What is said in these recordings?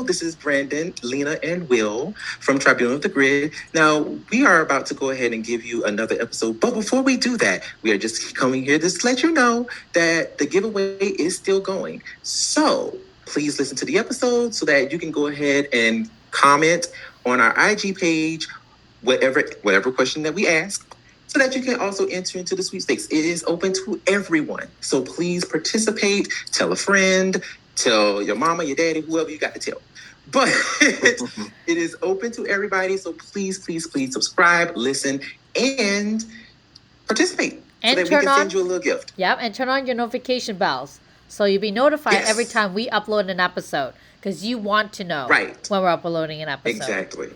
This is Brandon, Lena, and Will from Tribunal of the Grid. Now, we are about to go ahead and give you another episode. But before we do that, we are just coming here to let you know that the giveaway is still going. So please listen to the episode so that you can go ahead and comment on our IG page, whatever question that we ask, so that you can also enter into the sweepstakes. It is open to everyone. So please participate, tell a friend, tell your mama, your daddy, whoever you got to tell. But it is open to everybody. So please, please, please subscribe, listen, and participate. And so that we can send you a little gift. Yep, and turn on your notification bells so you'll be notified every time we upload an episode, because you want to know when we're uploading an episode.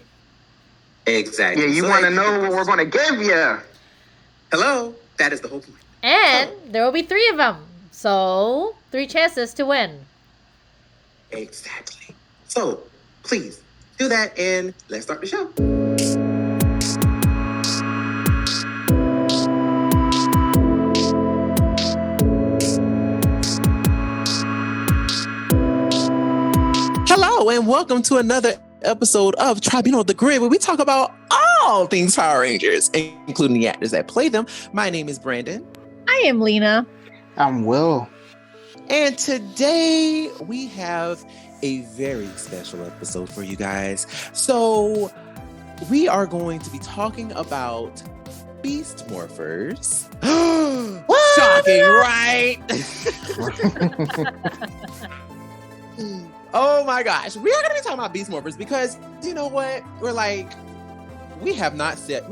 Exactly. Yeah, you want to know what we're going to give you. Hello. That is the whole point. And there will be 3 of them. So 3 chances to win. Exactly. So please do that and let's start the show. Hello and welcome to another episode of Tribunal of the Grid, where we talk about all things Power Rangers, including the actors that play them. My name is Brandon. I am Lena. I'm Will. And today we have a very special episode for you guys. So we are going to be talking about Beast Morphers. Shocking, right? Oh my gosh. We are going to be talking about Beast Morphers because, you know what? We're like, we've not said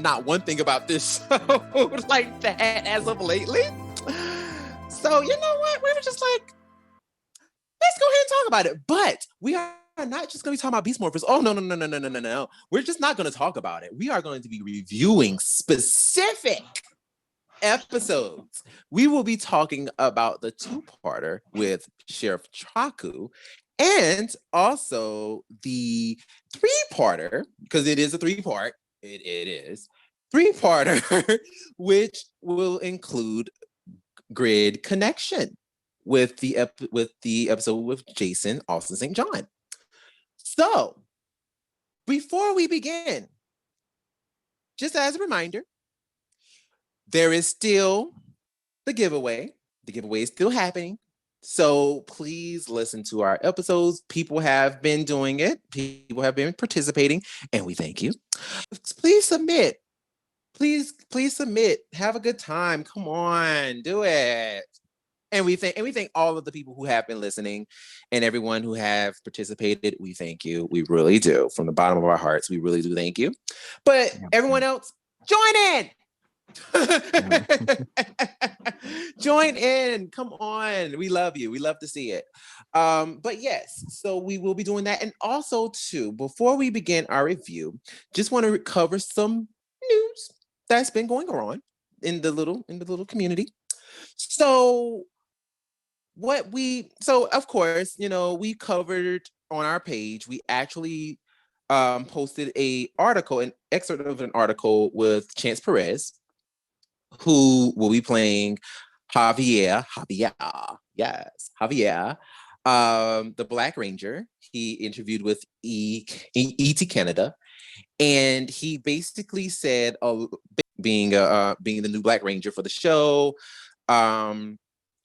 not one thing about this show like that as of lately. So, you know what? We were just like, let's go ahead and talk about it. But we are not just going to be talking about Beast Morphers. Oh, no. We're just not going to talk about it. We are going to be reviewing specific episodes. We will be talking about the 2-parter with Sheriff Chaku and also the 3-parter, because it is a 3-part. It is 3-parter, which will include Grid Connection with the episode with Jason Austin St. John. So before we begin, just as a reminder, there is still the giveaway. The giveaway is still happening. So please listen to our episodes. People have been doing it. People have been participating, and we thank you. Please submit. Please submit. Have a good time. Come on, do it. And we thank all of the people who have been listening and everyone who have participated. We thank you. We really do. From the bottom of our hearts, we really do thank you. But everyone else, join in. Join in. Come on. We love you. We love to see it. But yes, so we will be doing that. And also too, before we begin our review, just want to cover some news that's been going on in the little community. So of course, we covered on our page, we actually posted an excerpt of an article with Chance Perez, who will be playing Javier, the Black Ranger. He interviewed with E.T. Canada, and he basically said, being the new Black Ranger for the show,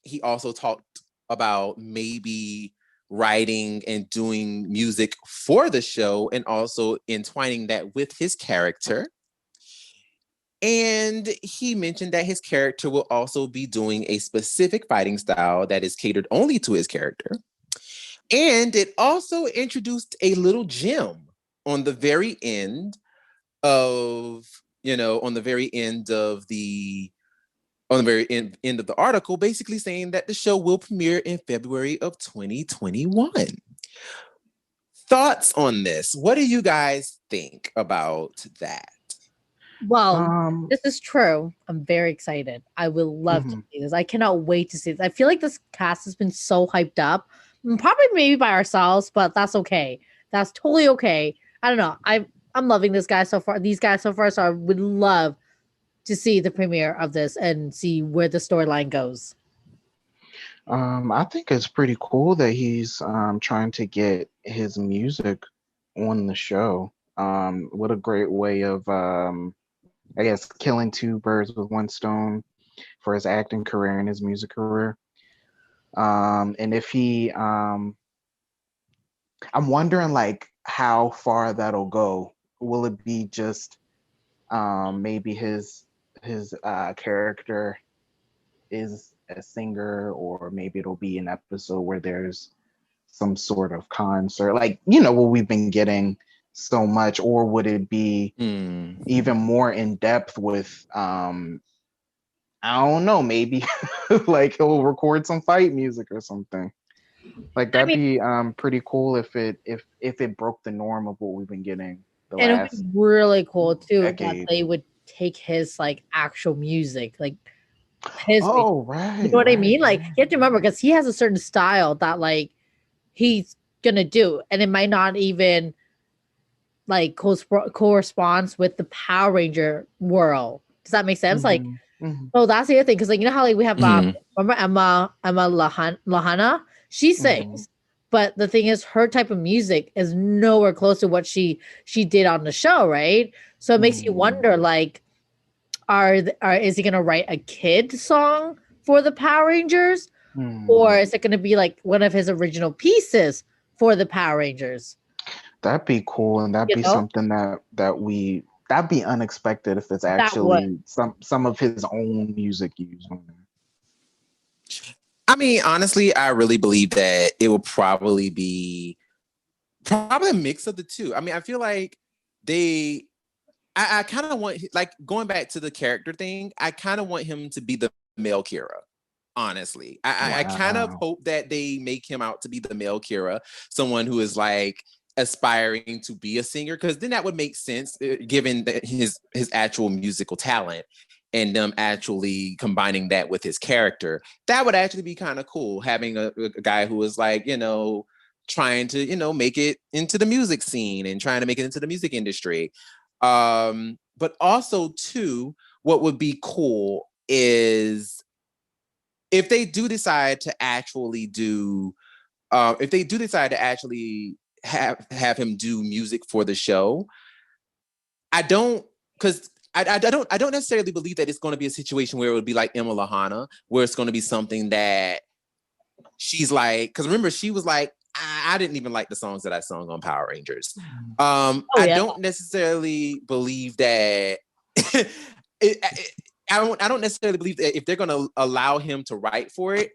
he also talked about maybe writing and doing music for the show and also entwining that with his character. And he mentioned that his character will also be doing a specific fighting style that is catered only to his character. And it also introduced a little gem on the very end of the article, basically saying that the show will premiere in February of 2021. Thoughts on this? What do you guys think about that? Well, this is true. I'm very excited. I will love to see this. I cannot wait to see this. I feel like this cast has been so hyped up. Probably maybe by ourselves, but that's okay. That's totally okay. I don't know. I'm loving these guys so far. So I would love to see the premiere of this and see where the storyline goes. I think it's pretty cool that he's trying to get his music on the show. What a great way of I guess killing two birds with one stone for his acting career and his music career. And if he I'm wondering like how far that'll go. Will it be just maybe his character is a singer, or maybe it'll be an episode where there's some sort of concert, like what we've been getting so much, or would it be even more in depth with I don't know, maybe like he'll record some fight music or something. Like that'd be pretty cool if it broke the norm of what we've been getting the and last it would be really cool too decade. that they would take his like actual music, like his music. Right. You know what I mean? Like you have to remember because he has a certain style that like he's gonna do, and it might not even like corresponds with the Power Ranger world. Does that make sense? Like, so that's the other thing because like how like we have remember Emma Lahana? She sings, but the thing is, her type of music is nowhere close to what she did on the show, right? So it makes you wonder, like, is he gonna write a kid song for the Power Rangers, or is it gonna be like one of his original pieces for the Power Rangers? That'd be cool, and that'd be something that'd be unexpected if it's actually some of his own music used on there. I mean, honestly, I really believe that it will probably be a mix of the two. I mean, I feel like I kind of want, like, going back to the character thing, I kind of want him to be the male Kira. Honestly, I kind of hope that they make him out to be the male Kira, someone who is like aspiring to be a singer, because then that would make sense given that his actual musical talent, and them actually combining that with his character. That would actually be kind of cool, having a guy who is like, trying to, make it into the music scene and trying to make it into the music industry. But also too, what would be cool is if they do decide to actually have him do music for the show. I don't necessarily believe that it's going to be a situation where it would be like Emma Lahana, where it's going to be something that she's like, because remember, she was like, I didn't even like the songs that I sung on Power Rangers. I don't necessarily believe that I don't necessarily believe that if they're going to allow him to write for it,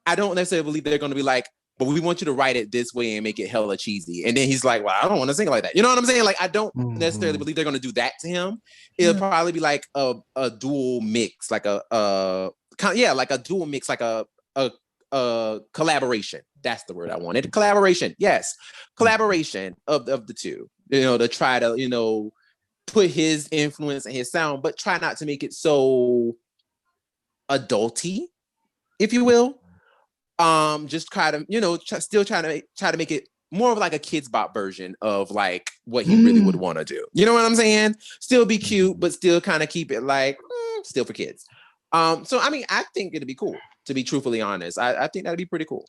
I don't necessarily believe they're going to be like, but we want you to write it this way and make it hella cheesy. And then he's like, well, I don't want to sing it like that. You know what I'm saying? Like, I don't necessarily believe they're going to do that to him. It'll probably be like a dual mix, like a dual mix, like a collaboration. That's the word I wanted. Collaboration. Yes. Collaboration of the two, to try to, put his influence and his sound, but try not to make it so adulty, if you will. Just try to, still try to make it more of like a Kids Bop version of like what he really would want to do. You know what I'm saying? Still be cute, but still kind of keep it like still for kids. So I mean, I think it'd be cool, to be truthfully honest. I think that'd be pretty cool.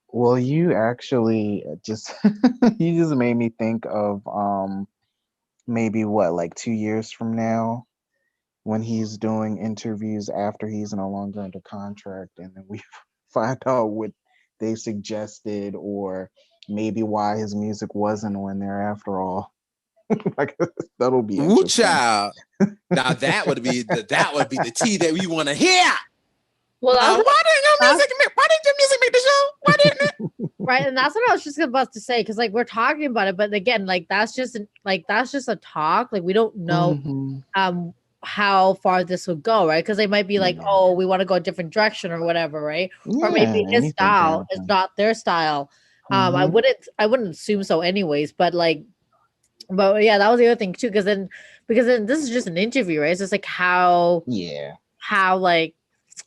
Well, you actually just you just made me think of maybe like 2 years from now, when he's doing interviews after he's no longer under contract, and then we find out what they suggested, or maybe why his music wasn't on there after all. Like, that'll be interesting. Child. Now that would be the tea that we want to hear. Well, why didn't your music make the show? Why didn't it? Right, and that's what I was just about to say, because like we're talking about it, but again, like that's just a talk. Like we don't know how far this will go, right? Because they might be like, oh, we want to go a different direction or whatever, right? Or maybe his style is not their style. I wouldn't assume so anyways, but yeah, that was the other thing too, because then this is just an interview, right? So it's like how like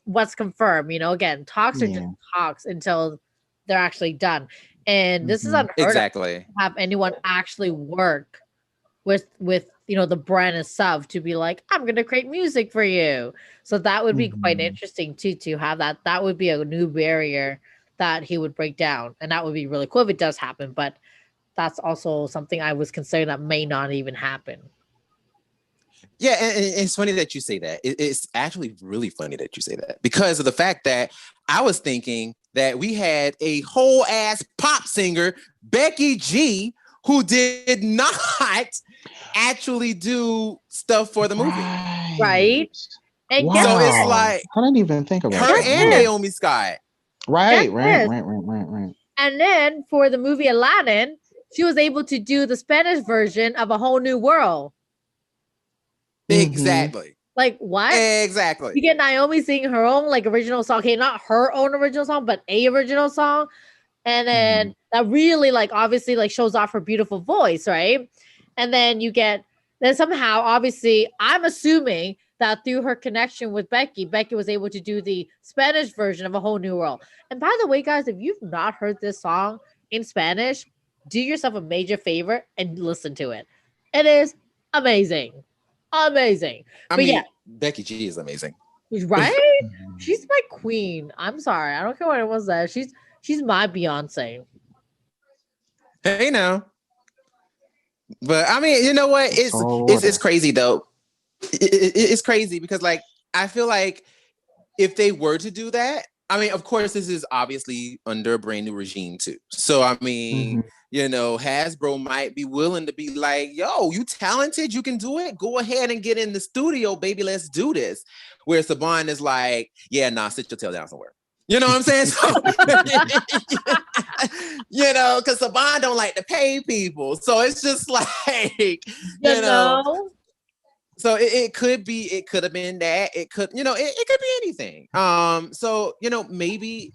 what's confirmed, again, talks are just talks until they're actually done. And this is unheard of to have anyone actually work with the brand itself to be like, I'm gonna create music for you. So that would be quite interesting too, to have that. That would be a new barrier that he would break down, and that would be really cool if it does happen. But that's also something I was considering that may not even happen. Yeah, and it's funny that you say that. It's actually really funny that you say that, because of the fact that I was thinking that we had a whole ass pop singer, Becky G, who did not actually do stuff for the movie. Right? And wow. So it's like, I didn't even think about her that. and Naomi Scott. Right. And then for the movie Aladdin, she was able to do the Spanish version of A Whole New World. Exactly. Like what? Exactly. You get Naomi singing her own like original song. Okay, not her own original song, but a original song. And then that really like obviously like shows off her beautiful voice, right? And then you get then somehow, obviously, I'm assuming that through her connection with Becky, Becky was able to do the Spanish version of A Whole New World. And by the way, guys, if you've not heard this song in Spanish, do yourself a major favor and listen to it. It is amazing. Amazing. I but mean, yeah, Becky G is amazing. right? She's my queen. I'm sorry. I don't care what it was that. She's my Beyonce. Hey now. But I mean, you know what? It's crazy though. It's crazy because like I feel like if they were to do that, I mean, of course, this is obviously under a brand new regime too. So I mean, Hasbro might be willing to be like, yo, you talented, you can do it. Go ahead and get in the studio, baby. Let's do this. Where Saban is like, yeah, nah, sit your tail down somewhere. You know what I'm saying? So, because Saban don't like to pay people. So it's just like, you know. So it could have been that. It could, it could be anything. So, maybe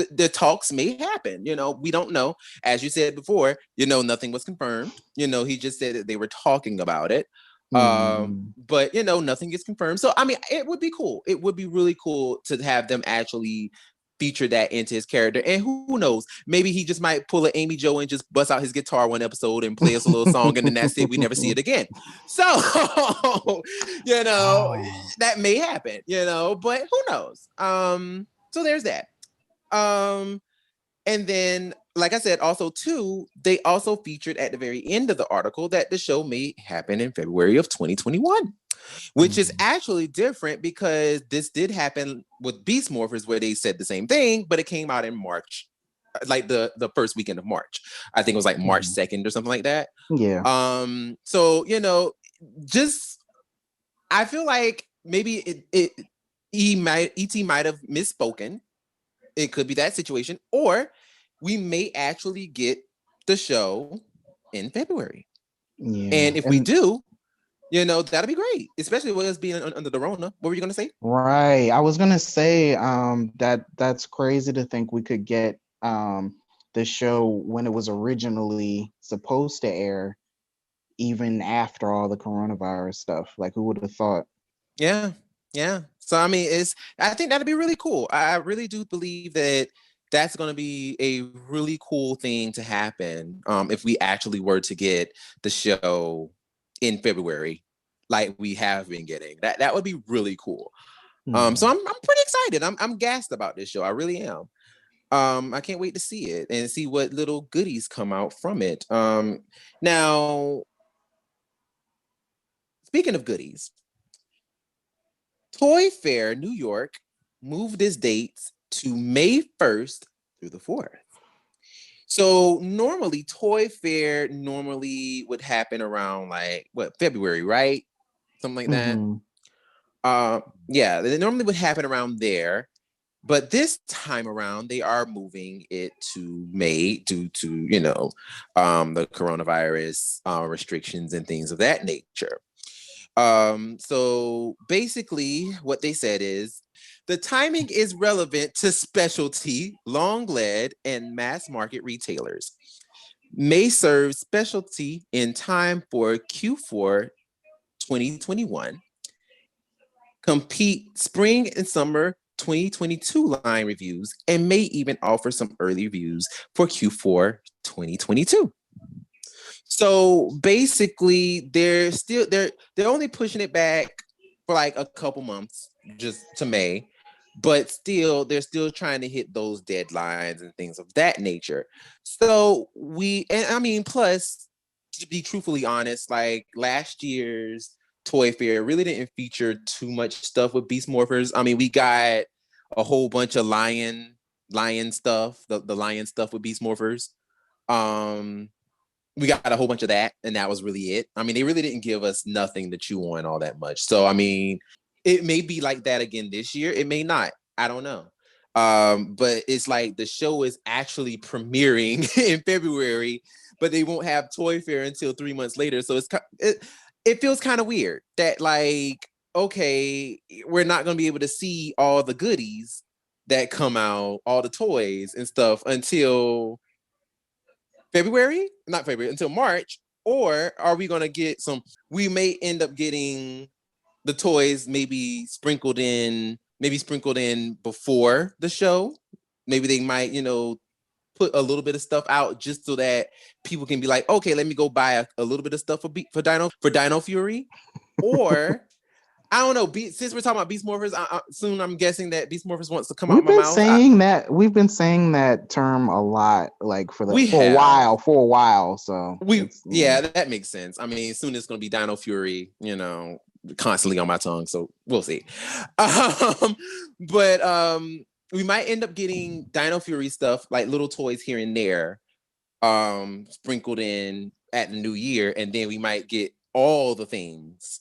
the talks may happen. We don't know. As you said before, nothing was confirmed. He just said that they were talking about it. But nothing is confirmed. So I mean, it would be cool. It would be really cool to have them actually feature that into his character. And who knows, maybe he just might pull an Amy Jo and just bust out his guitar one episode and play us a little song, and then that's it. We never see it again. So that may happen, but who knows? So there's that. And then, like I said, also too, they also featured at the very end of the article that the show may happen in February of 2021, which is actually different because this did happen with Beast Morphers, where they said the same thing, but it came out in March, like the first weekend of March. I think it was like March 2nd or something like that. Yeah. So just I feel like maybe ET might have misspoken. It could be that situation, or we may actually get the show in February. Yeah. And if we do, that'll be great, especially with us being under the Rona. What were you going to say? Right. I was going to say that's crazy to think we could get the show when it was originally supposed to air, even after all the coronavirus stuff. Like, who would have thought? Yeah. So I mean, I think that'd be really cool. I really do believe that that's going to be a really cool thing to happen if we actually were to get the show in February, like we have been getting. That would be really cool. So I'm pretty excited. I'm gassed about this show. I really am. I can't wait to see it and see what little goodies come out from it. Now, speaking of goodies, Toy Fair New York moved its dates to May 1st through the 4th. So normally Toy Fair would happen around like February, right? Something like that. Yeah, they normally would happen around there. But this time around, they are moving it to May due to, the coronavirus restrictions and things of that nature. So basically what they said is the timing is relevant to specialty, long lead, and mass market retailers. May serve specialty in time for Q4 2021. Complete spring and summer 2022 line reviews, and may even offer some early reviews for Q4 2022. So basically, they're only pushing it back for like a couple months, just to May, but still they're still trying to hit those deadlines and things of that nature. So plus, to be truthfully honest, like last year's Toy Fair really didn't feature too much stuff with Beast Morphers. I mean, we got a whole bunch of lion stuff, the lion stuff with Beast Morphers. We got a whole bunch of that, and that was really it. I mean, they really didn't give us nothing to chew on all that much. So, I mean, it may be like that again this year. It may not. I don't know. But it's like the show is actually premiering in February, but they won't have Toy Fair until 3 months later. So it feels kind of weird that, like, okay, we're not going to be able to see all the goodies that come out, all the toys and stuff until until March, or are we going to get we may end up getting the toys maybe sprinkled in before the show. Maybe they might, put a little bit of stuff out just so that people can be like, okay, let me go buy a little bit of stuff for Dino Fury. Or I don't know. Since we're talking about Beast Morphers, soon I'm guessing that Beast Morphers wants to come out my mouth. We've been saying that term a lot, like for a while. So that makes sense. I mean, soon it's going to be Dino Fury, constantly on my tongue. So we'll see. But we might end up getting Dino Fury stuff, like little toys here and there, sprinkled in at the new year, and then we might get all the things,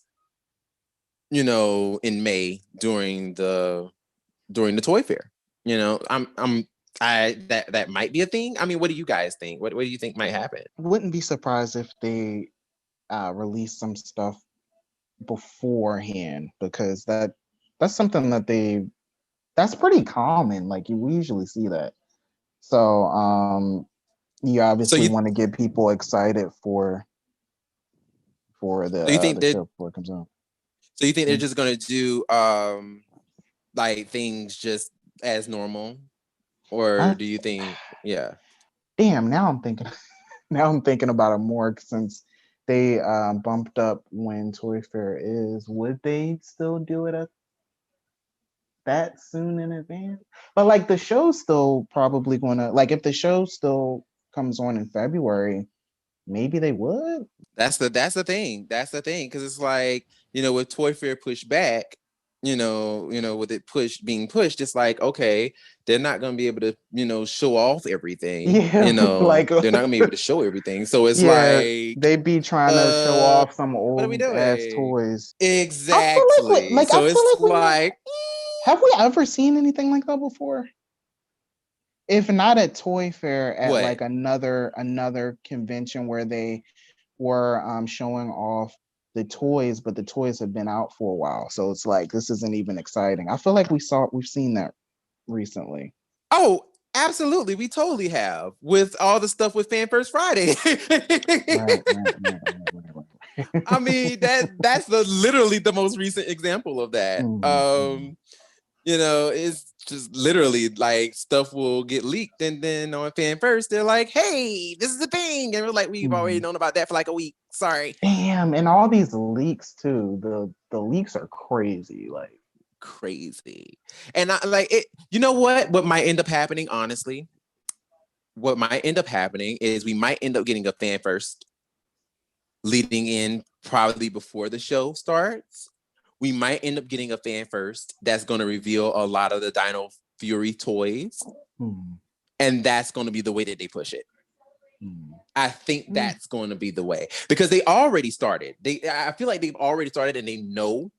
in May during the Toy Fair. That might be a thing. I mean, what do you guys think? What do you think might happen? Wouldn't be surprised if they release some stuff beforehand, because that's something that's pretty common. Like, we usually see that. So you obviously want to get people excited for the show before it comes out. So you think they're just gonna do like things just as normal, or do you think? Yeah. Damn. Now I'm thinking about it more, since they bumped up when Toy Fair is. Would they still do it that soon in advance? But like, the show's still probably gonna, like, if the show still comes on in February, maybe they would. That's the thing. Because it's like, with Toy Fair pushed back, with it being pushed, it's like, okay, they're not going to be able to, show off everything. Like, they're not going to be able to show everything. So it's like they'd be trying to show off some old ass toys. Exactly. Have we ever seen anything like that before? If not at Toy Fair, at like another convention where they were showing off the toys, but the toys have been out for a while, so it's like, this isn't even exciting. I feel like we've seen that recently. Oh, absolutely, we totally have, with all the stuff with Fan First Friday. Right. I mean, that's literally the most recent example of that. It's just literally like stuff will get leaked, and then on Fan First, they're like, hey, this is a thing. And we're like, we've already known about that for like a week. Sorry. Damn, and all these leaks too. The leaks are crazy. Like, crazy. And I like it. You know what might end up happening, honestly? What might end up happening is we might end up getting a Fan First leading in probably before the show starts. We might end up getting a Fan First that's going to reveal a lot of the Dino Fury toys. And that's going to be the way that they push it. I think that's going to be the way, because they already started. I feel like they've already started, and they know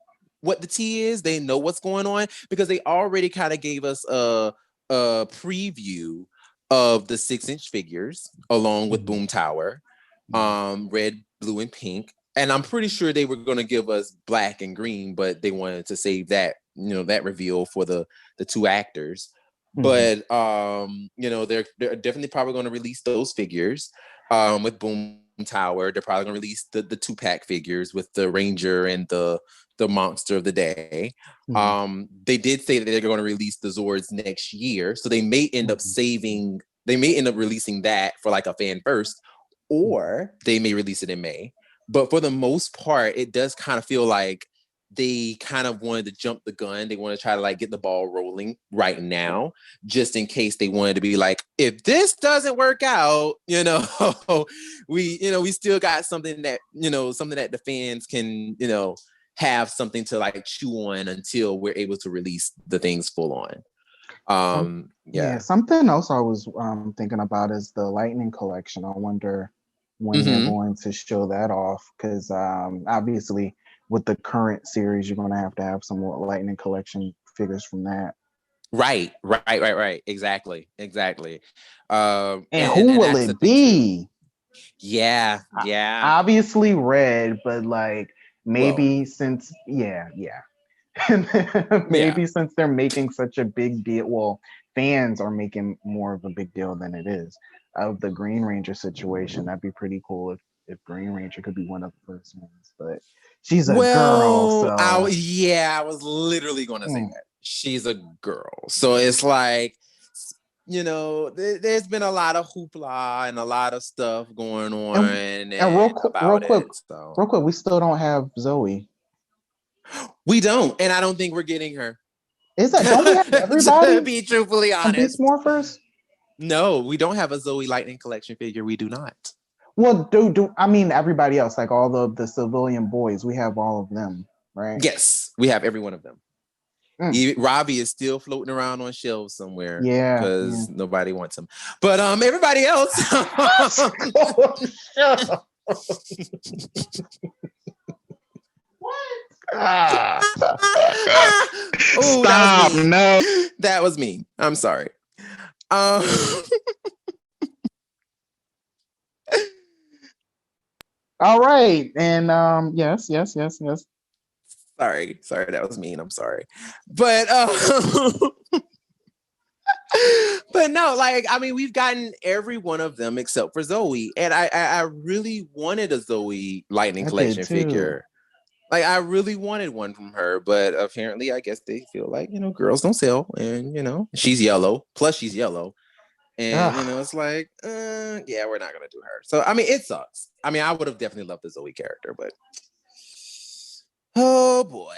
what the tea is. They know what's going on, because they already kind of gave us a preview of the 6-inch figures along with Boom Tower, red, blue, and pink. And I'm pretty sure they were going to give us black and green, but they wanted to save that, that reveal for the two actors. But they're definitely probably going to release those figures with Boom Tower. They're probably going to release the 2-pack figures with the Ranger and the Monster of the Day. They did say that they're going to release the Zords next year, so they may end up releasing that for like a Fan First, or they may release it in May. But for the most part, it does kind of feel like they kind of wanted to jump the gun. They want to try to like get the ball rolling right now, just in case they wanted to be like, if this doesn't work out, we still got something that, something that the fans can, have something to like chew on until we're able to release the things full on. Something else I was thinking about is the Lightning Collection. I wonder when they're going to show that off, because obviously with the current series, you're going to have some more Lightning Collection figures from that. Right. Exactly. And who will it be? Yeah. Obviously Red, but like maybe since since they're making such a big deal, fans are making more of a big deal than it is of the Green Ranger situation. That'd be pretty cool if Green Ranger could be one of the first ones, but she's a girl, so I was literally going to say that. She's a girl, so it's like, there's been a lot of hoopla and a lot of stuff going on. And real quick, we still don't have Zoe. We don't, and I don't think we're getting her. Is that, don't we have everybody? To be truthfully honest, Beast Morphers? No, we don't have a Zoe Lightning Collection figure. We do not. Well, I mean everybody else, like all the civilian boys, we have all of them, right? Yes, we have every one of them. Robbie is still floating around on shelves somewhere. Because nobody wants him. But everybody else. Stop! No, that was me. I'm sorry. All right, and yes. Sorry, that was mean. I'm sorry, but but no, like, I mean, we've gotten every one of them except for Zoe, and I really wanted a Zoe Lightning Collection figure. Like, I really wanted one from her, but apparently, I guess they feel like, girls don't sell, and she's yellow. Plus, she's yellow, and it's like, yeah, we're not gonna do her. So, I mean, it sucks. I mean, I would have definitely loved the Zoe character, but oh boy.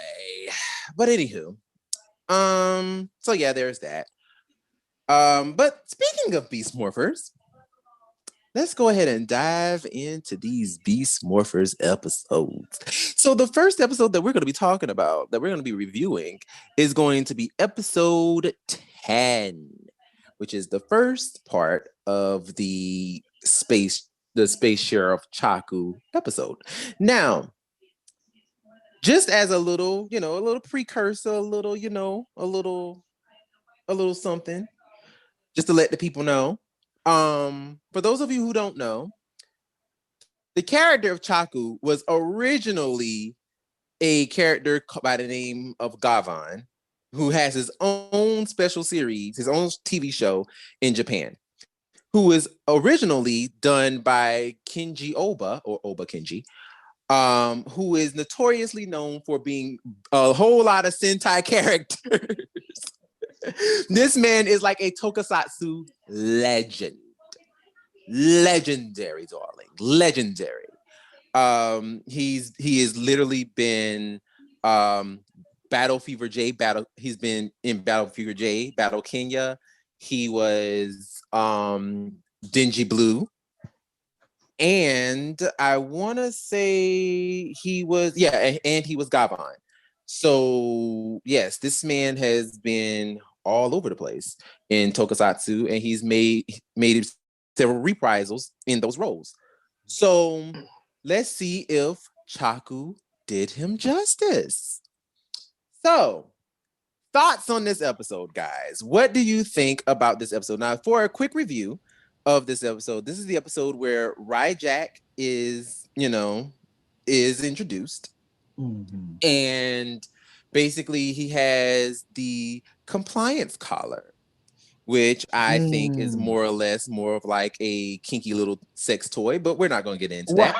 But anywho, so yeah, there's that. But speaking of Beast Morphers, let's go ahead and dive into these Beast Morphers episodes. So the first episode that we're going to be talking about, that we're going to be reviewing, is going to be episode 10, which is the first part of the Space Sheriff Chaku episode. Now, just as a little, a little precursor, a little something, just to let the people know. For those of you who don't know, the character of Chaku was originally a character by the name of Gavan, who has his own special series, his own TV show in Japan, who was originally done by Kenji Oba, or Oba Kenji, who is notoriously known for being a whole lot of Sentai characters. This man is like a tokusatsu legend. Legendary, darling. Legendary. He has literally been Battle Fever J, he's been in Battle Fever J, Battle Kenya. He was Dingy Blue. And I want to say he was Gavan. So yes, this man has been all over the place in tokusatsu, and he's made several reprisals in those roles. So let's see if Chaku did him justice. So, thoughts on this episode, guys. What do you think about this episode? Now, for a quick review of this episode, this is the episode where Ryjack is introduced. Mm-hmm. And basically he has the compliance collar, which I think is more or less more of like a kinky little sex toy, but we're not going to get into that.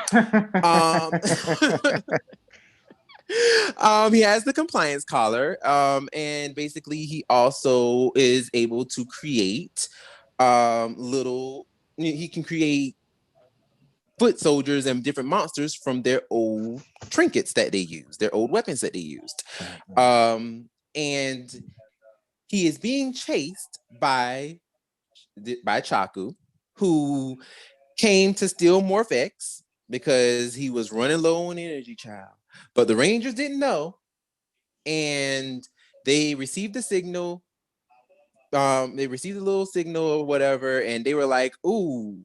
He has the compliance collar, and basically he also is able to create he can create foot soldiers and different monsters from their old trinkets that they used, their old weapons that they used. And he is being chased by Chaku, who came to steal Morph-X because he was running low on energy, child. But the Rangers didn't know, and they received the signal. They received a little signal or whatever, and they were like, "Ooh,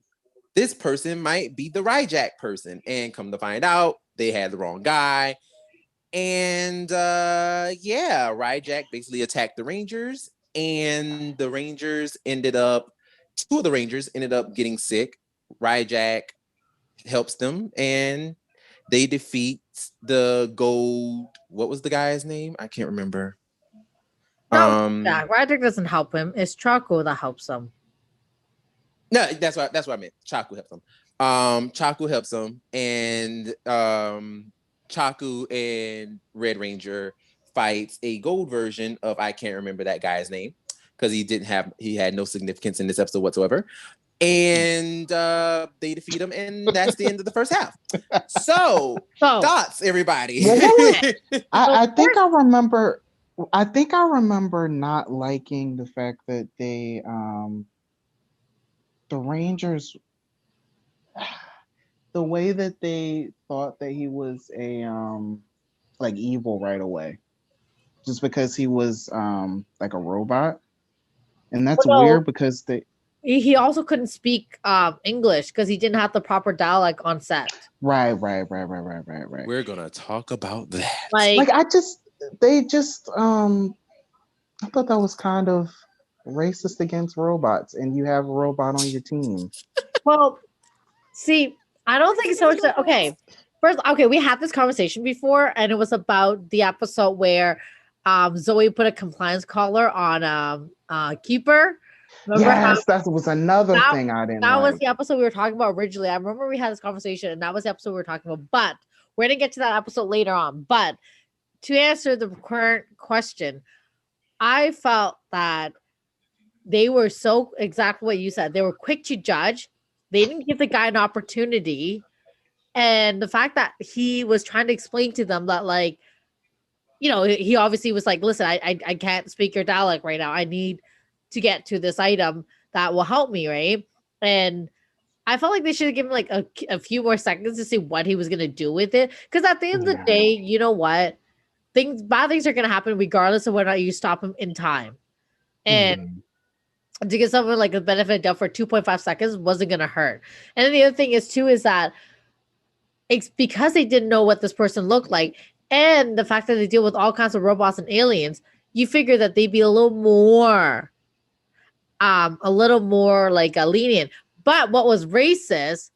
this person might be the Ryjack person." And come to find out, they had the wrong guy. And Ryjack basically attacked the Rangers, and the Rangers ended up, two of the Rangers ended up getting sick. Ryjack helps them, and they defeat the gold. What was the guy's name? I can't remember. No, Ryjack doesn't help him. It's Chaco that helps him. No, that's what I meant. Chaku helps him. Chaku helps him, and Chaku and Red Ranger fights a gold version of, I can't remember that guy's name because he had no significance in this episode whatsoever. And they defeat him, and that's the end of the first half. So thoughts, everybody. I think I remember not liking the fact that they the Rangers, the way that they thought that he was a like evil right away, just because he was like a robot, and that's weird because he also couldn't speak English because he didn't have the proper dialect on set. Right. We're gonna talk about that. Like I thought that was kind of racist against robots, and you have a robot on your team. Well, see, I don't think so much that, we had this conversation before, and it was about the episode where Zoe put a compliance collar on Keeper. Remember that was another thing I didn't like. That was the episode we were talking about originally. I remember we had this conversation, and that was the episode we were talking about, but we're going to get to that episode later on. But to answer the current question, I felt that they were so exactly what you said. They were quick to judge. They didn't give the guy an opportunity. And the fact that he was trying to explain to them that, like, you know, he obviously was like, listen, I can't speak your dialect right now. I need to get to this item that will help me, right? And I felt like they should have given like a few more seconds to see what he was going to do with it. Because at the end of the day, you know what? Bad things are going to happen regardless of whether or not you stop him in time. And to get someone like a benefit done for 2.5 seconds wasn't going to hurt. And then the other thing is that it's because they didn't know what this person looked like, and the fact that they deal with all kinds of robots and aliens, you figure that they'd be a little more like lenient. But what was racist,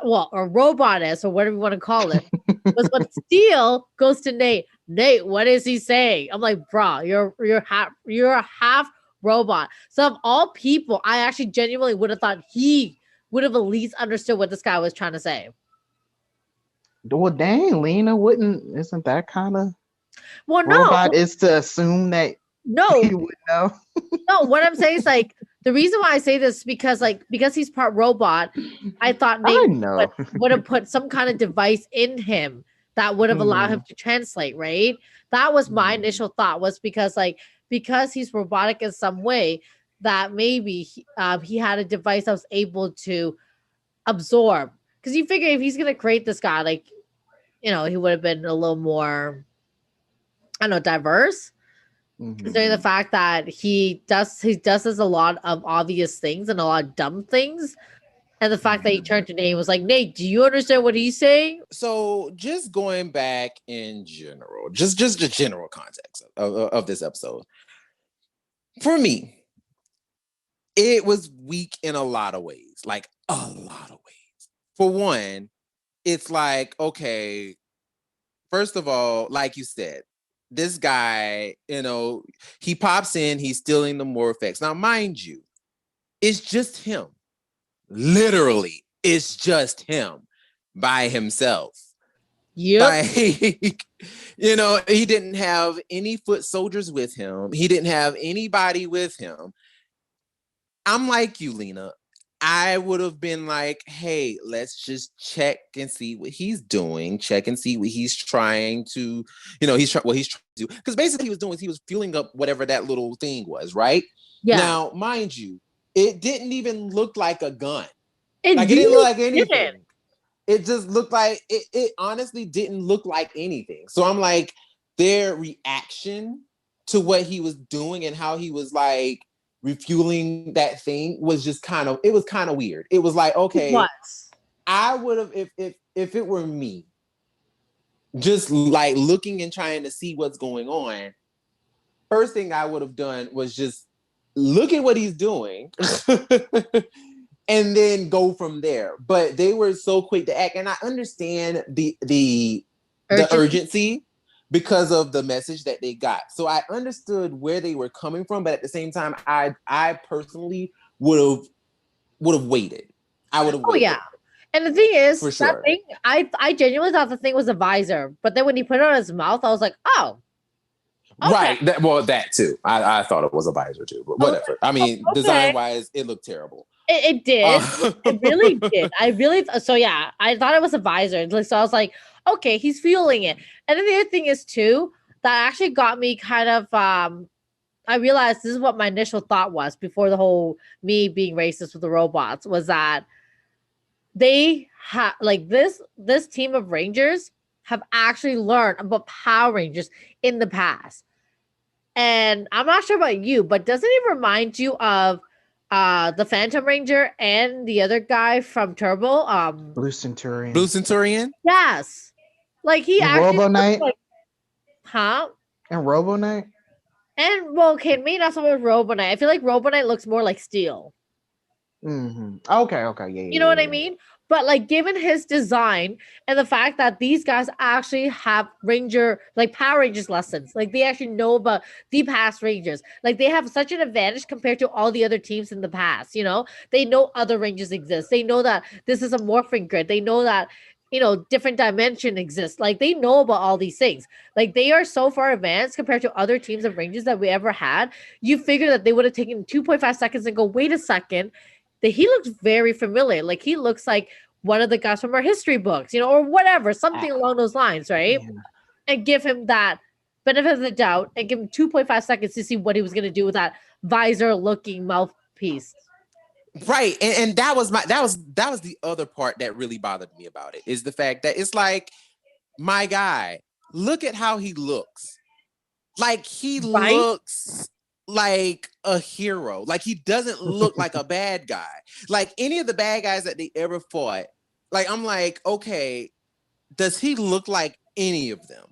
or robotist, or whatever you want to call it, was when Steel goes to Nate. Nate, what is he saying? I'm like, bro, you're a half robot. So of all people, I actually genuinely would have thought he would have at least understood what this guy was trying to say. Well, dang, Lena, isn't that kind of robot is to assume that you would know? No, what I'm saying is, like, the reason why I say this is because he's part robot, I thought Nate would have put some kind of device in him that would have allowed him to translate, right? That was my initial thought, was because he's robotic in some way, that maybe he had a device that was able to absorb. Because you figure if he's going to create this guy, like, you know, he would have been a little more, I don't know, diverse. Considering the fact that he does a lot of obvious things and a lot of dumb things. And the fact that he turned to Nate and was like, Nate, do you understand what he's saying? So just going back in general, just the general context of this episode. For me, it was weak in a lot of ways, like a lot of ways. For one, it's like, okay, first of all, like you said, this guy, you know, he pops in, he's stealing the Morph-X. Now, mind you, it's just him. Literally, it's just him by himself. Yep. Like, you know, he didn't have any foot soldiers with him. He didn't have anybody with him. I'm like you, Lena. I would have been like, hey, let's just check and see what he's doing. Check and see what he's trying to, what he's trying to do. Because basically he was fueling up whatever that little thing was, right? Yeah. Now, mind you, it didn't even look like a gun. It didn't look like anything. Didn't. It just looked like, it honestly didn't look like anything. So I'm like, their reaction to what he was doing and how he was like, refueling that thing was just kind of weird. It was like, okay, I would have, if it were me, just like looking and trying to see what's going on, first thing I would have done was just look at what he's doing and then go from there. But they were so quick to act, and I understand the urgency because of the message that they got. So I understood where they were coming from, but at the same time, I personally would have waited. I would have waited. Oh yeah. And the thing is, for sure. That thing, I genuinely thought the thing was a visor, but then when he put it on his mouth, I was like, oh. Okay. Right. That too. I thought it was a visor too, but whatever. I mean, design wise, it looked terrible. It did. It really did. So yeah, I thought it was a visor. So I was like, okay, he's feeling it. And then the other thing is too, that actually got me kind of, I realized this is what my initial thought was before the whole me being racist with the robots, was that they have, like, this team of Rangers have actually learned about Power Rangers in the past. And I'm not sure about you, but doesn't it remind you of the Phantom Ranger and the other guy from Turbo? Blue Centurion. Blue Centurion? Yes. Like he and actually Robo Knight? like, huh? And Robo Knight? And well, okay, maybe not so much Robo Knight. I feel like Robo Knight looks more like Steel. Mm-hmm. Okay, yeah. You know what I mean? But like, given his design and the fact that these guys actually have Power Rangers lessons, like they actually know about the past Rangers, like they have such an advantage compared to all the other teams in the past. They know other Rangers exist. They know that this is a morphing grid. They know that different dimension exists. Like they know about all these things. Like they are so far advanced compared to other teams of Rangers that we ever had. You figure that they would have taken 2.5 seconds and go, wait a second. That he looks very familiar. Like he looks like one of the guys from our history books, or whatever, something along those lines, right? Yeah. And give him that benefit of the doubt and give him 2.5 seconds to see what he was going to do with that visor-looking mouthpiece. Right, and that was the other part that really bothered me about it, is the fact that it's like, my guy, look at how he looks. Like he looks like a hero. Like he doesn't look like a bad guy. Like any of the bad guys that they ever fought, like I'm like, okay, does he look like any of them?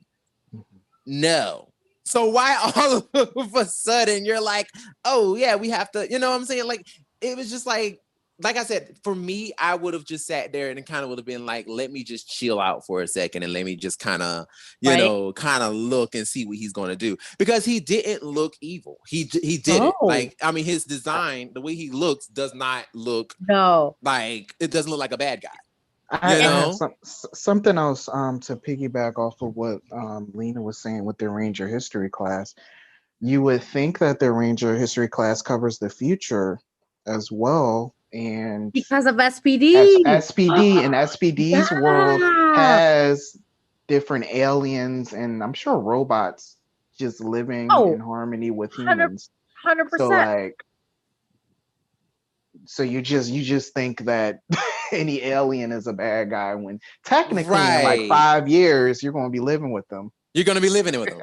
No. So why all of a sudden you're like, oh yeah, we have to, you know what I'm saying? Like it was just like I said, for me, I would have just sat there and it kind of would have been like, let me just chill out for a second and let me just kind of, kind of look and see what he's going to do. Because he didn't look evil. He didn't. Like, I mean, his design, the way he looks does not look like, it doesn't look like a bad guy. I have something else to piggyback off of what Lena was saying with the Ranger history class. You would think that the Ranger history class covers the future as well. And because of SPD, and SPD's world has different aliens and I'm sure robots just living in harmony with humans. 100%. So you just think that any alien is a bad guy when technically in like 5 years you're going to be living with them. You're going to be living with them.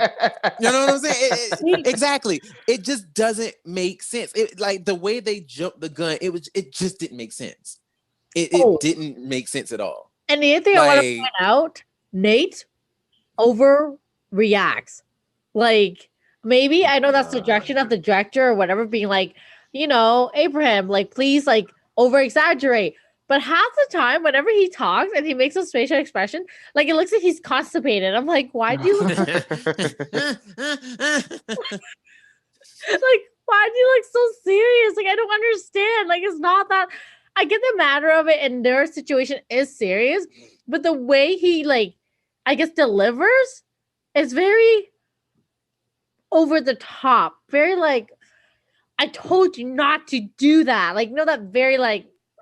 You know what I'm saying? Exactly. It just doesn't make sense. Like the way they jumped the gun, it just didn't make sense. It didn't make sense at all. And the other thing I want to point out, Nate overreacts. Like maybe I know that's the direction of the director or whatever, being like, Abraham, like please, like over exaggerate. But half the time, whenever he talks and he makes a facial expression, like it looks like he's constipated. I'm like, why do you look like why do you look so serious? Like, I don't understand. Like, it's not that I get the matter of it, and their situation is serious, but the way he I guess delivers is very over the top. Very I told you not to do that. Like, that very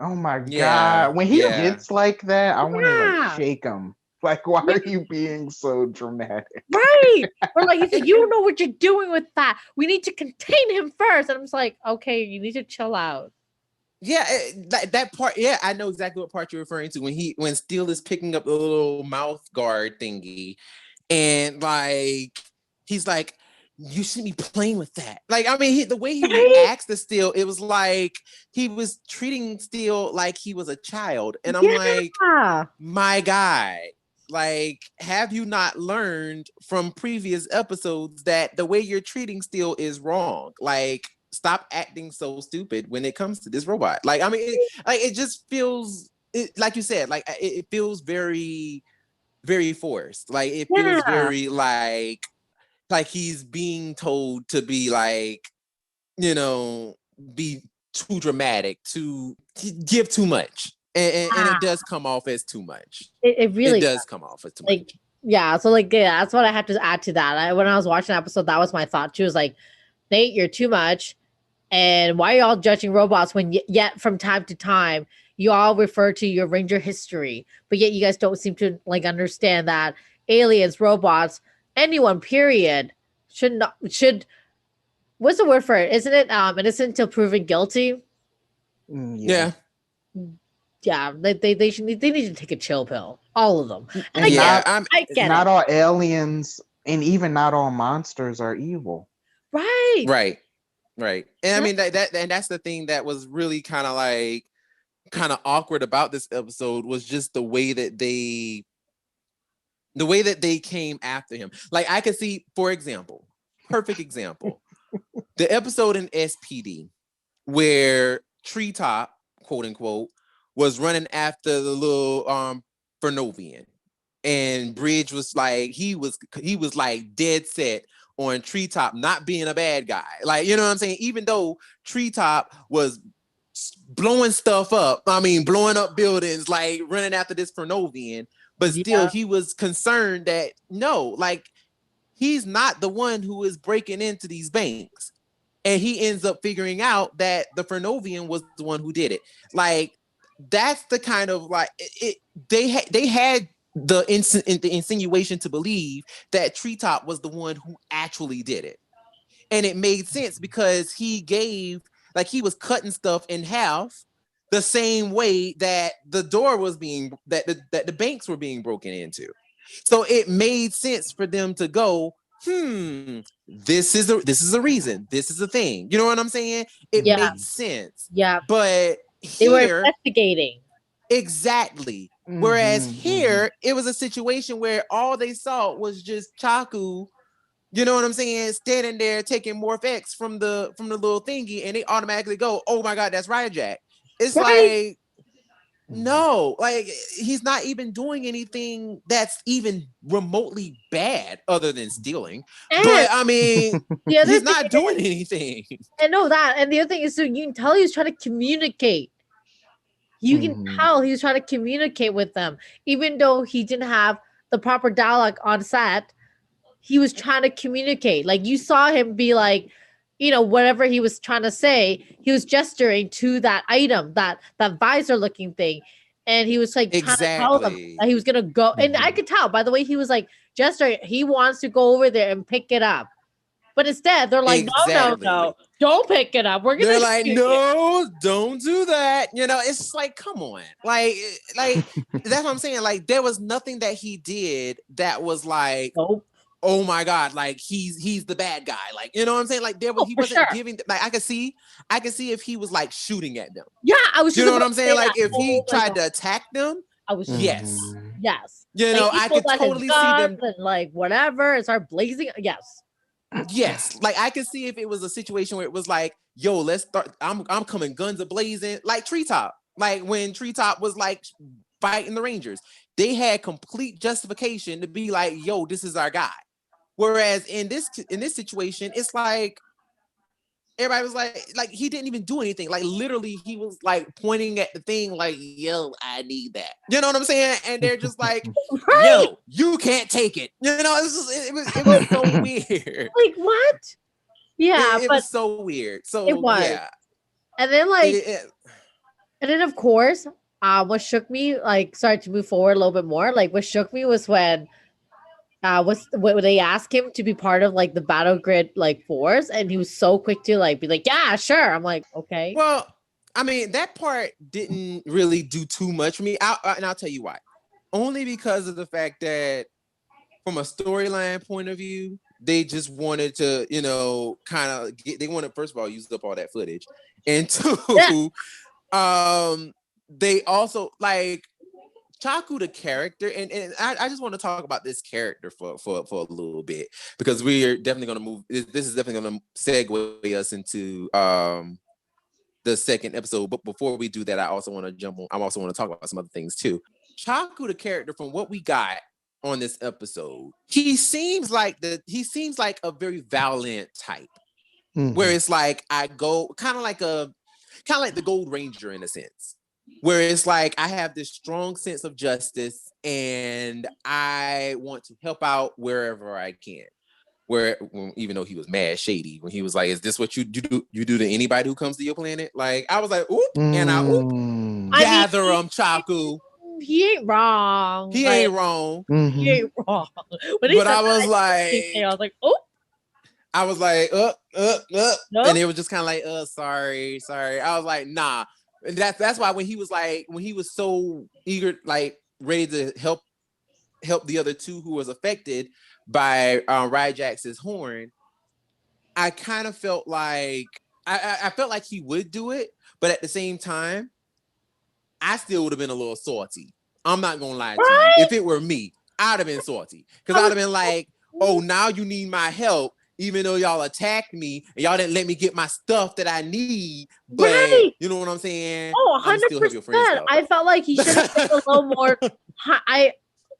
Oh my Yeah, god! When he gets like that, I want to like Yeah. shake him. Like, why are you being so dramatic? Right. Or like he's like, you don't know what you're doing with that. We need to contain him first. And I'm just like, okay, you need to chill out. Yeah, that part. Yeah, I know exactly what part you're referring to when Steel is picking up the little mouth guard thingy, and like he's like, "You shouldn't be playing with that." Like, I mean, the way he reacts to Steel, it was like he was treating Steel like he was a child, and I'm like, my guy. Like, have you not learned from previous episodes that the way you're treating Steel is wrong? Like, stop acting so stupid when it comes to this robot. Like, I mean, it just feels like you said, like it feels very, very forced. Like it feels very like he's being told to be like, be too dramatic, to give too much. And it does come off as too much. It really does come off as too much. Yeah, so like that's what I had to add to that. When I was watching the episode, that was my thought. She was like, Nate, you're too much. And why are y'all judging robots when yet from time to time you all refer to your Ranger history, but yet you guys don't seem to like understand that aliens, robots, anyone, period, should what's the word for it? Isn't it innocent until proven guilty? Yeah. Yeah, they need to take a chill pill, all of them. And I get not all aliens and even not all monsters are evil. Right. And I mean and that's the thing that was really kind of awkward about this episode, was just the way that they came after him. Like, I could see, for example, perfect example, the episode in SPD where Treetop, quote unquote, was running after the little Fernovian, and Bridge was like, he was like dead set on Treetop not being a bad guy. Like, you know what I'm saying? Even though Treetop was blowing stuff up, I mean, blowing up buildings, like running after this Fernovian, but still he was concerned that no, like, he's not the one who is breaking into these banks. And he ends up figuring out that the Fernovian was the one who did it. Like, that's the kind of like they had the insinuation to believe that Treetop was the one who actually did it. And it made sense because he was cutting stuff in half the same way that the door was being, that the banks were being broken into. So it made sense for them to go, this is a reason. This is a thing. You know what I'm saying? It makes sense. Yeah. But they were investigating. Exactly. Whereas here, it was a situation where all they saw was just Chaku, you know what I'm saying, standing there taking Morph X from the little thingy, and they automatically go, oh my God, that's Ryjack. It's like, no, like, he's not even doing anything that's even remotely bad other than stealing. But I mean, he's not doing anything. And no, that, and the other thing is, so you can tell he was trying to communicate. You can tell he was trying to communicate with them, even though he didn't have the proper dialogue on set. He was trying to communicate. Like, you saw him be like, whatever he was trying to say, he was gesturing to that item, that visor looking thing. And he was like trying to tell them that he was going to go. And I could tell by the way he was like gesturing, he wants to go over there and pick it up. But instead, they're like, no, don't pick it up. We're gonna. They're like, no, don't do that. It's like, come on, like that's what I'm saying. Like, there was nothing that he did that was like, oh my God, like he's the bad guy. Like, you know what I'm saying? Like, he wasn't giving. Like, I could see if he was like shooting at them. Yeah, I was. You know what I'm saying? Like, if he tried to attack them, I was. Yes. I could totally see them. And like whatever, and start blazing. Yes, like I could see if it was a situation where it was like, yo, let's start. I'm coming guns a blazing, like Treetop. Like when Treetop was like fighting the Rangers, they had complete justification to be like, yo, this is our guy. Whereas in this situation, it's like everybody was like he didn't even do anything. Like, literally, he was like pointing at the thing, like, yo, I need that. You know what I'm saying? And they're just like, yo, you can't take it. It was so weird. Like, what? Yeah, it was so weird. So it was. yeah. And then like And then of course, what shook me, like, sorry to move forward a little bit more, like what shook me was when when they asked him to be part of like the battle grid like force, and he was so quick to like be like, yeah, sure. I'm like, okay. Well, I mean, that part didn't really do too much for me. And I'll tell you why. Only because of the fact that from a storyline point of view, they just wanted to, kind of they wanted, first of all, use up all that footage. And two, they also like Chaku the character, and I just want to talk about this character for a little bit, because we are definitely going to move. This is definitely going to segue us into the second episode. But before we do that, I also want to talk about some other things too. Chaku the character, from what we got on this episode, he seems like a very valiant type, where it's like I go kind of like the Gold Ranger in a sense, where it's like I have this strong sense of justice and I want to help out wherever I can. Even though he was mad shady when he was like, "Is this what you do? You do to anybody who comes to your planet?" Like I was like, "Oop," and I oop, gather him, Chaku. He ain't wrong. He ain't wrong. He ain't wrong. But I was like, oh. I was like, Nope. And it was just kind of like, sorry. I was like, nah. And that's why when he was so eager, like ready to help the other two who was affected by Ryjax's horn, I kind of felt like I felt like he would do it, but at the same time, I still would have been a little salty. I'm not gonna lie to you. If it were me, I'd have been salty, because I'd have been like, oh, now you need my help, even though y'all attacked me and y'all didn't let me get my stuff that I need. But you know what I'm saying? Oh, 100%. I felt like he should have been a little more. I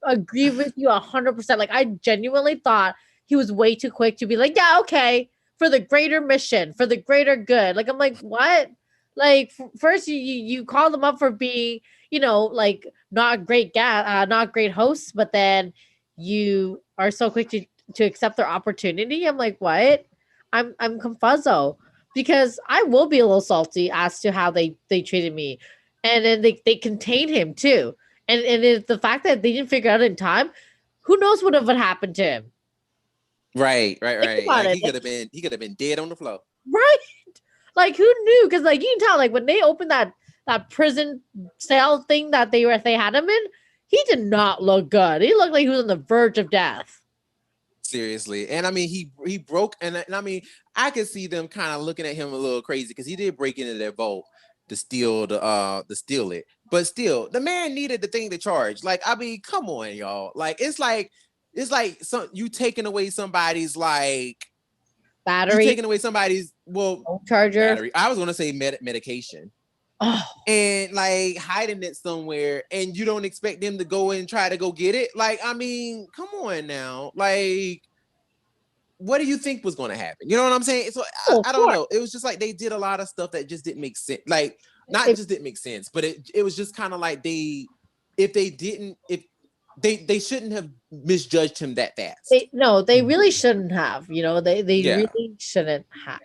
agree with you 100%. Like, I genuinely thought he was way too quick to be like, yeah, okay, for the greater mission, for the greater good. Like, I'm like, what? Like, first you called them up for being, like not great not great hosts, but then you are so quick to accept their opportunity. I'm like, what? I'm confuzzo, because I will be a little salty as to how they treated me, and then they contained him too, and it's the fact that they didn't figure out in time. Who knows what would have happened to him? Right. Like, he could have been dead on the floor. Right. Like, who knew? Because like you can tell, like when they opened that prison cell thing that they had him in, he did not look good. He looked like he was on the verge of death. Seriously. And I mean, he broke, and I mean, I could see them kind of looking at him a little crazy, because he did break into their vault to steal it. But still, the man needed the thing to charge. Like, I mean, come on, y'all. Like, it's like you taking away somebody's like battery. You taking away somebody's charger. Battery. I was gonna say medication. Oh. And like hiding it somewhere, and you don't expect them to go and try to go get it. Like, I mean, come on now. Like, what do you think was going to happen? You know what I'm saying? So I don't know. It was just like they did a lot of stuff that just didn't make sense. Like, just didn't make sense, but it was just kind of like they shouldn't have misjudged him that fast. They really shouldn't have. They really shouldn't have.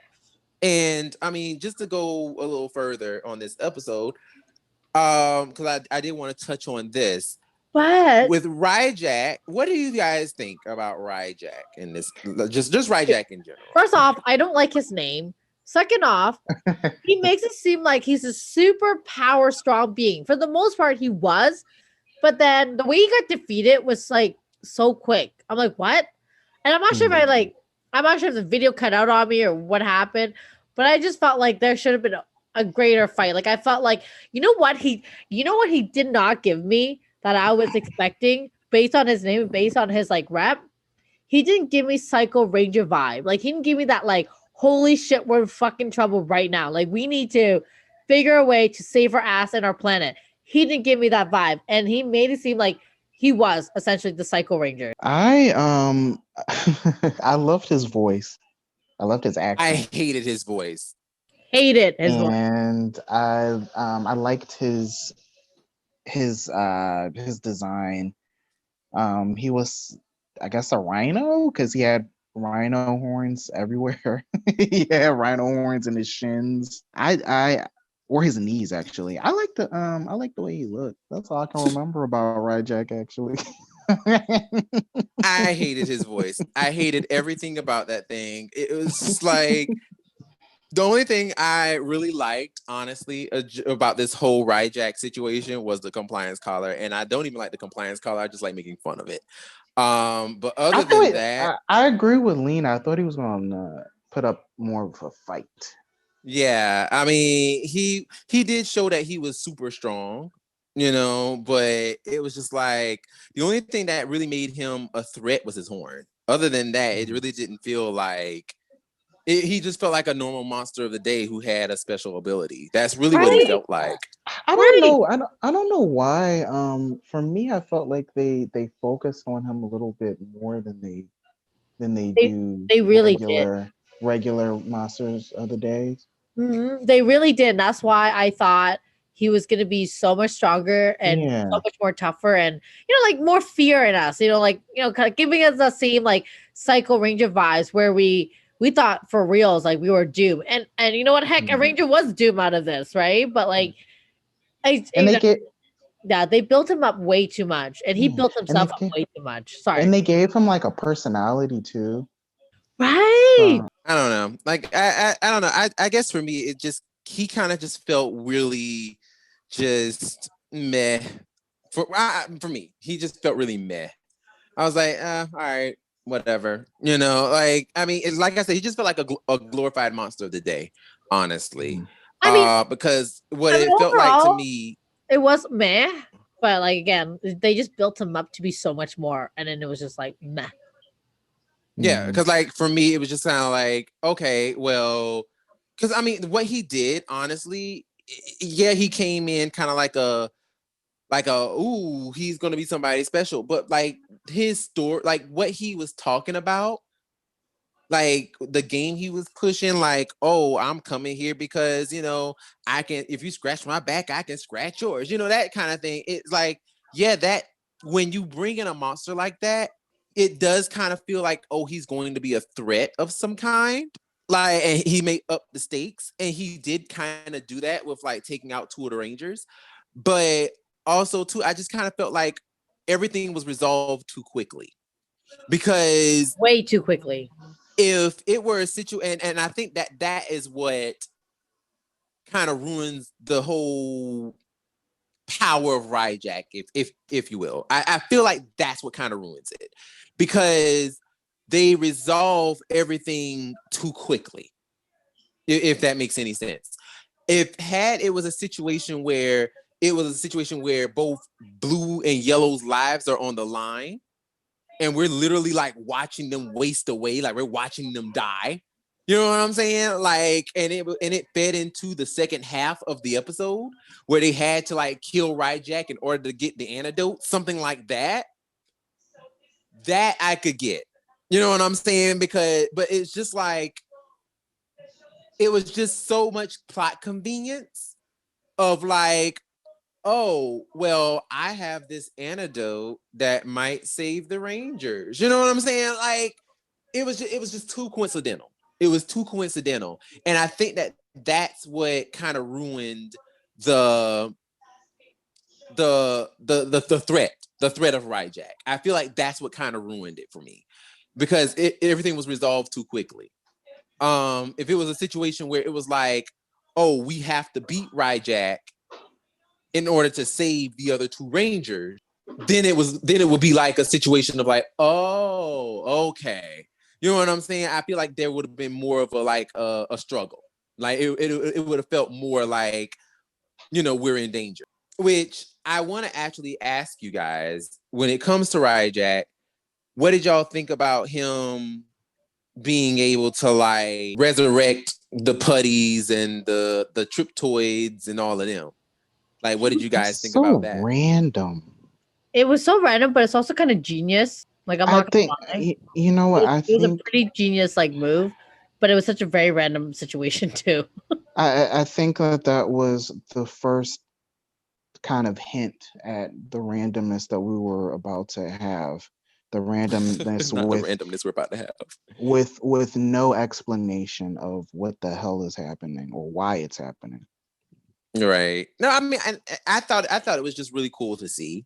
And I mean, just to go a little further on this episode, because I did want to touch on this. But with Ryjack, what do you guys think about Ryjack in this? Just Ryjack in general. First off, I don't like his name. Second off, he makes it seem like he's a super power strong being. For the most part, he was. But then the way he got defeated was like so quick. I'm like, what? And I'm not sure if I'm not sure if the video cut out on me or what happened, but I just felt like there should have been a greater fight. Like, I felt like, you know what he did not give me that I was expecting based on his name, based on his like rep. He didn't give me Psycho Ranger vibe. Like, he didn't give me that like, holy shit, we're in fucking trouble right now. Like, we need to figure a way to save our ass and our planet. He didn't give me that vibe, and he made it seem like he was essentially the Psycho Ranger. I loved his voice. I loved his accent. I hated his voice. And I liked his design. He was, I guess, a rhino, because he had rhino horns everywhere. He had rhino horns in his shins. I or his knees actually. I like the way he looked. That's all I can remember about Ryjack actually. I hated his voice. I hated everything about that thing. It was just like the only thing I really liked, honestly, about this whole Ryjack situation was the compliance collar, and I don't even like the compliance collar. I just like making fun of it. But other than that, I agree with Lena. I thought he was gonna put up more of a fight. yeah, I mean, he did show that he was super strong, but it was just like the only thing that really made him a threat was his horn. Other than that, it really didn't feel like he just felt like a normal monster of the day who had a special ability. That's really what it felt like. I don't know. I don't know why. For me, I felt like they focused on him a little bit more than they do they really did. regular monsters of the day. Mm-hmm. They really did. And that's why I thought he was going to be so much stronger and so much more tougher, and like more fear in us. Kind of giving us the same like Psycho Ranger vibes where we thought for reals like we were doomed. And you know what? Heck, a Ranger was doomed out of this, right? But like, they built him up way too much, and he built himself up way too much. Sorry. And they gave him like a personality too. Right. I don't know. Like I don't know. I guess for me, he kind of just felt really just meh. For me, he just felt really meh. I was like, all right, whatever. Like I mean, like I said, he just felt like a glorified monster of the day, honestly. I mean, because what it felt like to me, it was meh. But like again, they just built him up to be so much more, and then it was just like meh. Yeah, because like for me, it was just kind of like, okay, well, because I mean, what he did, honestly, yeah, he came in kind of like ooh, he's gonna be somebody special, but like his story, like what he was talking about, like the game he was pushing, like, oh, I'm coming here because I can. If you scratch my back, I can scratch yours. That kind of thing. It's like, yeah, that when you bring in a monster like that, it does kind of feel like, oh, he's going to be a threat of some kind. Like, and he made up the stakes, and he did kind of do that with like taking out 2 of the Rangers. But also, too, I just kind of felt like everything was resolved too quickly, because way too quickly. If it were a situation, and I think that is what kind of ruins the whole power of Ryjack, if you will. I feel like that's what kind of ruins it, because they resolve everything too quickly, if that makes any sense. It was a situation where both blue and yellow's lives are on the line, and we're literally like watching them waste away, like we're watching them die. You know what I'm saying? Like, and it fed into the second half of the episode where they had to like kill Ryjack in order to get the antidote, something like that. That I could get. You know what I'm saying? But it's just like, it was just so much plot convenience of like, oh, well, I have this antidote that might save the Rangers. You know what I'm saying? Like, it was just too coincidental. It was too coincidental. And I think that's what kind of ruined the threat of Ryjack. I feel like that's what kind of ruined it for me, because everything was resolved too quickly. If it was a situation where it was like, oh, we have to beat Ryjack in order to save the other 2 Rangers, then it would be like a situation of like, oh, okay. You know what I'm saying? I feel like there would have been more of a struggle. Like it would have felt more like, we're in danger. Which I want to actually ask you guys, when it comes to Ryjack, what did y'all think about him being able to like resurrect the putties and the Triptoids and all of them? Like, what did you guys think about that? Random. It was so random, but it's also kind of genius. Like, I'm not gonna lie. You know what? It was a pretty genius like move, but it was such a very random situation too. I think that was the first kind of hint at the randomness that we were about to have. The randomness Not the randomness we're about to have. With no explanation of what the hell is happening or why it's happening. Right. No, I mean, I thought it was just really cool to see.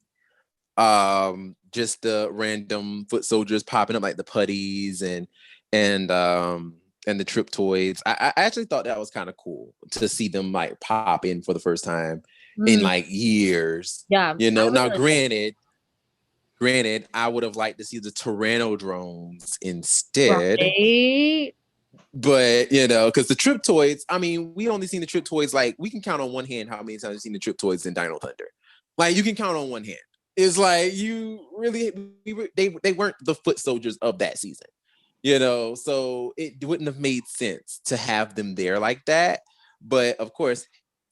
Just the random foot soldiers popping up like the putties and the Triptoids. I actually thought that was kind of cool to see them like pop in for the first time in like years. Yeah. You know, now granted, I would have liked to see the Tyranno instead. Right. But you know, because the Triptoids, I mean, we only seen the Triptoids, like we can count on one hand how many times we've seen the Triptoids in Dino Thunder. Like you can count on one hand. It's like you really they weren't the foot soldiers of that season, you know, so it wouldn't have made sense to have them there like that. But of course,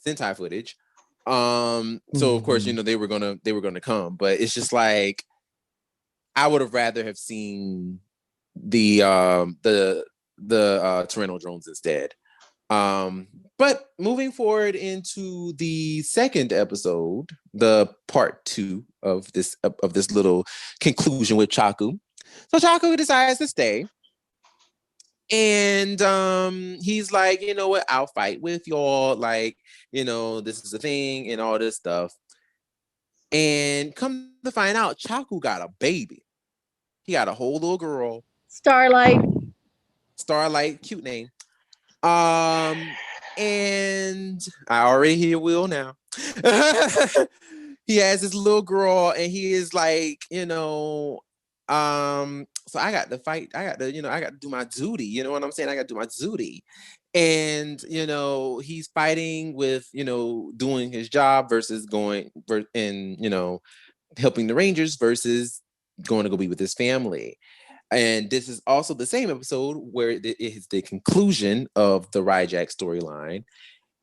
Sentai footage. So of course, you know, they were gonna come, but it's just like I would have rather have seen the Tyranno drones instead. But moving forward into the second episode, the part 2 of this little conclusion with Chaku. So Chaku decides to stay. And he's like, you know what, I'll fight with y'all. Like, you know, this is a thing and all this stuff. And come to find out, Chaku got a baby. He got a whole little girl. Starlight, cute name. And I already hear Will now. He has this little girl, and he is like, you know, so I got to fight. I got to do my duty. You know what I'm saying? I got to do my duty. And, you know, he's fighting with, you know, doing his job versus going and, you know, helping the Rangers versus going to go be with his family. And this is also the same episode where it is the conclusion of the Ryjack storyline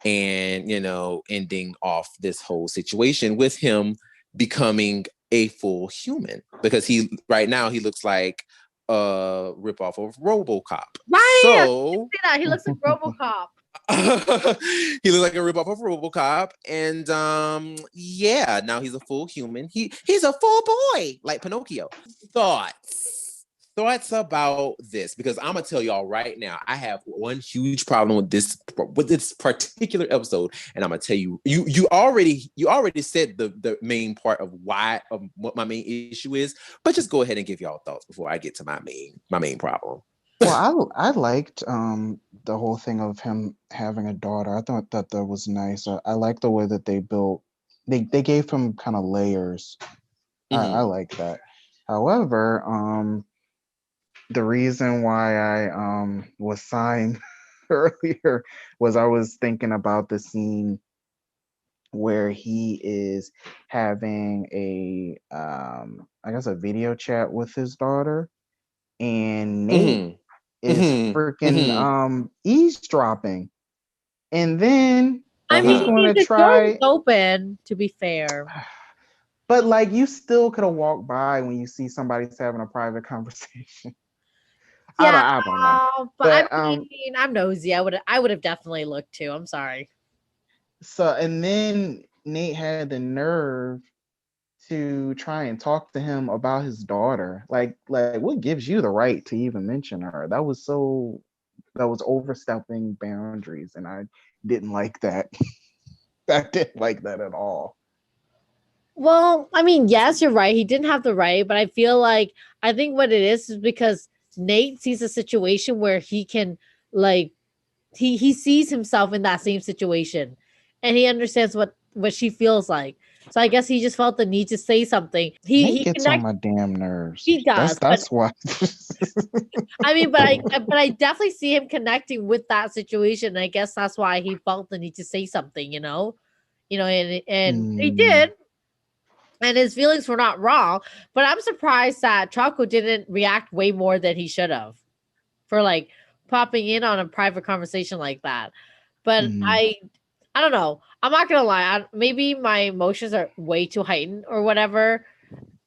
and, you know, ending off this whole situation with him becoming a full human, because right now he looks like a ripoff of RoboCop. Right. So he looks like RoboCop. He looks like a ripoff of RoboCop, and yeah, now he's a full human. He's a full boy, like Pinocchio. Thoughts about this, because I'm gonna tell y'all right now, I have one huge problem with this particular episode, and I'm gonna tell you, you already said the main part of what my main issue is, but just go ahead and give y'all thoughts before I get to my main problem. Well, I liked the whole thing of him having a daughter. I thought that was nice. I like the way that they built. They gave him kind of layers. I like that. However, the reason why I was sighing earlier was I was thinking about the scene where he is having I guess a video chat with his daughter, and Nate is freaking eavesdropping, and then I mean, going to the try door is open, to be fair. But like, you still could have walked by when you see somebody's having a private conversation. Yeah, I don't know. But I mean, I'm nosy. I would have definitely looked too. I'm sorry. So, and then Nate had the nerve to try and talk to him about his daughter. Like what gives you the right to even mention her? That was overstepping boundaries, and I didn't like that. I didn't like that at all. Well, I mean, yes, you're right. He didn't have the right, but I think what it is because Nate sees a situation where he can, like, he sees himself in that same situation, and he understands what she feels like. So I guess he just felt the need to say something. He gets on my damn nerves. He does. That's why. I mean, but I definitely see him connecting with that situation. And I guess that's why he felt the need to say something. You know, and he did. And his feelings were not wrong, but I'm surprised that Chaco didn't react way more than he should have for like popping in on a private conversation like that. But I don't know. I'm not gonna lie. Maybe my emotions are way too heightened or whatever.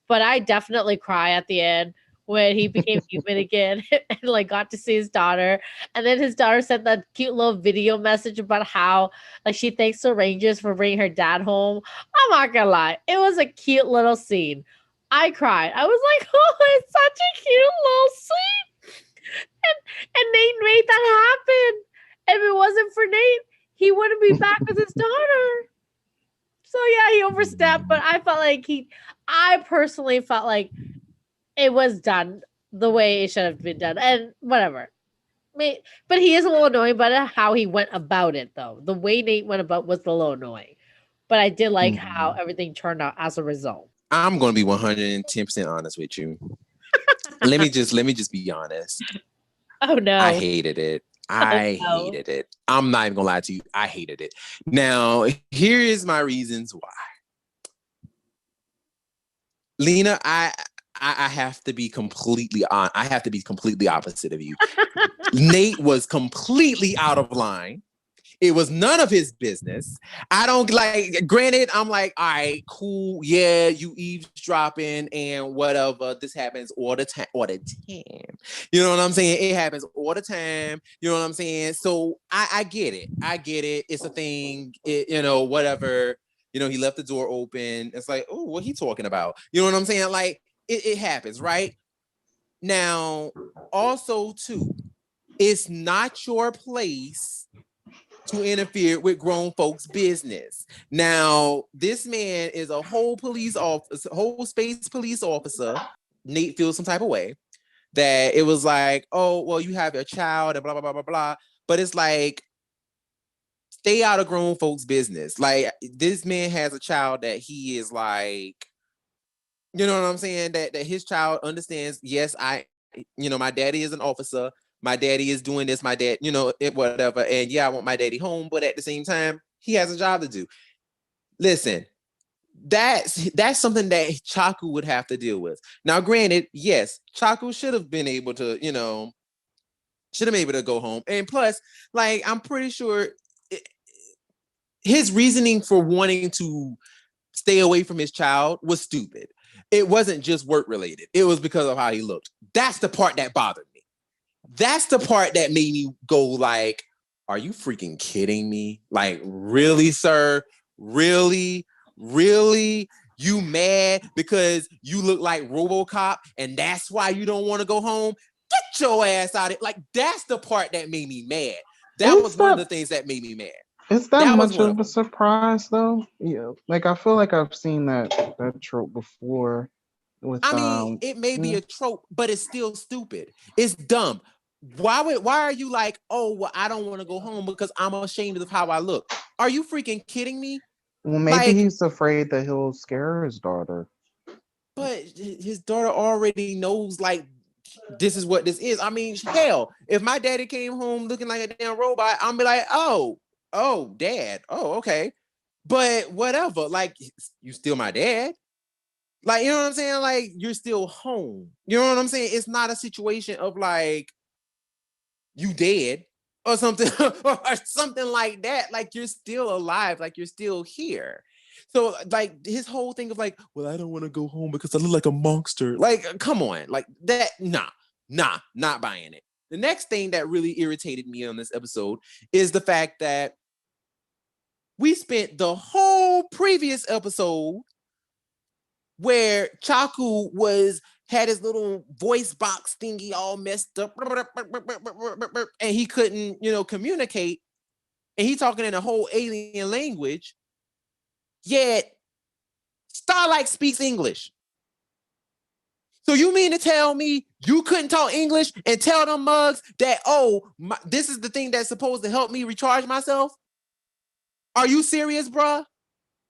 But I definitely cry at the end when he became human again and like got to see his daughter. And then his daughter sent that cute little video message about how like she thanks the Rangers for bringing her dad home. I'm not gonna lie, it was a cute little scene. I cried. I was like, oh, it's such a cute little scene. And Nate made that happen. And if it wasn't for Nate, he wouldn't be back with his daughter. So yeah, he overstepped, but I personally felt like it was done the way it should have been done, and whatever. But he is a little annoying, but how he went about it, though. The way Nate went about was a little annoying. But I did like how everything turned out as a result. I'm going to be 110% honest with you. let me just be honest. Oh no. I hated it. Hated it. I'm not even gonna lie to you. I hated it. Now, here is my reasons why. Lena, I have to be completely on. I have to be completely opposite of you. Nate was completely out of line. It was none of his business. I don't like, granted, I'm like, all right, cool. Yeah, you eavesdropping and whatever. This happens all the time. You know what I'm saying? It happens all the time. You know what I'm saying? So I get it. It's a thing. Whatever. He left the door open. It's like, oh, what he talking about? You know what I'm saying? Like, it happens, right? Now, also, too, it's not your place to interfere with grown folks' business. Now, this man is a whole space police officer. Nate feels some type of way that it was like, oh, well, you have your child and blah, blah, blah, blah, blah. But it's like, stay out of grown folks' business. Like, this man has a child that he is like, you know what I'm saying? That his child understands, yes, my daddy is an officer. My daddy is doing this. My dad, whatever. And yeah, I want my daddy home. But at the same time, he has a job to do. Listen, that's something that Chaku would have to deal with. Now, granted, yes, Chaku should have been able to, go home. And plus, like, I'm pretty sure his reasoning for wanting to stay away from his child was stupid. It wasn't just work related. It was because of how he looked. That's the part that bothered me. That's the part that made me go like, are you freaking kidding me? Like, really, sir? Really? You mad because you look like RoboCop and that's why you don't want to go home? Get your ass out of it. Like, that's the part that made me mad. That was one of the things that made me mad. Is that much of a surprise, though? Yeah, like, I feel like I've seen that trope before. It may be a trope, but it's still stupid. It's dumb. Why are you like, oh, well, I don't want to go home because I'm ashamed of how I look? Are you freaking kidding me? Well, maybe he's afraid that he'll scare his daughter. But his daughter already knows, like, this is what this is. I mean, hell, if my daddy came home looking like a damn robot, I'm be like, oh, dad. Oh, okay. But whatever, like, you still my dad. Like, you know what I'm saying? Like, you're still home. You know what I'm saying? It's not a situation of like, you dead or something or something like that. Like, you're still alive. Like, you're still here. So, like, his whole thing of like, well, I don't want to go home because I look like a monster. Like, come on. Like, that, nah, not buying it. The next thing that really irritated me on this episode is the fact that we spent the whole previous episode where Chaku had his little voice box thingy all messed up, and he couldn't, communicate, and he talking in a whole alien language, yet Starlight speaks English. So you mean to tell me you couldn't talk English and tell them mugs that, this is the thing that's supposed to help me recharge myself? Are you serious, bruh?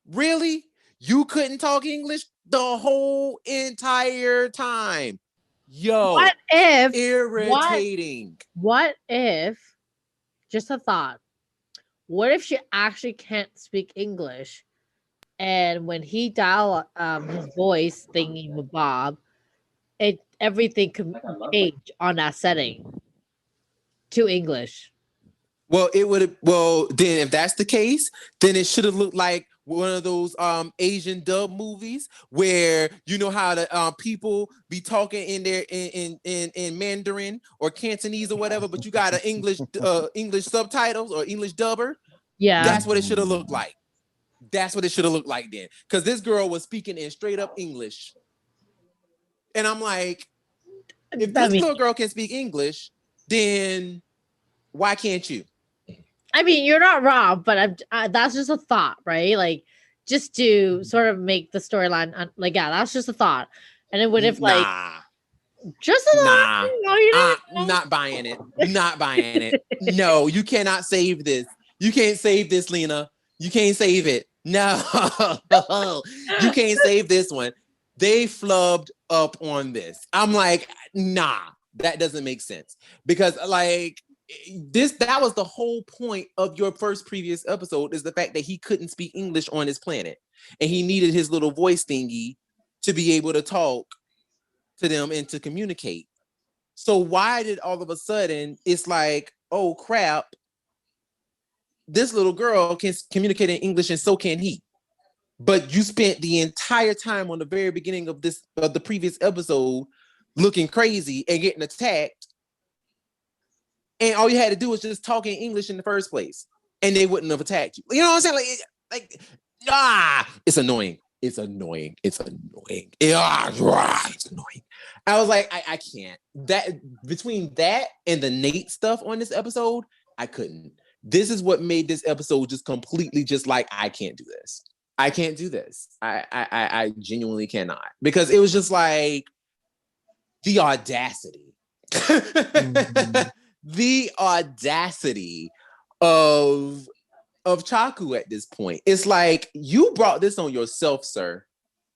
Really? You couldn't talk English the whole entire time? Yo, what if irritating? What if, just a thought, what if she actually can't speak English, and when he dial his voice thingy with Bob, everything could change on that setting to English? Well, then if that's the case, then it should have looked like one of those Asian dub movies where you know how the people be talking in there in Mandarin or Cantonese or whatever, but you got an English subtitles or English dubber. Yeah, that's what it should have looked like. That's what it should have looked like then, because this girl was speaking in straight up English, and I'm like, if this little girl can speak English, then why can't you? I mean, you're not wrong, but that's just a thought, right? Like, just to sort of make the storyline, like, yeah, that's just a thought. And it would have, like, just a nah, thought. No, you're not. not buying it. Not buying it. No, you cannot save this. You can't save this, Lena. You can't save it. No, you can't save this one. They flubbed up on this. I'm like, nah, that doesn't make sense. Because like that was the whole point of your previous episode, is the fact that he couldn't speak English on his planet. And he needed his little voice thingy to be able to talk to them and to communicate. So why did all of a sudden it's like, oh crap, this little girl can communicate in English and so can he. But you spent the entire time on the very beginning of the previous episode looking crazy and getting attacked. And all you had to do was just talk in English in the first place. And they wouldn't have attacked you. You know what I'm saying? It's annoying. It's annoying. It's annoying. It's annoying. I was like, I can't. That between that and the Nate stuff on this episode, I couldn't. This is what made this episode just completely just like, I can't do this. I can't do this. I genuinely cannot. Because it was just like the audacity. The audacity of Chaku at this point. It's like, you brought this on yourself, sir.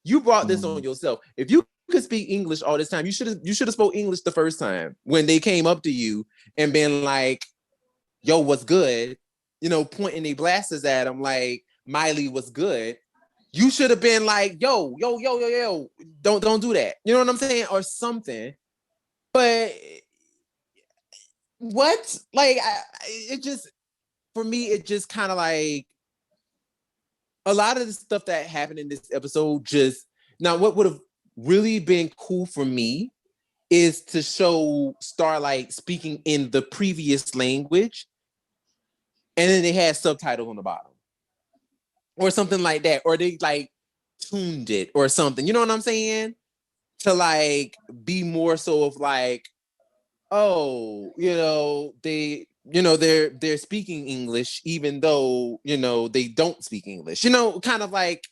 You brought this on yourself. If you could speak English all this time, you should have spoke English the first time when they came up to you and been like, yo, what's good? You know, pointing their blasters at him like, Miley, what's good? You should have been like, yo, don't do that. You know what I'm saying? Or something. But what? Like, it just, for me, it just kind of like, a lot of the stuff that happened in this episode just, now what would have really been cool for me is to show Starlight speaking in the previous language, and then they had subtitles on the bottom. Or something like that. Or they like tuned it or something. You know what I'm saying? To like be more so of like, oh, they're speaking English even though, they don't speak English. Kind of like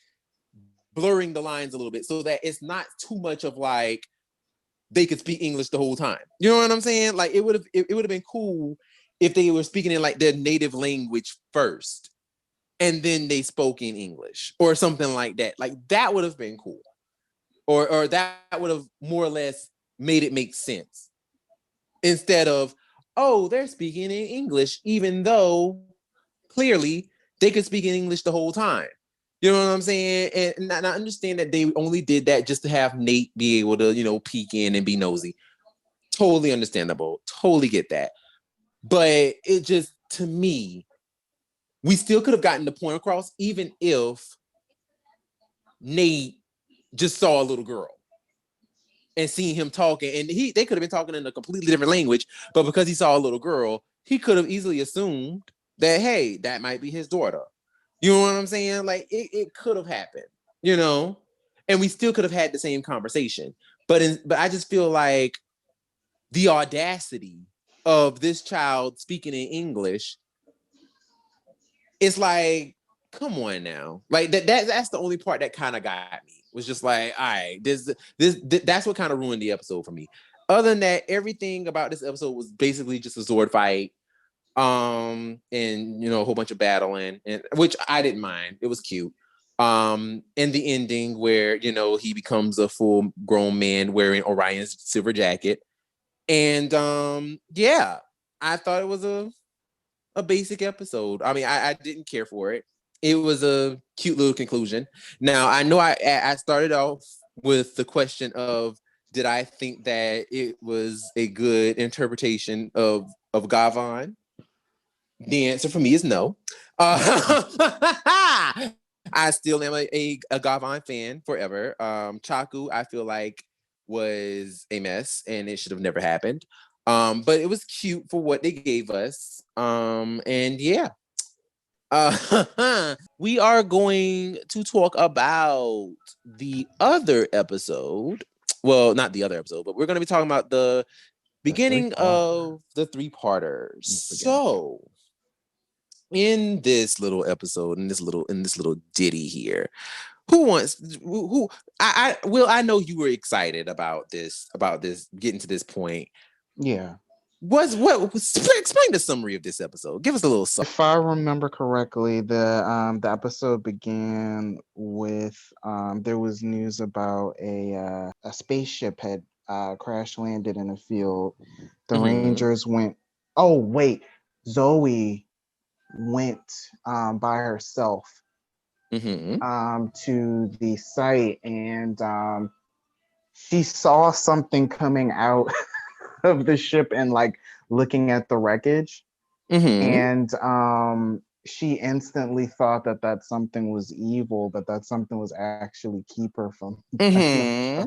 blurring the lines a little bit so that it's not too much of like they could speak English the whole time. You know what I'm saying? Like it would have been cool if they were speaking in like their native language first and then they spoke in English or something like that. Like that would have been cool. Or that would have more or less made it make sense. Instead of, oh, they're speaking in English, even though clearly they could speak in English the whole time. You know what I'm saying? And I understand that they only did that just to have Nate be able to, peek in and be nosy. Totally understandable. Totally get that. But it just, to me, we still could have gotten the point across even if Nate just saw a little girl and seen him talking, and they could have been talking in a completely different language, but because he saw a little girl, he could have easily assumed that, hey, that might be his daughter. You know what I'm saying? Like it could have happened, and we still could have had the same conversation. But I just feel like the audacity of this child speaking in English, it's like, come on now. Like that's the only part that kind of got me. Was just like, all right, this that's what kind of ruined the episode for me. Other than that, everything about this episode was basically just a Zord fight, and a whole bunch of battling, and which I didn't mind. It was cute. And the ending where he becomes a full grown man wearing Orion's silver jacket, and yeah, I thought it was a basic episode. I mean, I didn't care for it. It was a cute little conclusion. Now, I know I started off with the question of, did I think that it was a good interpretation of Gavan? The answer for me is no. I still am a Gavan fan forever. Chaku, I feel like, was a mess and it should have never happened. But it was cute for what they gave us. And yeah. We are going to talk about the other episode. Well, not the other episode, but we're going to be talking about the beginning of the three-parters. So, in this little episode, in this little ditty here, who I Will, I know you were excited about this getting to this point. Yeah. Explain the summary of this episode. Give us a little summary. If I remember correctly, the episode began with there was news about a spaceship had crash landed in a field. The Rangers went. Oh wait, Zoe went by herself to the site, and she saw something coming out of the ship and like looking at the wreckage. And she instantly thought that something was evil, that something was actually Keeper from the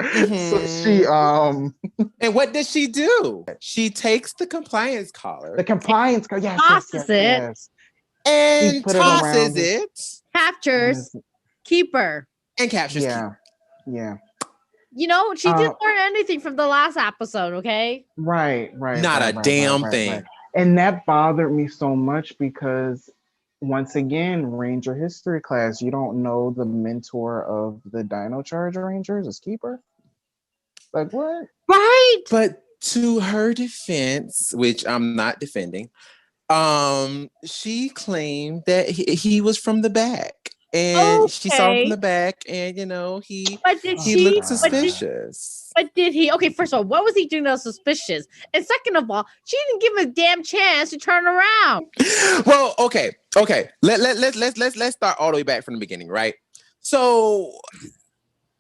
So she and what does she do? She takes the compliance collar. The compliance collar, yes. And tosses it. Captures Keeper. And captures Keeper. Yeah. You know, she didn't learn anything from the last episode, okay? Right. Not a damn thing. Right. And that bothered me so much because, once again, Ranger history class, you don't know the mentor of the Dino Charge Rangers is Keeper? Like, what? Right! But to her defense, which I'm not defending, she claimed that he was from the back. And she saw him from the back, and he looked suspicious. But did he? Okay, first of all, what was he doing that was suspicious? And second of all, she didn't give him a damn chance to turn around. Well, okay. Let's start all the way back from the beginning, right? So,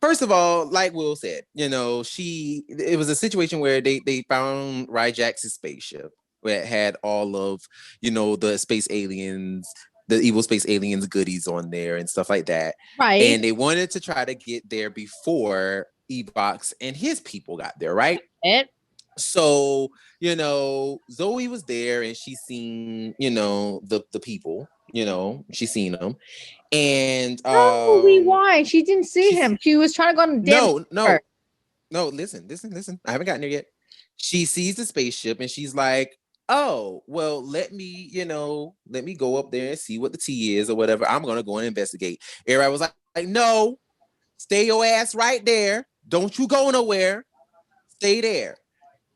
first of all, like Will said, it was a situation where they found Ryjax's spaceship where it had all of the space aliens. The evil space aliens goodies on there and stuff like that. Right. And they wanted to try to get there before Ebox and his people got there, right? So, Zoe was there and she seen, the people, she seen them. And why? She didn't see him. She was trying to go on the No, listen. I haven't gotten there yet. She sees the spaceship and she's like, oh, well, let me go up there and see what the tea is or whatever. I'm going to go and investigate. Everybody was like, no, stay your ass right there. Don't you go nowhere. Stay there.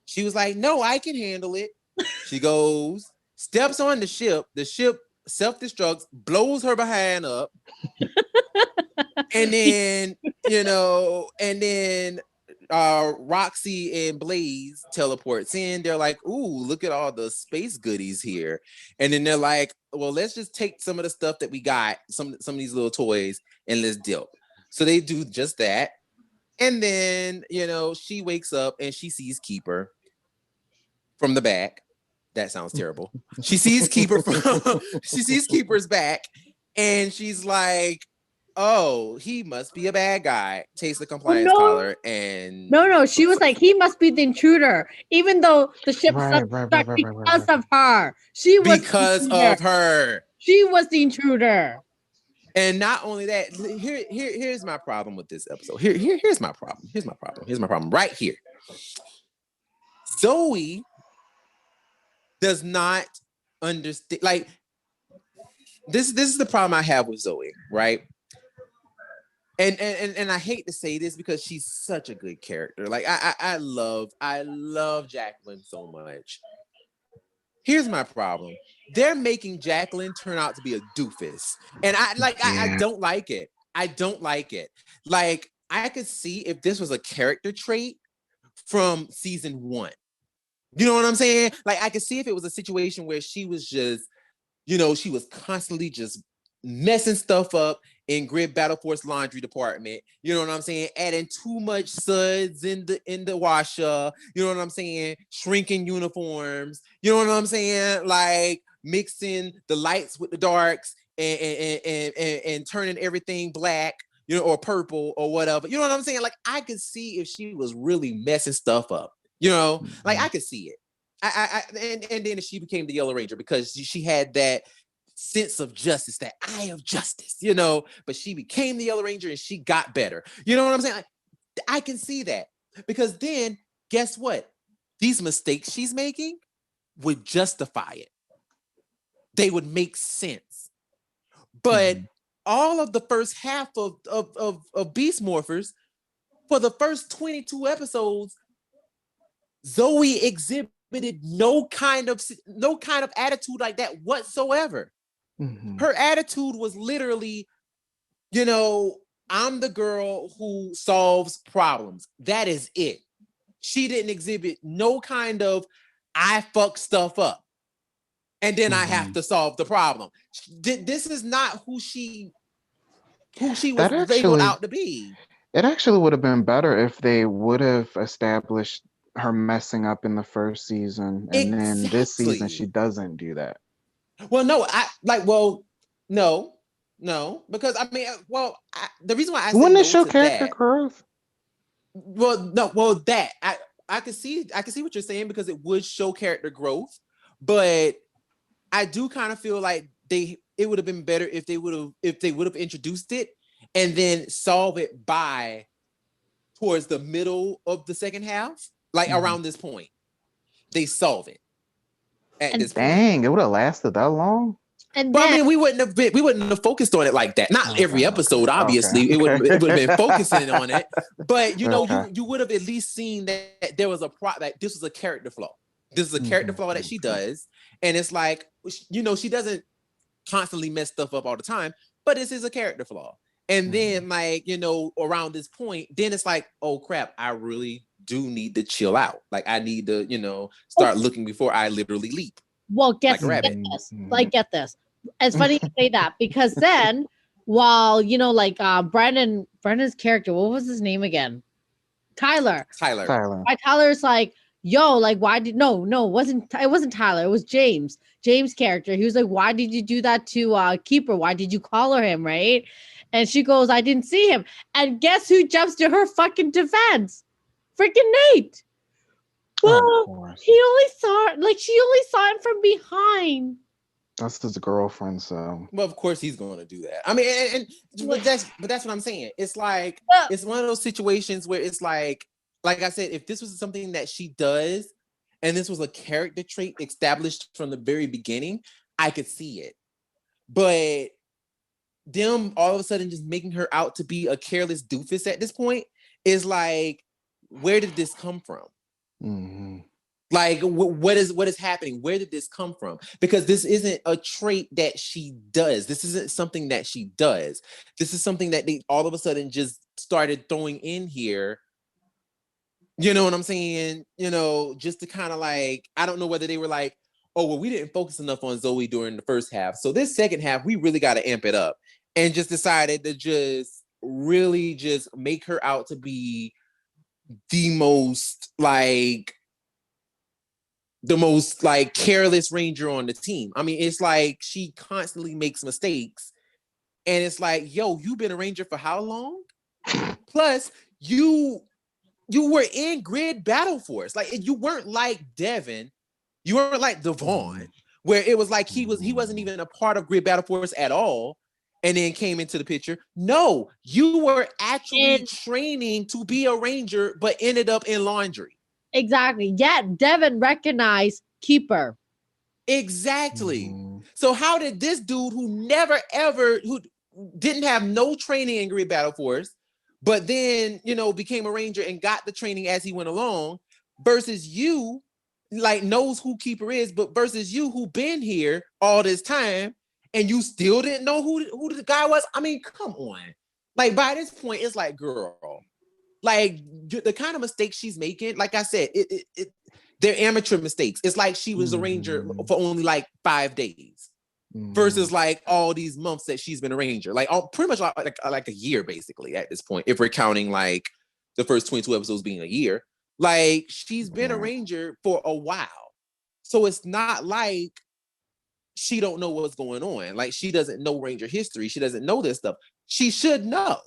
She was like, no, I can handle it. She goes, steps on the ship. The ship self-destructs, blows her behind up. And then, Roxy and Blaze teleports in. They're like, ooh, look at all the space goodies here. And then they're like, well, let's just take some of the stuff that we got, some of these little toys, and let's dip. So they do just that. And then, she wakes up and she sees Keeper from the back. That sounds terrible. She sees Keeper's back, and she's like, oh, he must be a bad guy. Takes the compliance collar and no. She was like, he must be the intruder, even though the ship because of her. She was because of her. She was the intruder. And not only that, here's my problem with this episode. Here's my problem. Here's my problem right here. Zoe does not understand. Like, this is the problem I have with Zoe, right? And I hate to say this because she's such a good character. Like I love Jacqueline so much. Here's my problem. They're making Jacqueline turn out to be a doofus. And I don't like it. I don't like it. Like, I could see if this was a character trait from season 1. You know what I'm saying? Like, I could see if it was a situation where she was just, she was constantly just messing stuff up in Grid Battle Force laundry department. You know what I'm saying? Adding too much suds in the washer. You know what I'm saying? Shrinking uniforms. You know what I'm saying? Like, mixing the lights with the darks and turning everything black, or purple or whatever. You know what I'm saying? Like, I could see if she was really messing stuff up. Like, I could see it. And then she became the Yellow Ranger because she had that sense of justice, that eye of justice, but she became the Yellow Ranger and she got better. You know what I'm saying? I can see that, because then guess what? These mistakes she's making, would justify it. They would make sense. But all of the first half of Beast Morphers, for the first 22 episodes, Zoe exhibited no kind of attitude like that whatsoever. Her attitude was literally, I'm the girl who solves problems. That is it. She didn't exhibit no kind of I fuck stuff up and then I have to solve the problem. This is not who she was labeled out to be. It actually would have been better if they would have established her messing up in the first season, and then this season she doesn't do that. Well, no, because I mean, the reason why I say wouldn't no it show to character that, growth? That I can see what you're saying, because it would show character growth, but I do kind of feel like it would have been better if they would have introduced it and then solve it by towards the middle of the second half, like around this point. They solve it at this point. Dang, it would have lasted that long. And I mean, we wouldn't have focused on it like that. Not every episode, obviously. It would have been focusing on it, but you would have at least seen that there was that this was a character flaw. This is a character flaw that she does, and it's like, she doesn't constantly mess stuff up all the time, but this is a character flaw. And then, around this point, then it's like, oh crap, I really do need to chill out. Like, I need to, start looking before I literally leap. Well, get this. Get this. It's funny you say that, because then, while Brandon's character, what was his name again? Tyler. Tyler's like, yo, like, why did it wasn't Tyler, it was James character. He was like, why did you do that to Keeper? Why did you collar him, right? And she goes, I didn't see him. And guess who jumps to her fucking defense? Freaking Nate. Well, she only saw him from behind. That's his girlfriend, so. Well, of course he's going to do that. I mean, but that's what I'm saying. It's like, it's one of those situations where it's like I said, if this was something that she does, and this was a character trait established from the very beginning, I could see it. But them all of a sudden just making her out to be a careless doofus at this point is like, where did this come from? Like, what is happening? Where did this come from? Because this isn't a trait that she does. This isn't something that she does. This is something that they all of a sudden just started throwing in here. You know what I'm saying? Just to kind of like, I don't know whether they were like, oh, well, we didn't focus enough on Zoe during the first half, so this second half, we really got to amp it up. And just decided to just really just make her out to be the most careless ranger on the team. I mean, it's like she constantly makes mistakes, and it's like, yo, you've been a ranger for how long? Plus, you were in Grid Battle Force. Like, you weren't like Devin, you weren't like Devon, where it was like he wasn't even a part of Grid Battle Force at all, and then came into the picture. No, you were actually training to be a ranger, but ended up in laundry. Exactly. Yet Devin recognized Keeper. Exactly. So how did this dude who didn't have no training in Grid Battle Force, but then, became a ranger and got the training as he went along, versus you, like, knows who Keeper is, but versus you who been here all this time and you still didn't know who the guy was? I mean, come on. Like, by this point, it's like, girl, like, the kind of mistakes she's making, like I said, they're amateur mistakes. It's like she was a ranger for only like 5 days versus like all these months that she's been a ranger, like pretty much like a year basically at this point, if we're counting like the first 22 episodes being a year. Like, she's been a ranger for a while, so it's not like she don't know what's going on. Like, she doesn't know ranger history, she doesn't know this stuff. She should know.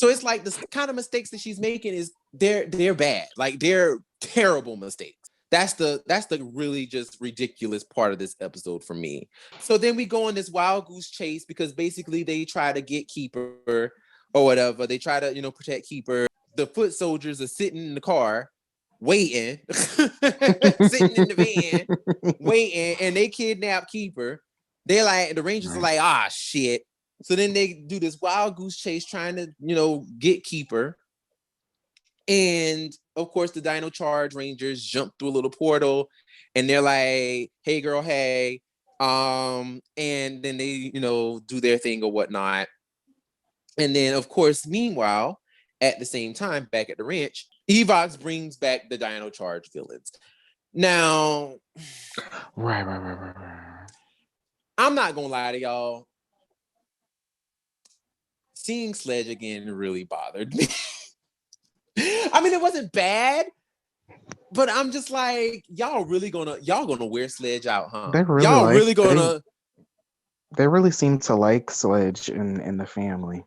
So it's like the kind of mistakes that she's making is they're bad. Like, they're terrible mistakes. That's the really just ridiculous part of this episode for me. So then we go on this wild goose chase, because basically they try to get Keeper or whatever. They try to, protect Keeper. The foot soldiers are sitting in the car, waiting, sitting in the van, waiting, and they kidnap Keeper. They're like, the Rangers are like, ah, shit. So then they do this wild goose chase trying to, get Keeper. And of course, the Dino Charge Rangers jump through a little portal and they're like, hey, girl, hey. And then they, do their thing or whatnot. And then, of course, meanwhile, at the same time, back at the ranch, Evox brings back the Dino Charge villains. Now, right. I'm not gonna lie to y'all. Seeing Sledge again really bothered me. I mean, it wasn't bad, but I'm just like, y'all gonna wear Sledge out, huh? They really seem to like Sledge in the family.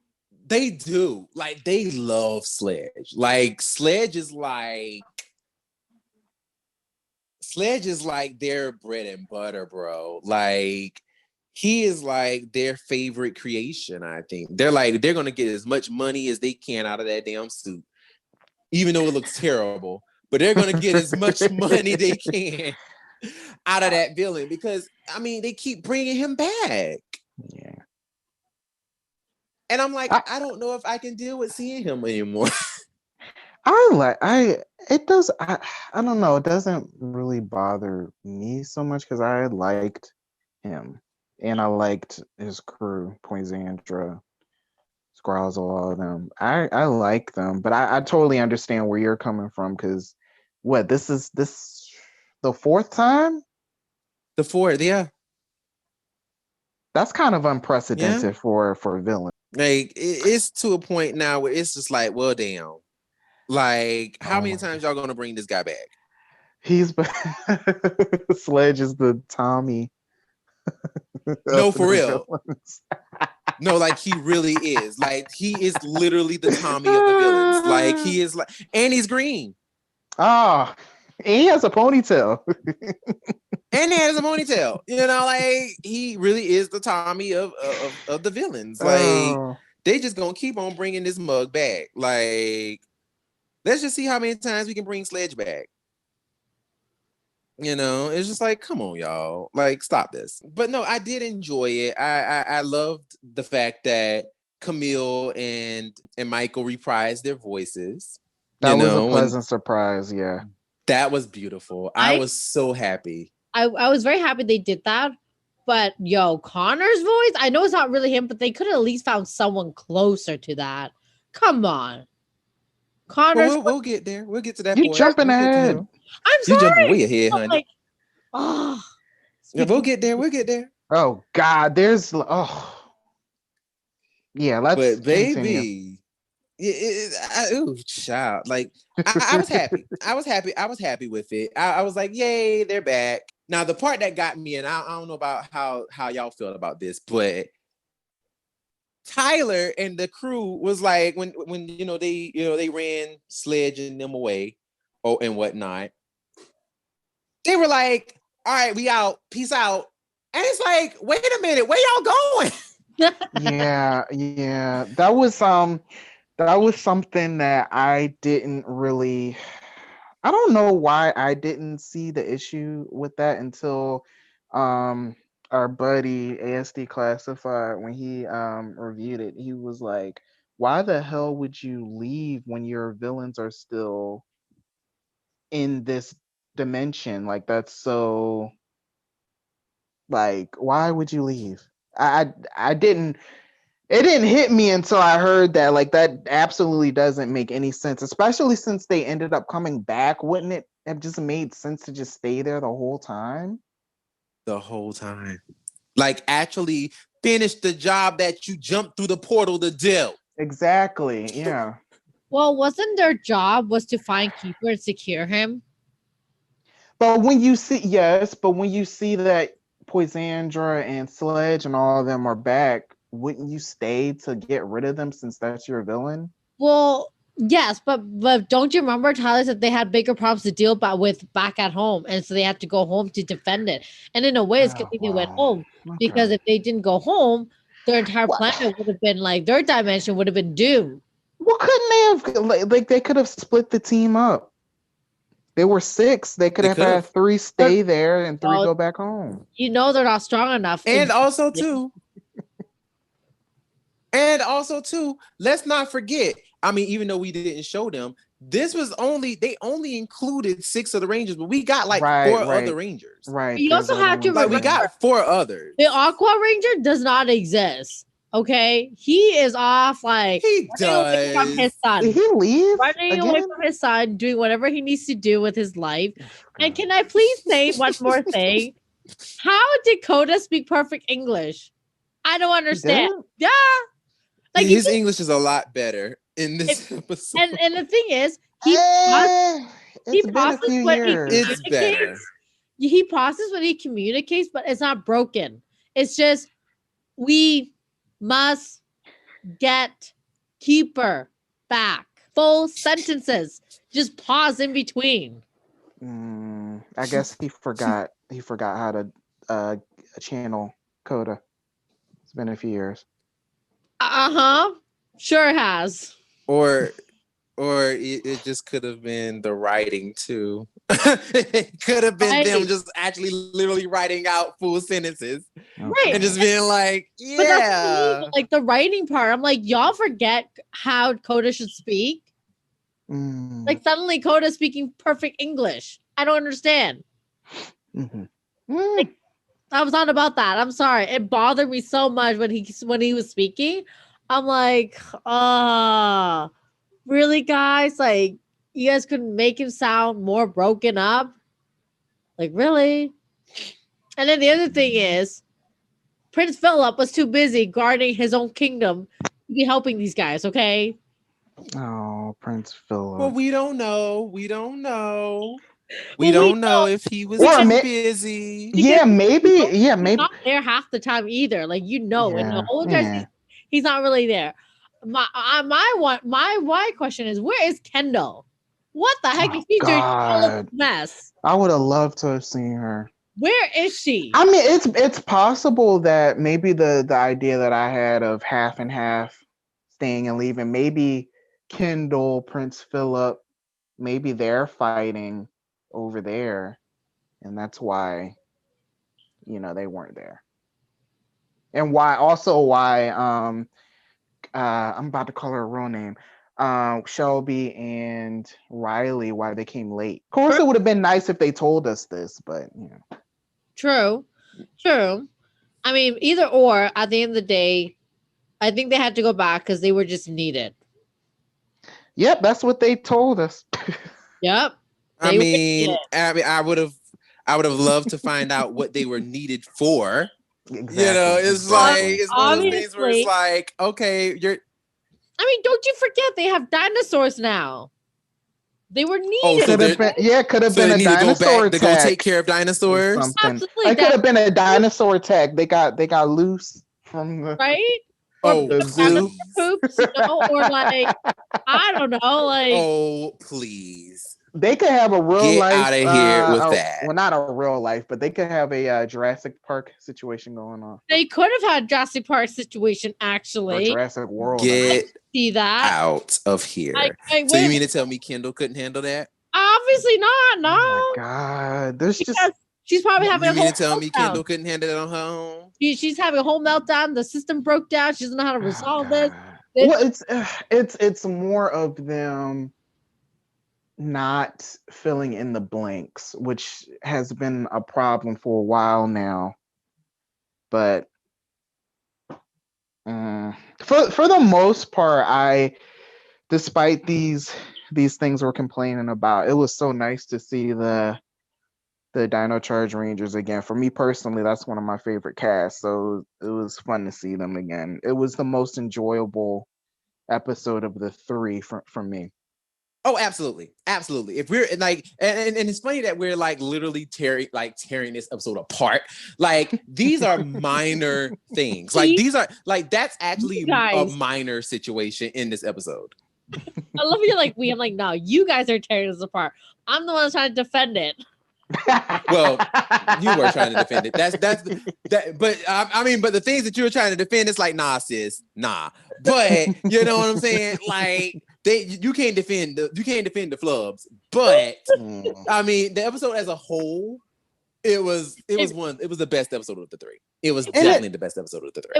They do. Like, they love Sledge. Like, Sledge is like their bread and butter, bro. Like, he is like their favorite creation, I think. They're going to get as much money as they can out of that damn suit, even though it looks terrible. But they're going to get as much money they can out of that villain because, I mean, they keep bringing him back. Yeah. And I'm like, I don't know if I can deal with seeing him anymore. I don't know. It doesn't really bother me so much because I liked him and I liked his crew, Poisandra, Squirrels, all of them. I like them, but I totally understand where you're coming from because this is the fourth time? The fourth, yeah. That's kind of unprecedented for a villain. Like, it's to a point now where it's just like, well, damn. Like, how many times y'all gonna bring this guy back? Sledge is the Tommy. No, for real. No, like, he really is. Like, he is literally the Tommy of the villains. Like, he is like, and he's green. And he has a ponytail. And he has a ponytail. Like, he really is the Tommy of the villains. Like, they just gonna keep on bringing this mug back. Like, let's just see how many times we can bring Sledge back. It's just like, come on, y'all. Like, stop this. But no, I did enjoy it. I loved the fact that Camille and Michael reprised their voices. That was a pleasant surprise, yeah. That was beautiful. I was so happy. I was very happy they did that. But Connor's voice, I know it's not really him, but they could have at least found someone closer to that. Come on. Connor's we'll get there. We'll get to that. You jumping ahead. I'm sorry. You jumping way ahead, honey. Yeah, we'll get there. We'll get there. Oh God, let's. But baby, child. Like, I was happy. I was happy with it. I was like, yay, they're back. Now, the part that got me, and I don't know about how y'all feel about this, but Tyler and the crew was like, when they ran Sledge and them away, and whatnot. They were like, all right, we out, peace out. And it's like, wait a minute, where y'all going? yeah. That was something that I didn't really. I don't know why I didn't see the issue with that until our buddy ASD Classified, when he reviewed it, he was like, why the hell would you leave when your villains are still in this dimension? Like, that's so, like, why would you leave? I didn't, it didn't hit me until I heard that. Like, that absolutely doesn't make any sense, especially since they ended up coming back. Wouldn't it have just made sense to just stay there the whole time? The whole time. Like, actually finish the job that you jumped through the portal to do. Exactly, yeah. Well, wasn't their job was to find Keeper and secure him? But when you see that Poisandra and Sledge and all of them are back, wouldn't you stay to get rid of them since that's your villain? Well, yes, but don't you remember Tyler said they had bigger problems to deal with back at home, and so they had to go home to defend it. And in a way, it's good they went home, because if they didn't go home, their entire planet would have been like, their dimension would have been doomed. Well, couldn't they have, like they could have split the team up? They were 6. They could have had 3 stay there and 3 go back home. You know they're not strong enough. And also too, let's not forget. I mean, even though we didn't show them, they only included 6 of the Rangers, but we got like 4 other Rangers. Right. You also have to remember, we got 4 others. The Aqua Ranger does not exist. Okay, he is off. Like he does from his son. Did he leave? Running away from his son, doing whatever he needs to do with his life. And can I please say one more thing? How did Coda speak perfect English? I don't understand. Yeah, like his English is a lot better in this episode. And the thing is, he pauses when he communicates. He pauses when he communicates, but it's not broken. It's just we must get Keeper back. Full sentences. Just pause in between. I guess he forgot. He forgot how to channel Coda. It's been a few years. Sure has. Or it just could have been the writing too. It could have been them just actually literally writing out full sentences. Right. And just being like, yeah. But like the writing part, I'm like, y'all forget how Coda should speak. Like suddenly Coda's speaking perfect English. I don't understand. Like, I was on about that. I'm sorry. It bothered me so much when he was speaking. I'm like, really, guys? Like, you guys couldn't make him sound more broken up? Like, really? And then the other thing is, Prince Philip was too busy guarding his own kingdom to be helping these guys, okay? Oh, Prince Philip. Well, we don't know. We don't know if he was too busy. Yeah, maybe. Yeah, maybe. He's not there half the time either. Like, and the whole time he's not really there. My question is, where is Kendall? What the heck is she doing all of this mess? I would have loved to have seen her. Where is she? I mean, it's possible that maybe the idea that I had of half and half staying and leaving, maybe Kendall, Prince Philip, maybe they're fighting over there, and that's why they weren't there. And why I'm about to call her a real name, Shelby and Riley, why they came late. Of course, it would have been nice if they told us this, but True. I mean, either or, at the end of the day, I think they had to go back because they were just needed. Yep, that's what they told us. Yep. I mean, I would have loved to find out what they were needed for. Exactly. It's one of those things where it's like, okay, I mean, don't you forget they have dinosaurs now. They were needed. Oh, could have been a dinosaur attack. To go take care of dinosaurs. Absolutely. It could have been a dinosaur attack. They got loose from the right. The zoo. Poops, or like I don't know, like oh please. They could have a real life. Get out of here with that. Well, not a real life, but they could have a Jurassic Park situation going on. They could have had Jurassic Park situation actually. Or Jurassic World. Get see that out of here. So you mean to tell me Kendall couldn't handle that? Obviously not. No. Oh my God, there's she's probably having a whole mean to tell me Kendall couldn't handle it on her own? She's having a whole meltdown. The system broke down. She doesn't know how to resolve this. Well, it's more of them not filling in the blanks, which has been a problem for a while now. But for the most part, despite these things we're complaining about, it was so nice to see the Dino Charge Rangers again. For me personally, that's one of my favorite casts, so it was fun to see them again. It was the most enjoyable episode of the 3 for me. Oh, absolutely. If we're like, and it's funny that we're like literally tearing this episode apart. Like these are minor things. Like these are like that's actually a minor situation in this episode. I love you like I'm like, no, you guys are tearing this apart. I'm the one that's trying to defend it. Well, you were trying to defend it. That's that. But I mean, but the things that you were trying to defend, it's like, nah, sis, nah. But you know what I'm saying? Like you can't defend the flubs, but I mean the episode as a whole, it was the best episode of the three. It was definitely the best episode of the three.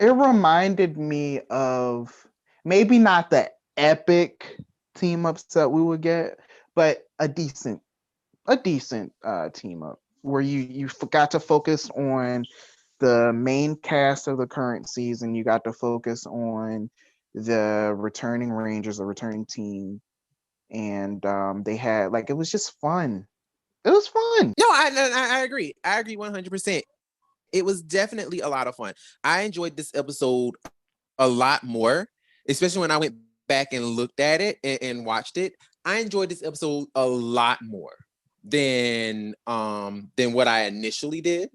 It reminded me of maybe not the epic team ups that we would get, but a decent team up where you got to focus on the main cast of the current season. You got to focus on the returning Rangers, the returning team, and they had like it was just fun. It was fun. No, I agree. I agree 100%. It was definitely a lot of fun. I enjoyed this episode a lot more, especially when I went back and looked at it and watched it. I enjoyed this episode a lot more than what I initially did.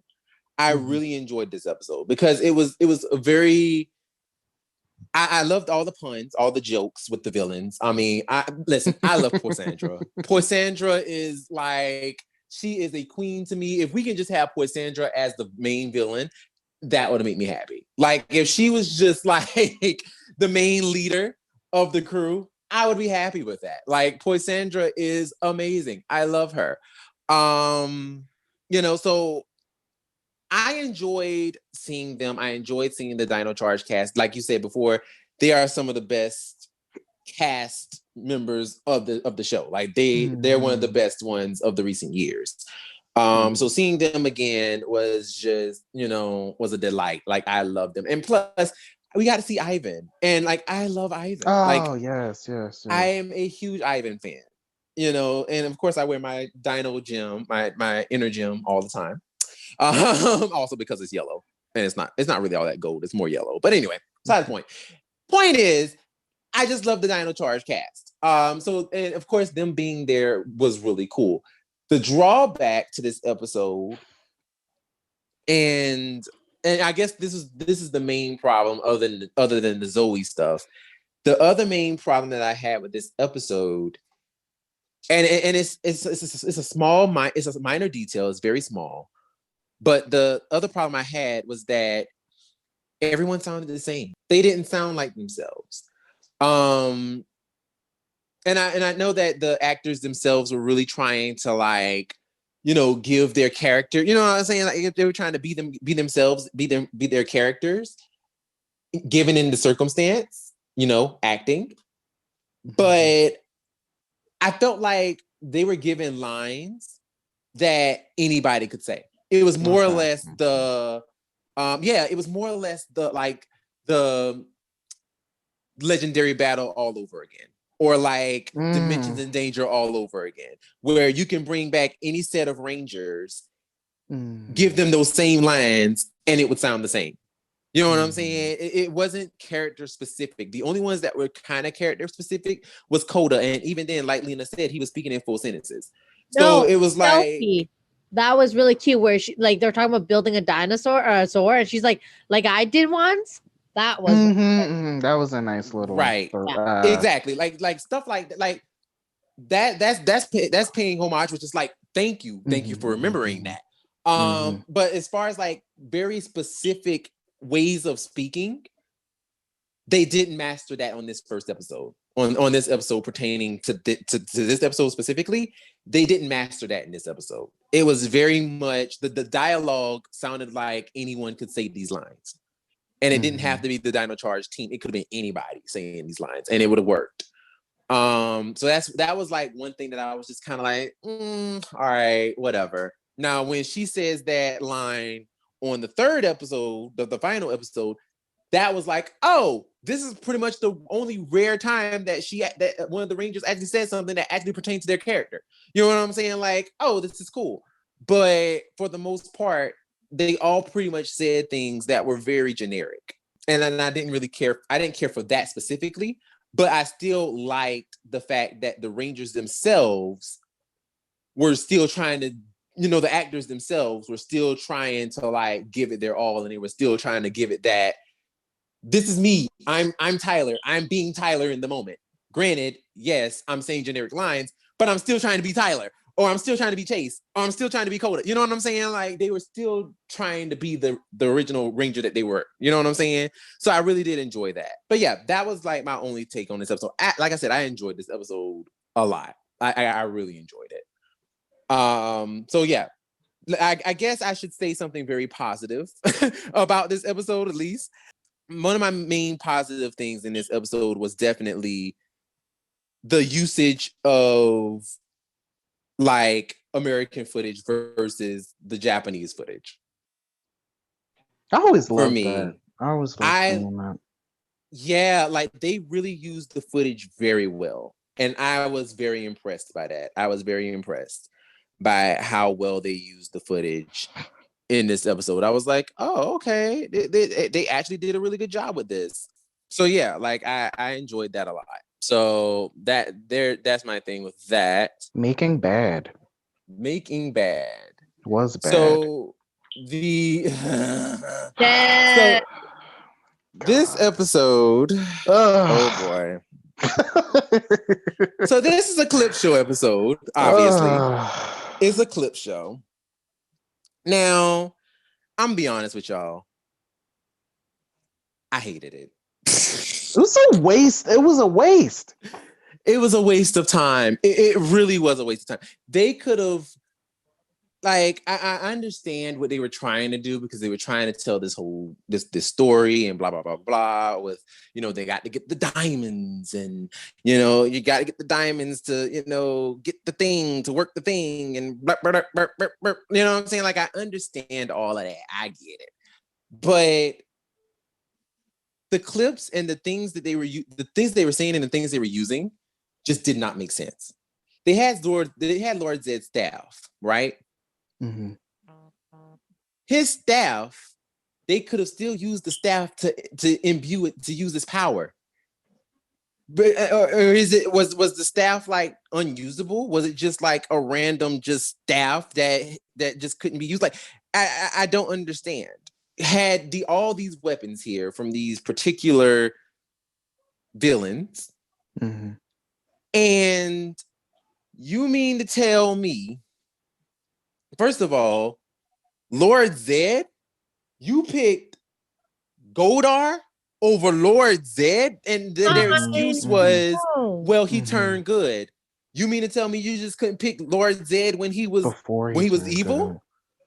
I really enjoyed this episode because it was a very. I loved all the puns, all the jokes with the villains. I mean, I love Poor Sandra. Poor Sandra is like, she is a queen to me. If we can just have Poor Sandra as the main villain, that would make me happy. Like if she was just like the main leader of the crew, I would be happy with that. Like Poor Sandra is amazing. I love her. So I enjoyed seeing them. I enjoyed seeing the Dino Charge cast. Like you said before, they are some of the best cast members of the show. Like they're one of the best ones of the recent years. So seeing them again was just, was a delight. Like I loved them. And plus we got to see Ivan. And like I love Ivan. Oh, yes. I am a huge Ivan fan. And of course I wear my Dino gem, my inner gem all the time. Also because it's yellow and it's not really all that gold. It's more yellow. But anyway, beside the point. Point is, I just love the Dino Charge cast. And of course, them being there was really cool. The drawback to this episode, and I guess this is the main problem other than the Zoe stuff. The other main problem that I had with this episode, and it's a minor detail. It's very small. But the other problem I had was that everyone sounded the same. They didn't sound like themselves. And I know that the actors themselves were really trying to like, give their character, you know what I'm saying? Like if they were trying to be themselves, be their characters, given in the circumstance, acting. But I felt like they were given lines that anybody could say. It was more or less the legendary battle all over again, or like Dimensions in Danger all over again, where you can bring back any set of Rangers, give them those same lines, and it would sound the same. You know what I'm saying? It wasn't character specific. The only ones that were kind of character specific was Coda, and even then, like Lena said, he was speaking in full sentences. So it was like. That was really cute where she like they're talking about building a dinosaur or a sword and she's like I did once. That was that was a nice little right. Exactly. Like stuff like that's paying homage, which is like thank you for remembering that. But as far as like very specific ways of speaking, they didn't master that on this first episode. On this episode pertaining to this episode specifically, they didn't master that in this episode. It was very much the dialogue sounded like anyone could say these lines, and it didn't have to be the Dino Charge team. It could have been anybody saying these lines, and it would have worked. So that was like one thing that I was just kind of like, all right, whatever. Now, when she says that line on the third episode, the final episode, that was like, oh, this is pretty much the only rare time that one of the Rangers actually said something that actually pertains to their character. You know what I'm saying? Like, oh, this is cool. But for the most part, they all pretty much said things that were very generic. And I didn't really care. I didn't care for that specifically, but I still liked the fact that the Rangers themselves were still trying to, the actors themselves were still trying to like give it their all. And they were still trying to give it that. This is me. I'm Tyler. I'm being Tyler in the moment. Granted, yes, I'm saying generic lines, but I'm still trying to be Tyler. or I'm still trying to be Chase, or I'm still trying to be Coda. You know what I'm saying? Like they were still trying to be the original Ranger that they were. You know what I'm saying? So I really did enjoy that. But yeah, that was like my only take on this episode. Like I said, I enjoyed this episode a lot. I really enjoyed it. So yeah, I guess I should say something very positive about this episode, at least. One of my main positive things in this episode was definitely the usage of like American footage versus the Japanese footage. I always loved that. I always loved seeing that. Yeah, like they really used the footage very well. And I was very impressed by that. I was very impressed by how well they used the footage in this episode. I was like, oh, okay. They actually did a really good job with this. So yeah, like I enjoyed that a lot. So that's my thing with that. Making Bad was bad. So so this episode, oh boy. So this is a clip show episode, obviously. It's a clip show. Now, I'm gonna be honest with y'all. I hated it. It was a waste. It was a waste. It was a waste of time. It really was a waste of time. They could have, like, I understand what they were trying to do because they were trying to tell this whole this story and blah blah blah blah with, you know, they got to get the diamonds and, you know, you got to get the diamonds to, you know, get the thing to work the thing and blah, blah, blah, blah, blah, blah. You know what I'm saying? Like, I understand all of that. I get it. But the clips and the things that they were saying and the things they were using just did not make sense. They had Lord Zed's staff, right? Mm-hmm. His staff, they could have still used the staff to imbue it, to use its power. But or was the staff like unusable? Was it just like a random just staff that just couldn't be used? Like I don't understand. Had all these weapons here from these particular villains, mm-hmm. and you mean to tell me, first of all, Lord Zed, you picked Goldar over Lord Zed, and their excuse was, well, he turned good. You mean to tell me you just couldn't pick Lord Zed when he was evil? Good.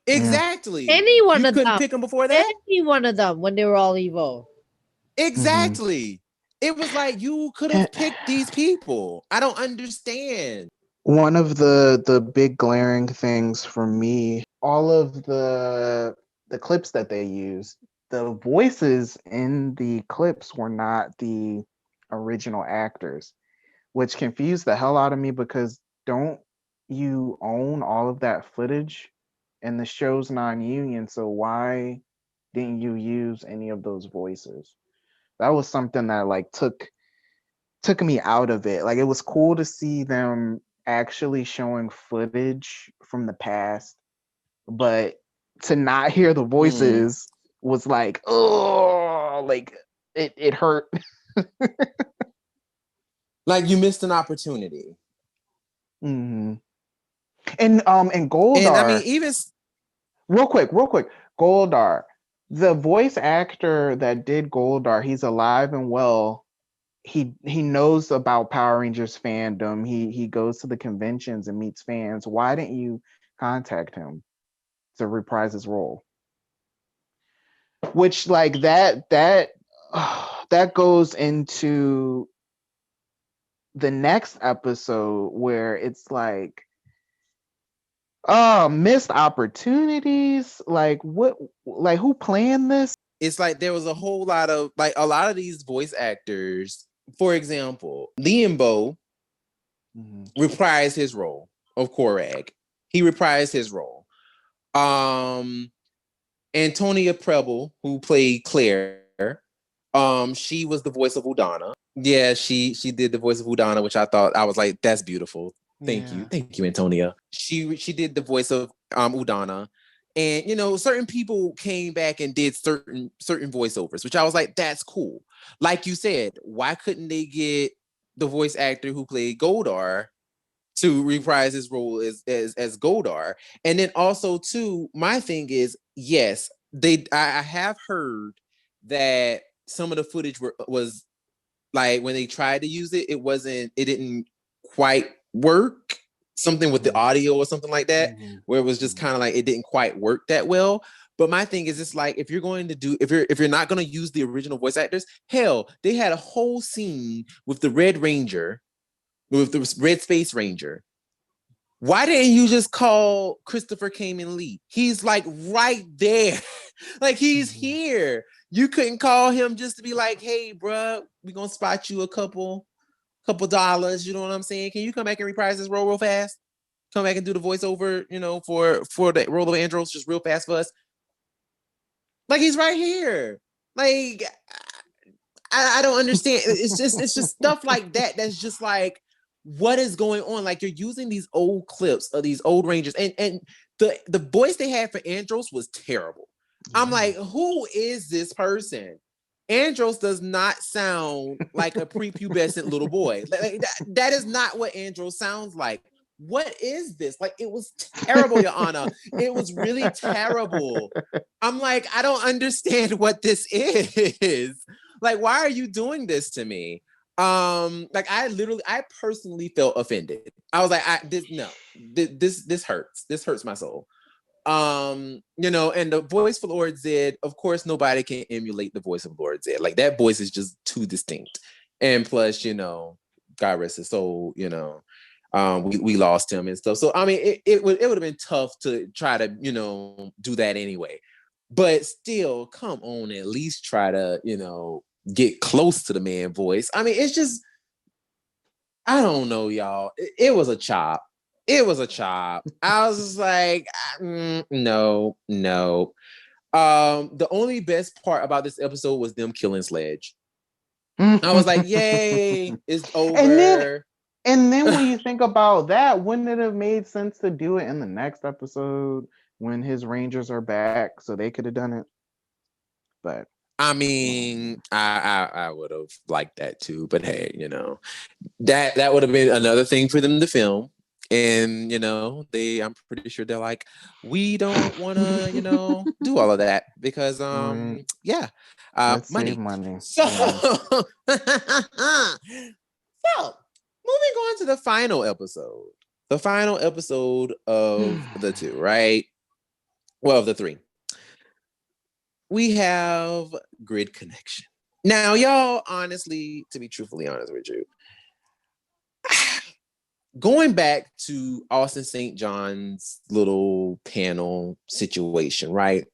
Exactly. Any one of them. Couldn't pick him before that? Any one of them when they were all evil. Exactly. It was like you could have picked these people. I don't understand. One of the big glaring things for me, all of the clips that they used, the voices in the clips were not the original actors, which confused the hell out of me because don't you own all of that footage? And the show's non-union, so why didn't you use any of those voices? That was something that like took me out of it. Like, it was cool to see them actually showing footage from the past, but to not hear the voices was like, oh, like it hurt. Like you missed an opportunity. Mm-hmm. And Goldar, and I mean, even real quick, Goldar, the voice actor that did Goldar, he's alive and well. He knows about Power Rangers fandom. He goes to the conventions and meets fans. Why didn't you contact him to reprise his role? Which, like, that goes into the next episode where it's like, missed opportunities. Like, what? Like, who planned this? It's like there was a whole lot of, like, a lot of these voice actors. For example, Liambo reprised his role of Korag. He reprised his role. Antonia Preble, who played Claire, she was the voice of Udana. Yeah, she did the voice of Udana, which I was like, that's beautiful. Thank you, Antonia. She did the voice of Udana, and you know, certain people came back and did certain voiceovers, which I was like, that's cool. Like you said, why couldn't they get the voice actor who played Goldar to reprise his role as Goldar. And then also too, my thing is, yes, I have heard that some of the footage was like when they tried to use it, it didn't quite work. Something with the audio or something like that, where it was just kind of like it didn't quite work that well. But my thing is, it's like if you're not going to use the original voice actors, hell, they had a whole scene with the Red Ranger, with the Red Space Ranger. Why didn't you just call Christopher Kamen Lee? He's like right there, like he's here. You couldn't call him just to be like, hey, bruh, we're gonna spot you a couple dollars. You know what I'm saying? Can you come back and reprise this role real fast? Come back and do the voiceover, for the role of Andros just real fast for us. Like he's right here. Like I don't understand. It's just stuff like that. That's just like, what is going on? Like you're using these old clips of these old Rangers, and the voice they had for Andros was terrible. I'm like, who is this person? Andros does not sound like a prepubescent little boy. Like that is not what Andros sounds like. What is this? Like, it was terrible, Your Honor. It was really terrible. I'm like, I don't understand what this is. Like, why are you doing this to me? Like I personally felt offended. I was like, this hurts. This hurts my soul. And the voice for Lord Zed, of course, nobody can emulate the voice of Lord Zed. Like that voice is just too distinct. And plus, God rest his soul, we lost him and stuff. So I mean, it would have been tough to try to, do that anyway. But still, come on, at least try to, get close to the man voice. I mean, it's just, I don't know, y'all. It was a chop. It was a chop. I was just like, no. The only best part about this episode was them killing Sledge. I was like, yay, it's over. And then when you think about that, wouldn't it have made sense to do it in the next episode when his Rangers are back, so they could have done it? But I mean, I would have liked that too. But hey, that would have been another thing for them to film. And I'm pretty sure they're like, we don't want to, do all of that because let's money. save money. So, moving on to the final episode of the two, right? Well, of the three. We have Grid Connection. Now, y'all, honestly, to be truthfully honest with you, going back to Austin St. John's little panel situation, right?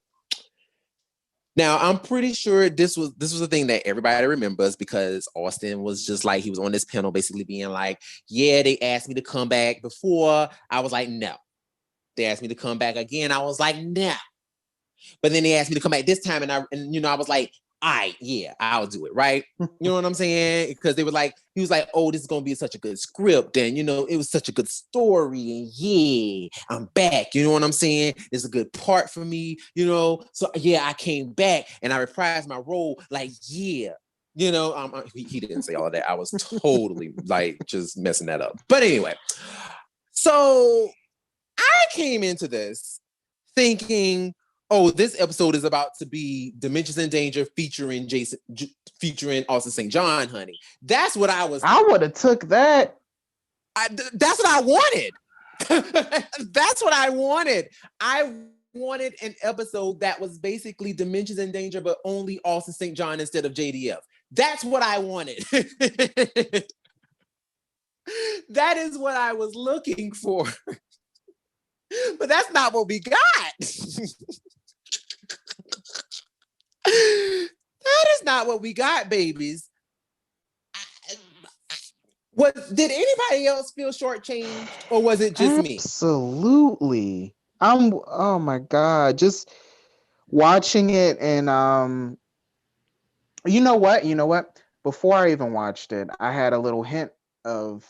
Now, I'm pretty sure this was a thing that everybody remembers because Austin was just like, he was on this panel basically being like, yeah, they asked me to come back before. I was like, no. They asked me to come back again. I was like, no. But then they asked me to come back this time, and I was like, all right, yeah, I'll do it, right? You know what I'm saying? Because he was like, oh, this is gonna be such a good script, and it was such a good story, and yeah, I'm back. You know what I'm saying? It's a good part for me, So yeah, I came back and I reprised my role. Like, yeah, he didn't say all of that. I was totally like just messing that up. But anyway, so I came into this thinking, oh, this episode is about to be Dimensions in Danger featuring Austin St. John, honey. That's what I was. I would have took that. That's what I wanted. That's what I wanted. I wanted an episode that was basically Dimensions in Danger, but only Austin St. John instead of JDF. That's what I wanted. That is what I was looking for. But that's not what we got. That is not what we got, babies. Did anybody else feel shortchanged, or was it just me? Absolutely. Oh my God, just watching it, and you know what? Before I even watched it, I had a little hint of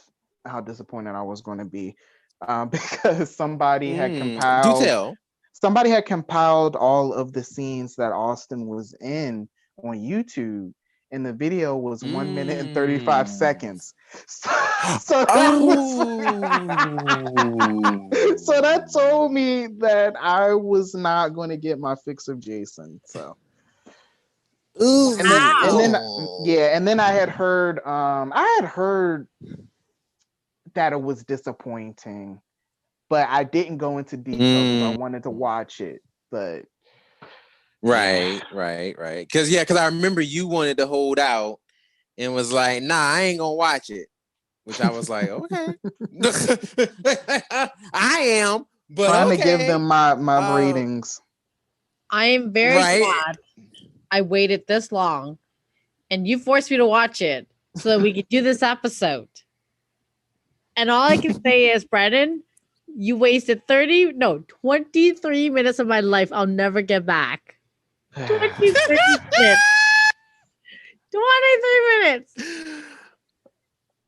how disappointed I was going to be, because somebody had compiled. Do tell. Somebody had compiled all of the scenes that Austin was in on YouTube, and the video was 1 minute and 35 seconds. So that told me that I was not going to get my fix of Jason. So. Ooh, and then I had heard that it was disappointing, but I didn't go into detail because I wanted to watch it. But right. Because I remember you wanted to hold out and was like, "Nah, I ain't gonna watch it," which I was like, "Okay, I am." But trying to give them my ratings. I am very glad I waited this long and you forced me to watch it so that we could do this episode. And all I can say is, Brennan, you wasted 23 minutes of my life I'll never get back. 23 minutes. 23 minutes.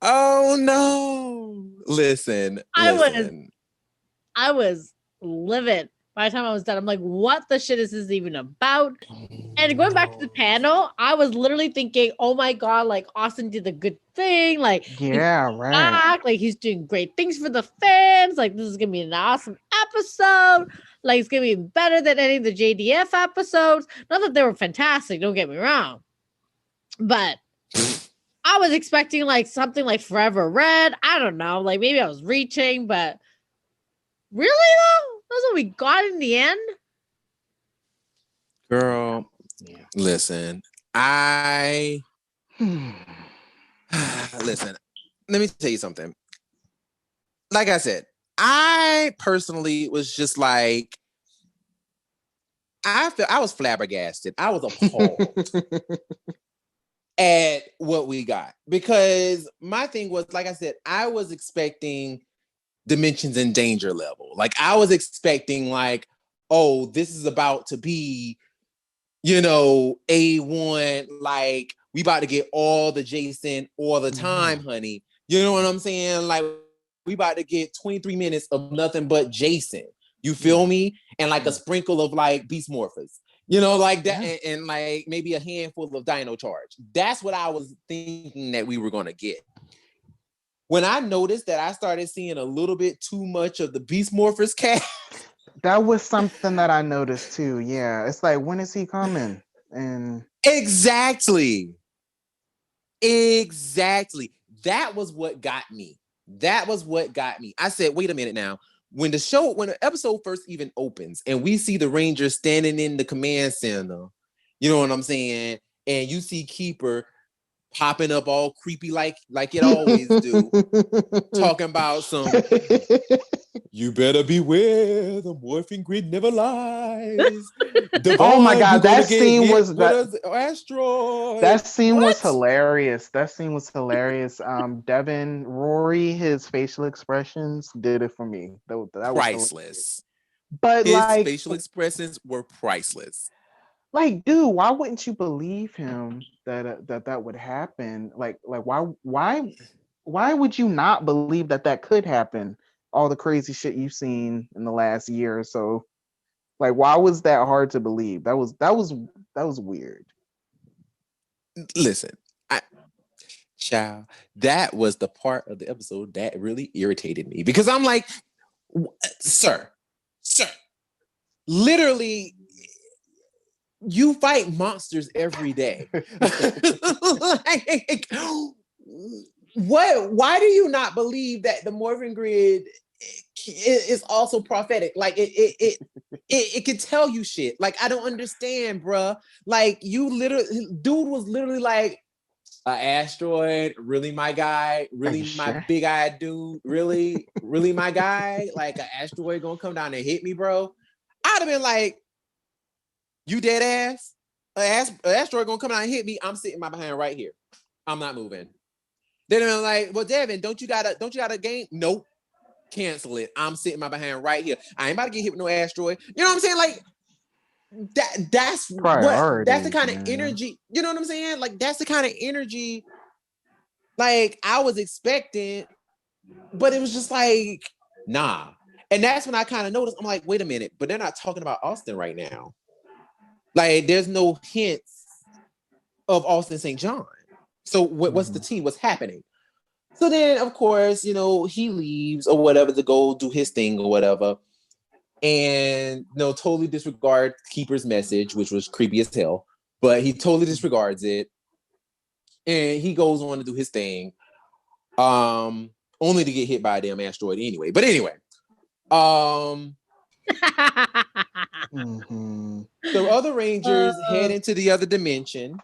Oh no. Listen. I was livid. By the time I was done, I'm like, what the shit is this even about? And going back to the panel, I was literally thinking, oh my God, like Austin did a good thing. Like, yeah, right. Back. Like, he's doing great things for the fans. Like, this is going to be an awesome episode. Like, it's going to be better than any of the JDF episodes. Not that they were fantastic, don't get me wrong. But I was expecting like something like Forever Red. I don't know. Like, maybe I was reaching, but really though? That's what we got in the end? Girl, listen, listen, let me tell you something. Like I said, I personally was just like, I was flabbergasted. I was appalled at what we got. Because my thing was, like I said, I was expecting Dimensions in Danger level. Like, I was expecting like, oh, this is about to be, A1, like, we about to get all the Jason all the time, honey. You know what I'm saying? Like, we about to get 23 minutes of nothing but Jason. You feel me? And like a sprinkle of like Beast Morphers. Like that, and like maybe a handful of Dino Charge. That's what I was thinking that we were gonna get. When I noticed that I started seeing a little bit too much of the Beast Morphers cast. That was something that I noticed too. Yeah. It's like, when is he coming? And Exactly. That was what got me. I said, wait a minute now. When the episode first even opens and we see the Rangers standing in the command center, you know what I'm saying? And you see Keeper popping up all creepy like it always do, talking about some, you better beware, the morphing grid never lies. Oh my God, that scene was asteroid. That scene was hilarious. Devin, Rory, his facial expressions did it for me. That was priceless. But his facial expressions were priceless. Like, dude, why wouldn't you believe him that would happen? Like why would you not believe that could happen? All the crazy shit you've seen in the last year or so. Like, why was that hard to believe? That was weird. Listen, child, that was the part of the episode that really irritated me, because I'm like, sir, literally, you fight monsters every day. Like, why do you not believe that the Morphin Grid is also prophetic? Like, it could tell you shit. Like, I don't understand, bruh. Like, dude was literally like, an asteroid, really my guy, really my big-eyed dude, really my guy, like an asteroid gonna come down and hit me, bro. I'd have been like, you dead ass? An asteroid gonna come down and hit me, I'm sitting my behind right here. I'm not moving. Then I'm like, well, Devin, don't you got a game? Nope. Cancel it. I'm sitting my behind right here. I ain't about to get hit with no asteroid. You know what I'm saying? Like, that's the kind of energy. You know what I'm saying? Like, that's the kind of energy like I was expecting, but it was just like, nah. And that's when I kind of noticed, I'm like, wait a minute, but they're not talking about Austin right now. Like, there's no hints of Austin St. John. So what's the team? What's happening? So then, of course, he leaves or whatever to go do his thing or whatever. And totally disregard Keeper's message, which was creepy as hell. But he totally disregards it. And he goes on to do his thing. Only to get hit by a damn asteroid anyway. But anyway. The other Rangers head into the other dimension.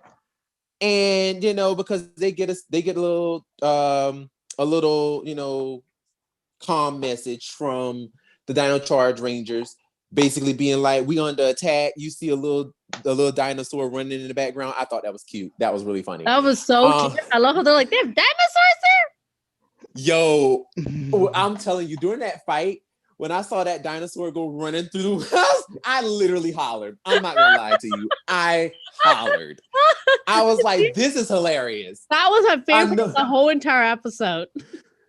And because they get a little calm message from the Dino Charge Rangers, basically being like, we under attack. You see a little dinosaur running in the background. I thought that was cute. That was really funny. That was so cute. I love how they're like, they have dinosaurs there. Yo, I'm telling you, during that fight, when I saw that dinosaur go running through the house, I literally hollered. I'm not gonna lie to you. I hollered. I was like, this is hilarious. That was my favorite of the whole entire episode.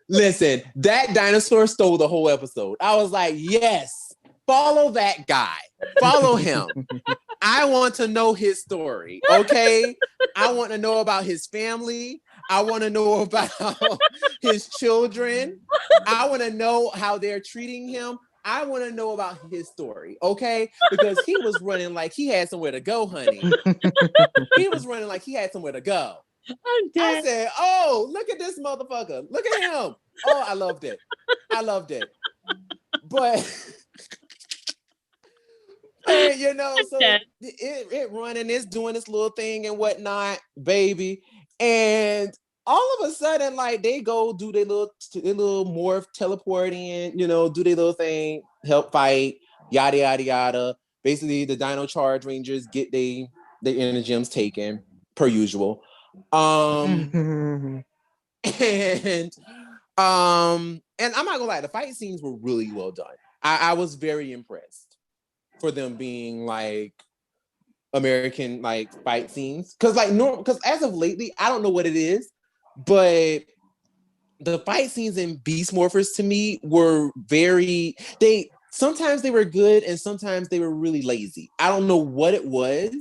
Listen, that dinosaur stole the whole episode. I was like, yes, follow that guy. Follow him. I want to know his story, okay? I want to know about his family. I want to know about his children. I want to know how they're treating him. I want to know about his story, okay? Because he was running like he had somewhere to go, honey. He was running like he had somewhere to go. I'm dead. I said, oh, look at this motherfucker. Look at him. Oh, I loved it. But, so it running, it's doing this little thing and whatnot, baby. And all of a sudden, like, they go do their little morph, teleport in, do their little thing, help fight, yada, yada, yada. Basically, the Dino Charge Rangers get their inner gems taken, per usual. And I'm not gonna lie, the fight scenes were really well done. I was very impressed for them being like American like fight scenes. Cause as of lately, I don't know what it is, but the fight scenes in Beast Morphers to me were sometimes they were good and sometimes they were really lazy. I don't know what it was.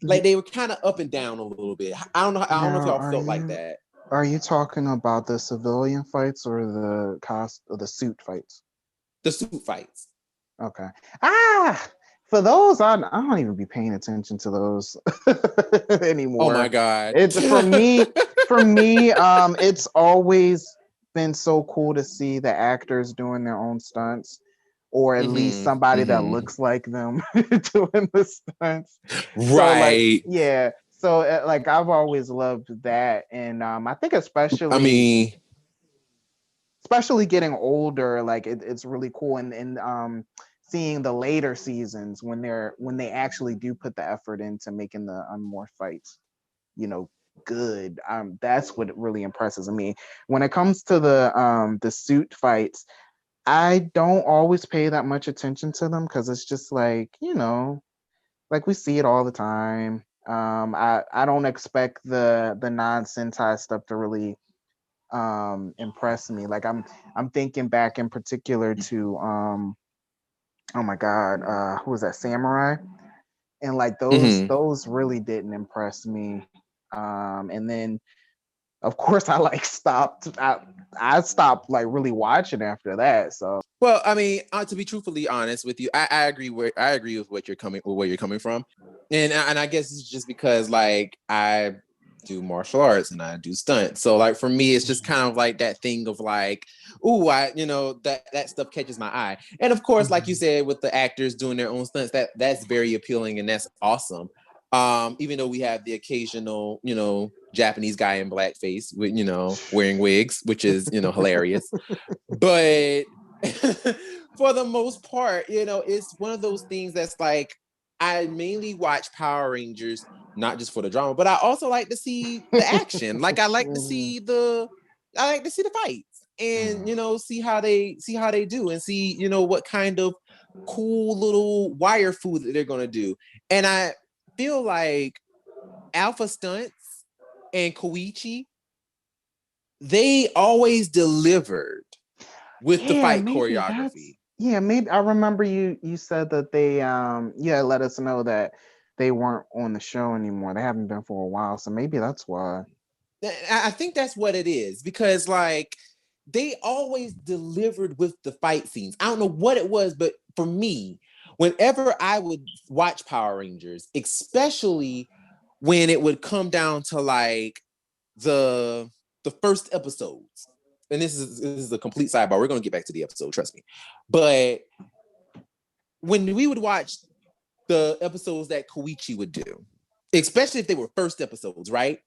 Like they were kind of up and down a little bit. I don't know if y'all felt like that. Are you talking about the civilian fights or the suit fights? The suit fights. Okay. For those, I don't even be paying attention to those anymore. Oh my God. It's for me, it's always been so cool to see the actors doing their own stunts, or at least somebody that looks like them doing the stunts. Right. So I've always loved that. And I think especially getting older, like it's really cool. And seeing the later seasons when they actually do put the effort into making the unmorphed fights, good. That's what really impresses me. When it comes to the suit fights, I don't always pay that much attention to them because it's just like we see it all the time. I don't expect the non-Sentai stuff to really impress me. Like I'm thinking back in particular to oh my God, who was that, Samurai? And like those really didn't impress me. And then of course I stopped. I stopped like really watching after that. So well, I mean, to be truthfully honest with you, I agree with where you're coming from, and I guess it's just because like I do martial arts and I do stunts, so like for me it's just kind of like that thing of like, ooh, that stuff catches my eye, and of course, like you said, with the actors doing their own stunts, that's very appealing and that's awesome. Even though we have the occasional, Japanese guy in blackface with, wearing wigs, which is, hilarious. But for the most part, it's one of those things that's like, I mainly watch Power Rangers, not just for the drama, but I also like to see the action. Like I like to see the fights and, see how they do and see, what kind of cool little wire food that they're going to do. And I feel like Alpha Stunts and Koichi, they always delivered with the fight choreography. Maybe I remember you said that they let us know that they weren't on the show anymore. They haven't been for a while, so maybe that's why. I think that's what it is, because like they always delivered with the fight scenes. I don't know what it was, but for me, whenever I would watch Power Rangers, especially when it would come down to like the first episodes, and this is a complete sidebar. We're going to get back to the episode, trust me. But when we would watch the episodes that Koichi would do, especially if they were first episodes, right?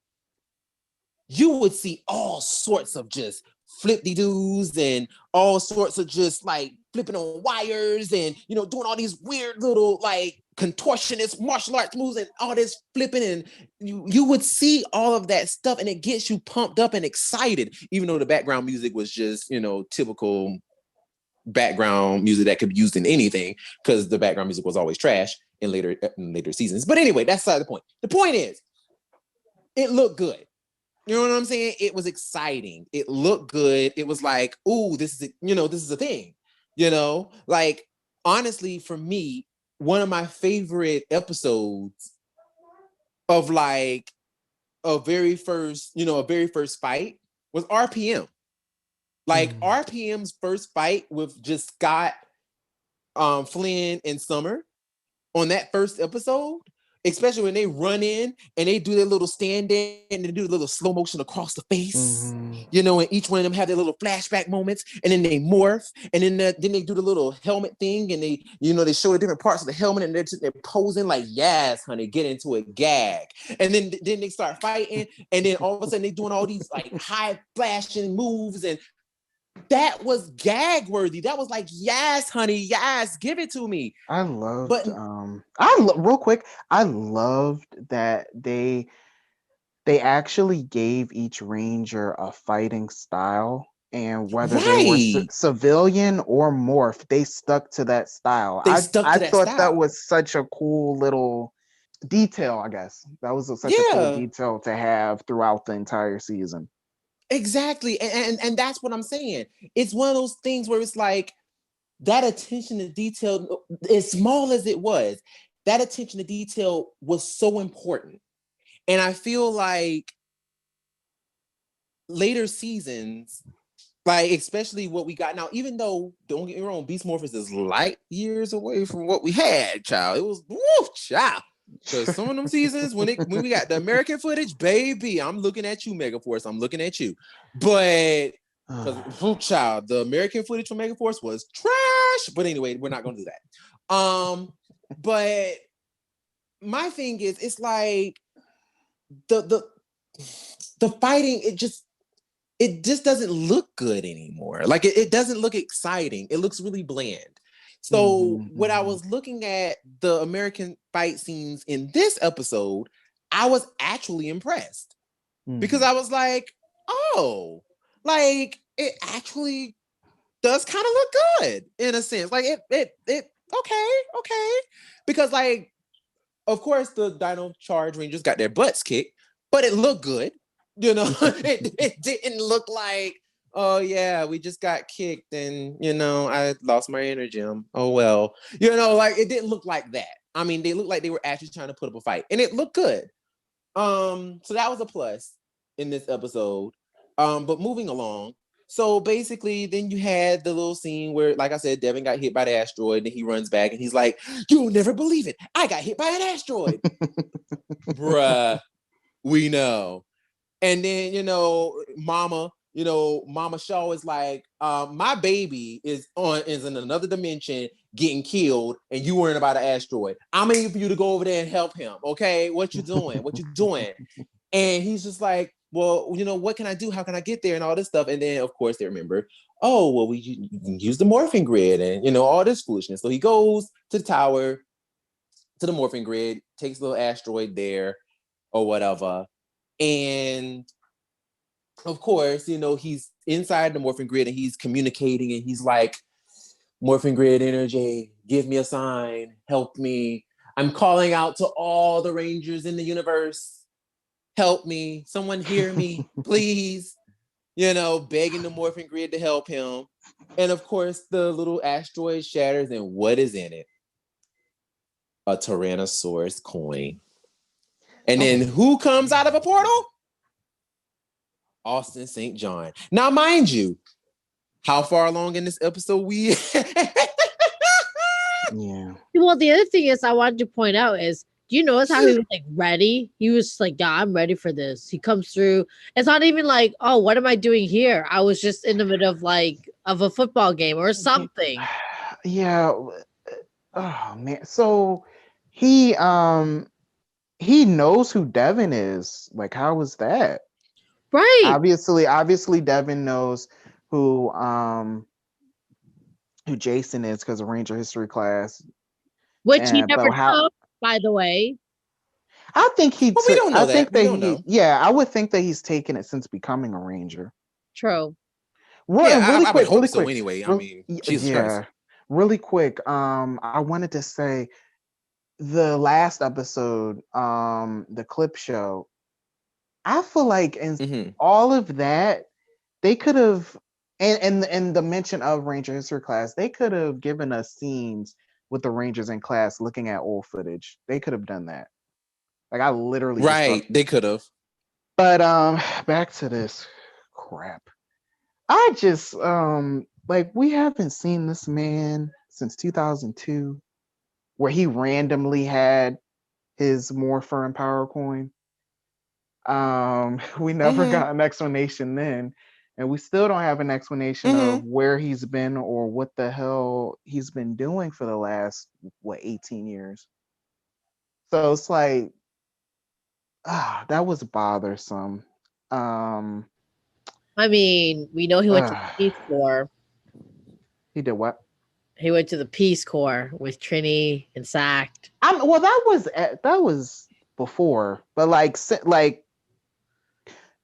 You would see all sorts of just flip-de-doos and all sorts of just like flipping on wires and, you know, doing all these weird little like contortionist martial arts moves and all this flipping, and you would see all of that stuff, and it gets you pumped up and excited, even though the background music was just, you know, typical background music that could be used in anything, because the background music was always trash in later seasons. But anyway, that's not the point. The point is, it looked good. You know what I'm saying? It was exciting. It looked good. It was like, ooh, this is a thing. You know, like honestly, for me, one of my favorite episodes of like a very first fight was RPM. Like RPM's first fight with just Scott, Flynn, and Summer on that first episode, especially when they run in and they do their little stand in and they do a little slow motion across the face, you know, and each one of them have their little flashback moments, and then they morph, and then they do the little helmet thing, and they, you know, they show the different parts of the helmet, and they're posing like, yes, honey, get into it, gag. And then they start fighting, and then all of a sudden they're doing all these like high flashing moves, and that was gag worthy. That was like, yes, honey, yes, give it to me. I loved, real quick, I loved that they actually gave each ranger a fighting style, and whether they were civilian or morph, they stuck to that style. I thought that was such a cool little detail. I guess that was such a cool detail to have throughout the entire season. Exactly. And that's what I'm saying. It's one of those things where it's like that attention to detail, as small as it was, that attention to detail was so important. And I feel like later seasons, like especially what we got now, even though, don't get me wrong, Beast Morphers is light years away from what we had, child. It was, woo, child. Because some of them seasons, when we got the American footage, baby, I'm looking at you, Megaforce. I'm looking at you. But because child, the American footage from Megaforce was trash. But anyway, we're not gonna do that. But my thing is, it's like the fighting, it just doesn't look good anymore. Like it doesn't look exciting. It looks really bland. So when I was looking at the American fight scenes in this episode, I was actually impressed because I was like, oh, like it actually does kind of look good in a sense. Like it okay. Because like, of course, the Dino Charge Rangers got their butts kicked, but it looked good. You know, it didn't look like, oh yeah, we just got kicked and, you know, I lost my energy. Oh well, you know, like it didn't look like that. I mean, they looked like they were actually trying to put up a fight, and it looked good. So that was a plus in this episode. But moving along, so basically, then you had the little scene where, like I said, Devin got hit by the asteroid, and he runs back, and he's like, "You'll never believe it! I got hit by an asteroid, bruh. We know." And then, you know, Mama Shaw is like, my baby is in another dimension getting killed, and you worrying about an asteroid. I'm gonna need for you to go over there and help him. Okay, what you doing? And he's just like, well, you know, what can I do? How can I get there? And all this stuff. And then, of course, they remember, oh, well, you can use the morphing grid and, you know, all this foolishness. So he goes to the tower, to the morphing grid, takes a little asteroid there or whatever. And of course, you know, he's inside the morphing grid and he's communicating and he's like, morphing grid energy, give me a sign, help me. I'm calling out to all the Rangers in the universe. Help me, someone hear me, please. You know, begging the morphing grid to help him. And of course, the little asteroid shatters, and what is in it? a Tyrannosaurus coin. And then who comes out of a portal? Austin St. John. Now, mind you, how far along in this episode we? Yeah. Well, the other thing is I wanted to point out is, do you notice how he was like ready? He was like, yeah, I'm ready for this. He comes through. It's not even like, oh, what am I doing here? I was just in the middle of a football game or something. Yeah. Oh man. So he knows who Devin is. Like, how was that? Right. Obviously Devin knows who Jason is because of Ranger History class. Which he never took, by the way. I think he well, we don't know that. We don't know. Yeah, I would think that he's taken it since becoming a Ranger. True. I would hope so anyway. I mean, Jesus Christ. Really quick. I wanted to say the last episode, the clip show, I feel like in all of that, they could have, and the mention of Ranger History class, they could have given us scenes with the Rangers in class looking at old footage. They could have done that. Like, I literally they could have. But back to this crap. I just like, we haven't seen this man since 2002, where he randomly had his Morpher and Power coin. We never got an explanation then, and we still don't have an explanation of where he's been or what the hell he's been doing for the last 18 years. So it's like, that was bothersome. I mean, we know he went to the Peace Corps. He did what? He went to the Peace Corps with Trini and Sacked. Well, that was before, but like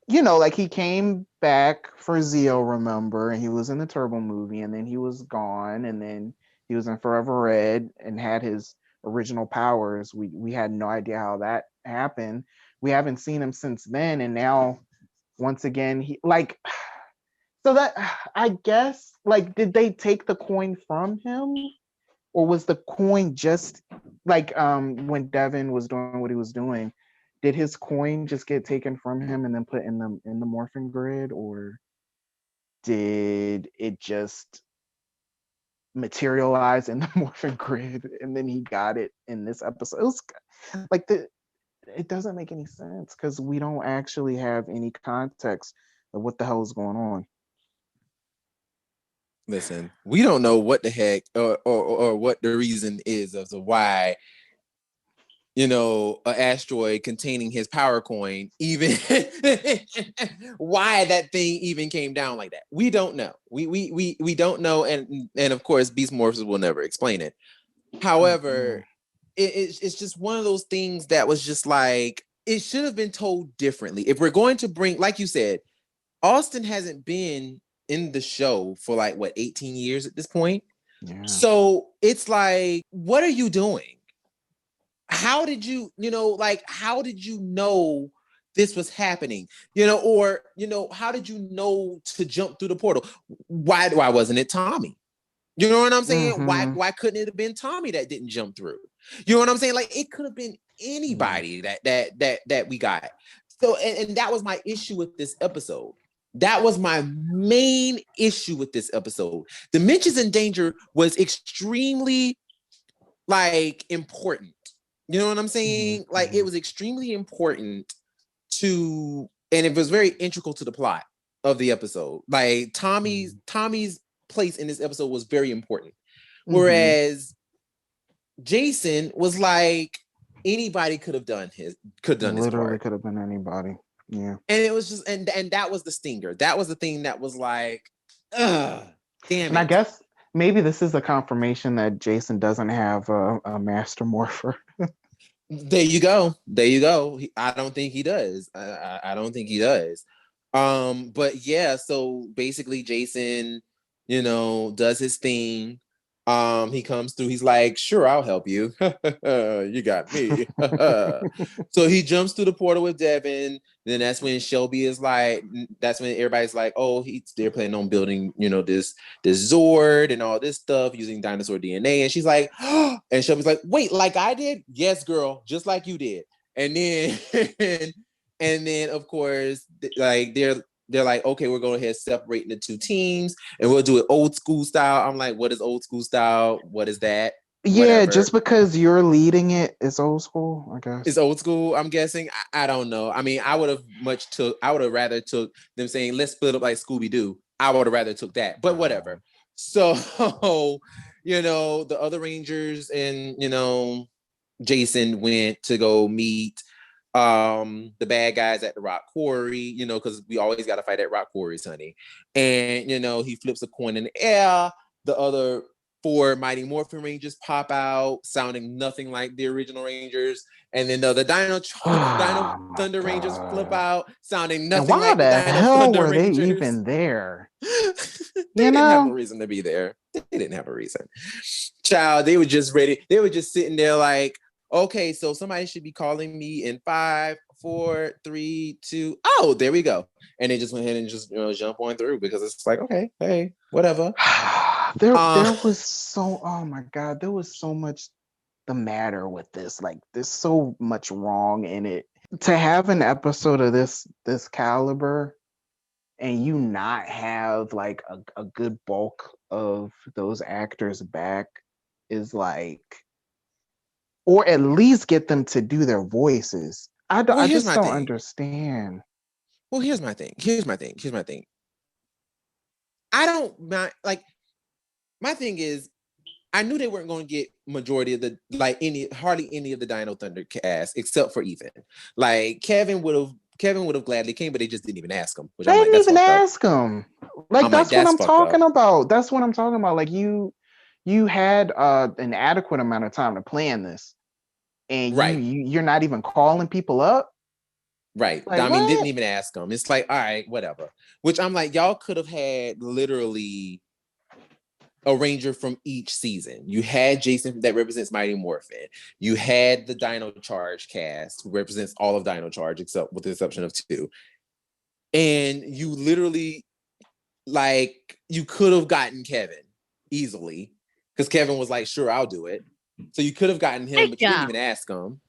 you know, like, he came back for Zeo, remember, and he was in the Turbo movie, and then he was gone, and then he was in Forever Red and had his original powers. We had no idea how that happened. We haven't seen him since then, and now once again he, like, so that, I guess, like, did they take the coin from him, or was the coin just like, when Devin was doing what he was doing, did his coin just get taken from him and then put in the morphing grid, or did it just materialize in the morphing grid and then he got it in this episode? It was like, it doesn't make any sense because we don't actually have any context of what the hell is going on. Listen, we don't know what the heck or what the reason is as to why, you know, an asteroid containing his power coin, even why that thing even came down like that. We don't know. We don't know, and of course, Beast Morphers will never explain it. However, it's just one of those things that was just like, it should have been told differently. If we're going to bring, like you said, Austin hasn't been in the show for like 18 years at this point. Yeah. So it's like, what are you doing? How did you, how did you know this was happening? Or how did you know to jump through the portal? Why wasn't it Tommy? You know what I'm saying? Why couldn't it have been Tommy that didn't jump through? You know what I'm saying? Like, it could have been anybody that we got. So, and that was my issue with this episode. That was my main issue with this episode. Dimensions in Danger was extremely, important. You know what I'm saying? Like, it was extremely important and it was very integral to the plot of the episode. Like, Tommy's place in this episode was very important. Whereas Jason was like, anybody could have done his part. Literally could have been anybody. Yeah. And it was just, and that was the stinger. That was the thing that was like, damn it. And I guess maybe this is a confirmation that Jason doesn't have a master morpher. There you go. I don't think he does. I don't think he does. But yeah, so basically Jason, does his thing. He comes through. He's like, sure, I'll help you. You got me. So he jumps through the portal with Devin. Then that's when Shelby is like, that's when everybody's like, oh, they're planning on building, this Zord and all this stuff using dinosaur DNA. And she's like, oh, and Shelby's like, wait, like I did? Yes, girl, just like you did. And then, and then of course, like they're like, okay, we're going ahead separating the two teams and we'll do it old school style. I'm like, what is old school style? What is that? Yeah, whatever. Just because you're leading it, it's old school, I guess. It's old school, I'm guessing. I don't know. I mean, I would have rather took them saying, let's split up like Scooby-Doo. I would have rather took that, but whatever. So, the other Rangers and, Jason went to go meet the bad guys at the rock quarry, because we always got to fight at rock quarries, honey. And, he flips a coin in the air. The other 4 Mighty Morphin Rangers pop out, sounding nothing like the original Rangers. And then the Dino Thunder Rangers flip out, sounding nothing like the Dino Thunder Rangers. Were they even there? They didn't have a reason to be there. They didn't have a reason. Child, they were just ready. They were just sitting there like, okay, so somebody should be calling me in 5, 4, 3, 2. Oh, there we go. And they just went ahead and just jump on through because it's like, okay, hey, whatever. There was oh my God, there was so much the matter with this. Like, there's so much wrong in it. To have an episode of this caliber and you not have like a good bulk of those actors back is like, or at least get them to do their voices. I just don't understand. Well, here's my thing. I don't mind, like, my thing is, I knew they weren't going to get majority of hardly any of the Dino Thunder cast except for Ethan. Like, Kevin would have gladly came, but they just didn't even ask him. They didn't even ask him. Like, that's what I'm talking about. That's what I'm talking about. Like, you had an adequate amount of time to plan this, and you're not even calling people up. Right. Like, I mean, didn't even ask them. It's like, all right, whatever. Which I'm like, y'all could have had literally a ranger from each season. You had Jason that represents Mighty Morphin. You had the Dino Charge cast who represents all of Dino Charge except with the exception of 2. And you literally, like, you could have gotten Kevin easily because Kevin was like, sure, I'll do it. So you could have gotten him, but you didn't even ask him.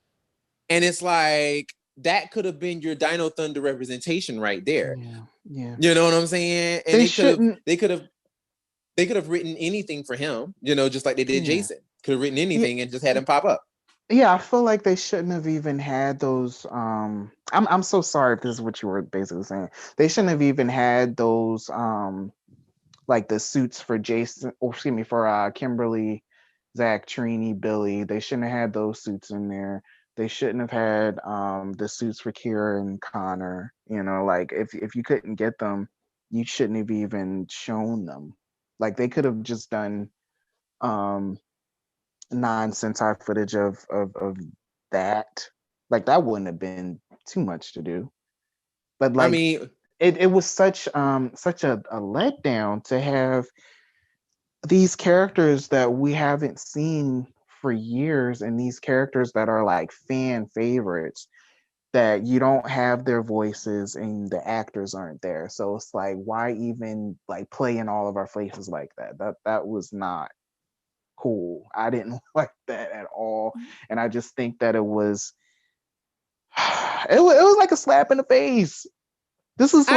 And it's like, that could have been your Dino Thunder representation right there. Yeah. You know what I'm saying? And they could have written anything for him, just like they did Jason. Could have written anything and just had him pop up. Yeah, I feel like they shouldn't have even had those. I'm so sorry if this is what you were basically saying. They shouldn't have even had those like the suits for Jason, or excuse me, for Kimberly, Zach, Trini, Billy. They shouldn't have had those suits in there. They shouldn't have had the suits for Kira and Connor. Like, if you couldn't get them, you shouldn't have even shown them. Like, they could have just done non-Sentai footage of that. Like, that wouldn't have been too much to do. But like, I mean, it was such a letdown to have these characters that we haven't seen for years, and these characters that are like fan favorites, that you don't have their voices and the actors aren't there. So it's like, why even like play in all of our faces like that? That was not cool. I didn't like that at all. And I just think that it was like a slap in the face. This is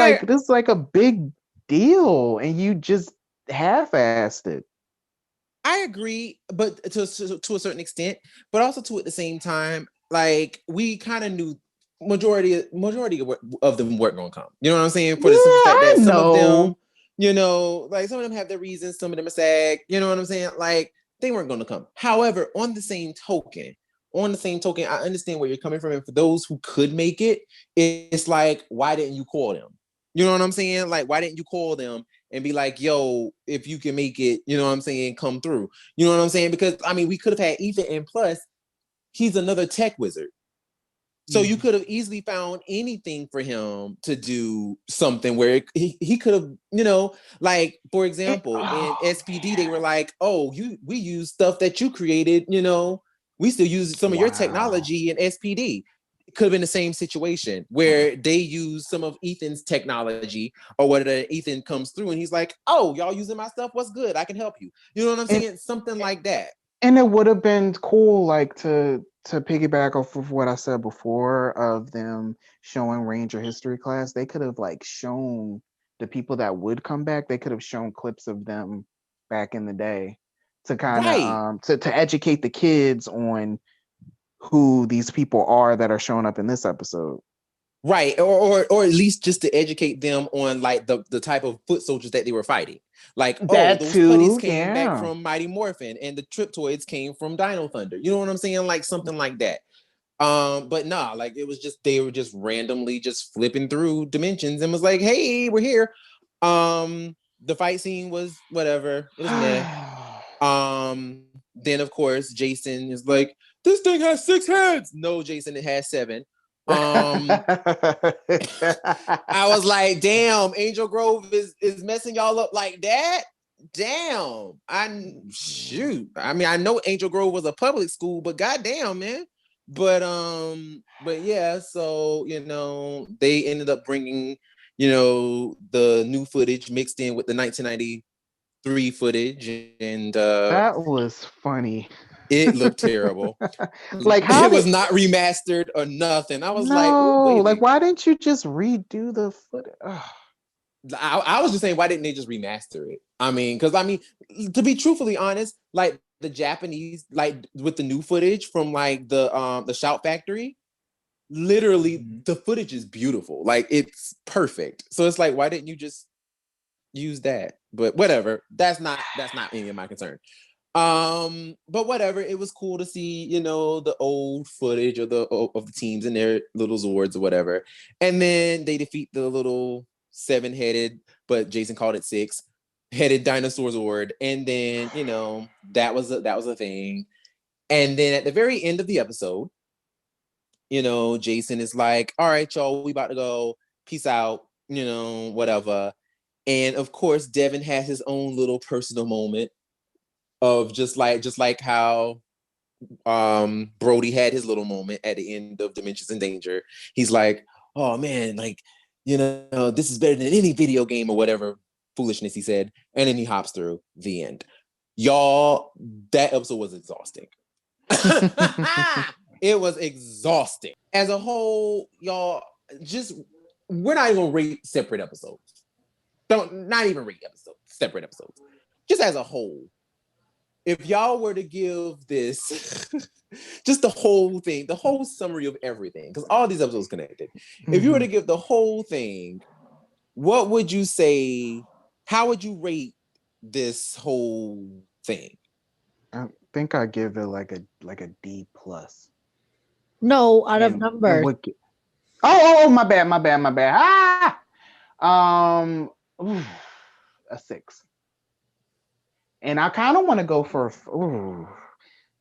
like a big deal, and you just half-assed it. I agree, but to a certain extent, but also to at the same time, like, we kind of knew majority of them weren't going to come. You know what I'm saying? For the simple fact that some of them, like, some of them have their reasons, some of them are SAG. You know what I'm saying? Like, they weren't going to come. However, on the same token, I understand where you're coming from, and for those who could make it, it's like, why didn't you call them? You know what I'm saying? Like, why didn't you call them and be like, yo, if you can make it, you know what I'm saying, come through. You know what I'm saying? Because, I mean, we could have had Ethan, and plus, he's another tech wizard. So you could have easily found anything for him to do something where he could have, like, for example, in SPD, they were like, oh, we use stuff that you created, we still use some of your technology in SPD. It could have been the same situation where they use some of Ethan's technology or whatever. Ethan comes through and he's like, oh, y'all using my stuff? What's good? I can help you. You know what I'm saying? Something like that. And it would have been cool, like, to piggyback off of what I said before of them showing Ranger history class. They could have, like, shown the people that would come back. They could have shown clips of them back in the day to kind of to educate the kids on who these people are that are showing up in this episode. Right, or at least just to educate them on, like, the type of foot soldiers that they were fighting. Like, That those too, putties came back from Mighty Morphin, and the Triptoids came from Dino Thunder. You know what I'm saying? Like, something like that. But nah, like, it was just, they were just randomly just flipping through dimensions and was like, hey, we're here. The fight scene was whatever. It was meh. Then of course Jason is like, this thing has 6 heads. No, Jason, it has 7. I was like, damn, Angel Grove is messing y'all up like that. Damn. I mean, I know Angel Grove was a public school, but goddamn, man. But yeah, so they ended up bringing the new footage mixed in with the 1993 footage, and that was funny. It looked terrible. Like, how it was not remastered or nothing. I was like, why didn't you just redo the footage? I was just saying, why didn't they just remaster it? I mean, because to be truthfully honest, like the Japanese, like with the new footage from like the Shout Factory, literally the footage is beautiful. Like, it's perfect. So it's like, why didn't you just use that? But whatever. That's not any of my concern. But whatever, it was cool to see, the old footage of the teams and their little Zords or whatever. And then they defeat the little 7-headed, but Jason called it 6-headed dinosaur Zord. And then, that was a thing. And then at the very end of the episode, Jason is like, all right, y'all, we about to go. Peace out, whatever. And of course, Devin has his own little personal moment of just like how Brody had his little moment at the end of Dimensions in Danger. He's like, oh man, like, this is better than any video game or whatever foolishness he said. And then he hops through. The end. Y'all, that episode was exhausting. It was exhausting. As a whole, y'all, we're not even gonna rate separate episodes. Not even rate separate episodes. Just as a whole. If y'all were to give this just the whole thing, the whole summary of everything, because all these episodes connected. If you were to give the whole thing, what would you say? How would you rate this whole thing? I think I give it like a D+. No, out of numbers. My bad. A 6. And I kind of want to go for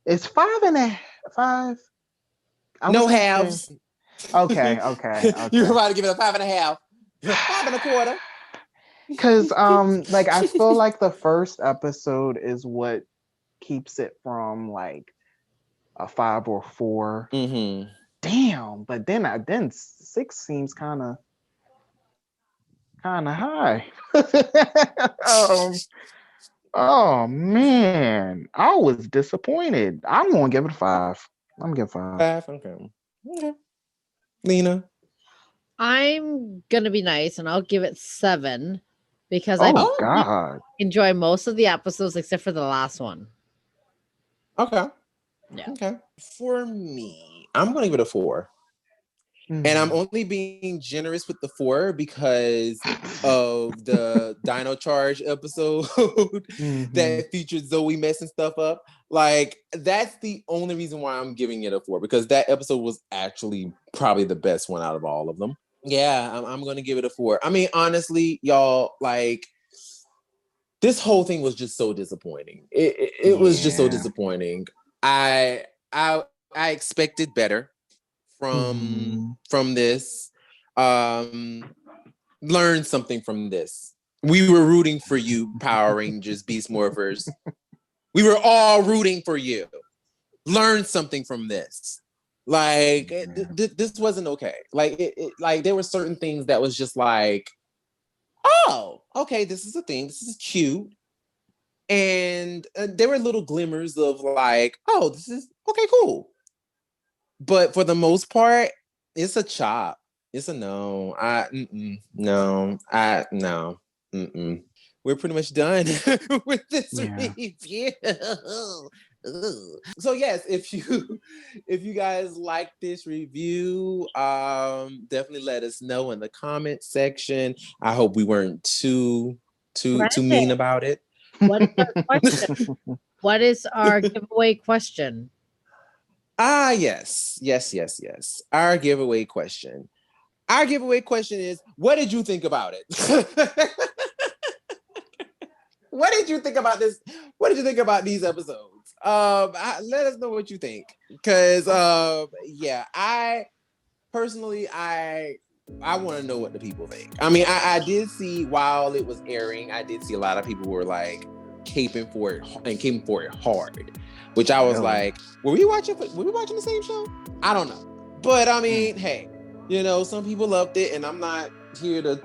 it's 5.5. No halves. Okay. You're about to give it a 5.5. 5.25. Because like, I feel like the first episode is what keeps it from like a 5 or 4. Mm-hmm. Damn, but then 6 seems kind of high. Oh man, I was disappointed. I'm gonna give it a 5. I'm gonna give it 5. 5, okay. Lena? I'm gonna be nice and I'll give it 7 because I enjoy most of the episodes except for the last one. Okay. Yeah. Okay. For me, I'm gonna give it a 4. And I'm only being generous with the 4 because of the Dino Charge episode that featured Zoe messing stuff up. Like, that's the only reason why I'm giving it a 4, because that episode was actually probably the best one out of all of them. Yeah, I'm going to give it a 4. I mean, honestly, y'all, like, this whole thing was just so disappointing. It was just so disappointing. I expected better from this. Learn something from this. We were rooting for you, Power Rangers Beast Morphers. We were all rooting for you. Learn something from this. Like this wasn't okay. Like like there were certain things that was just like, oh, okay, this is a thing. This is cute. And there were little glimmers of like, oh, this is okay, cool. But for the most part, it's a chop. It's a no. No. We're pretty much done with this review. So yes, if you guys like this review, definitely let us know in the comment section. I hope we weren't too mean about it. What is our question? What is our giveaway question? Yes. Our giveaway question. Our giveaway question is, what did you think about it? What did you think about this? What did you think about these episodes? Let us know what you think. Because I personally want to know what the people think. I mean, I did see while it was airing, I did see a lot of people were like caping for it hard. Which I was like, were we watching the same show? I don't know. But I mean, hey, some people loved it, and I'm not here to,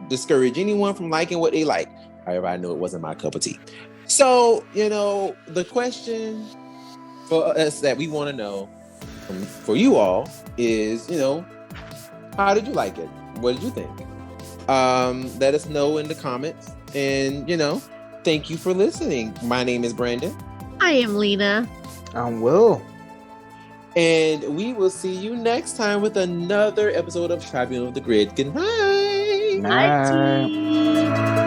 discourage anyone from liking what they like. However, I know it wasn't my cup of tea. So, the question for us that we want to know for you all is, how did you like it? What did you think? Let us know in the comments. And, thank you for listening. My name is Brandon. I am Lena. I'm Will. And we will see you next time with another episode of Tribunal of the Grid. Good night. Night.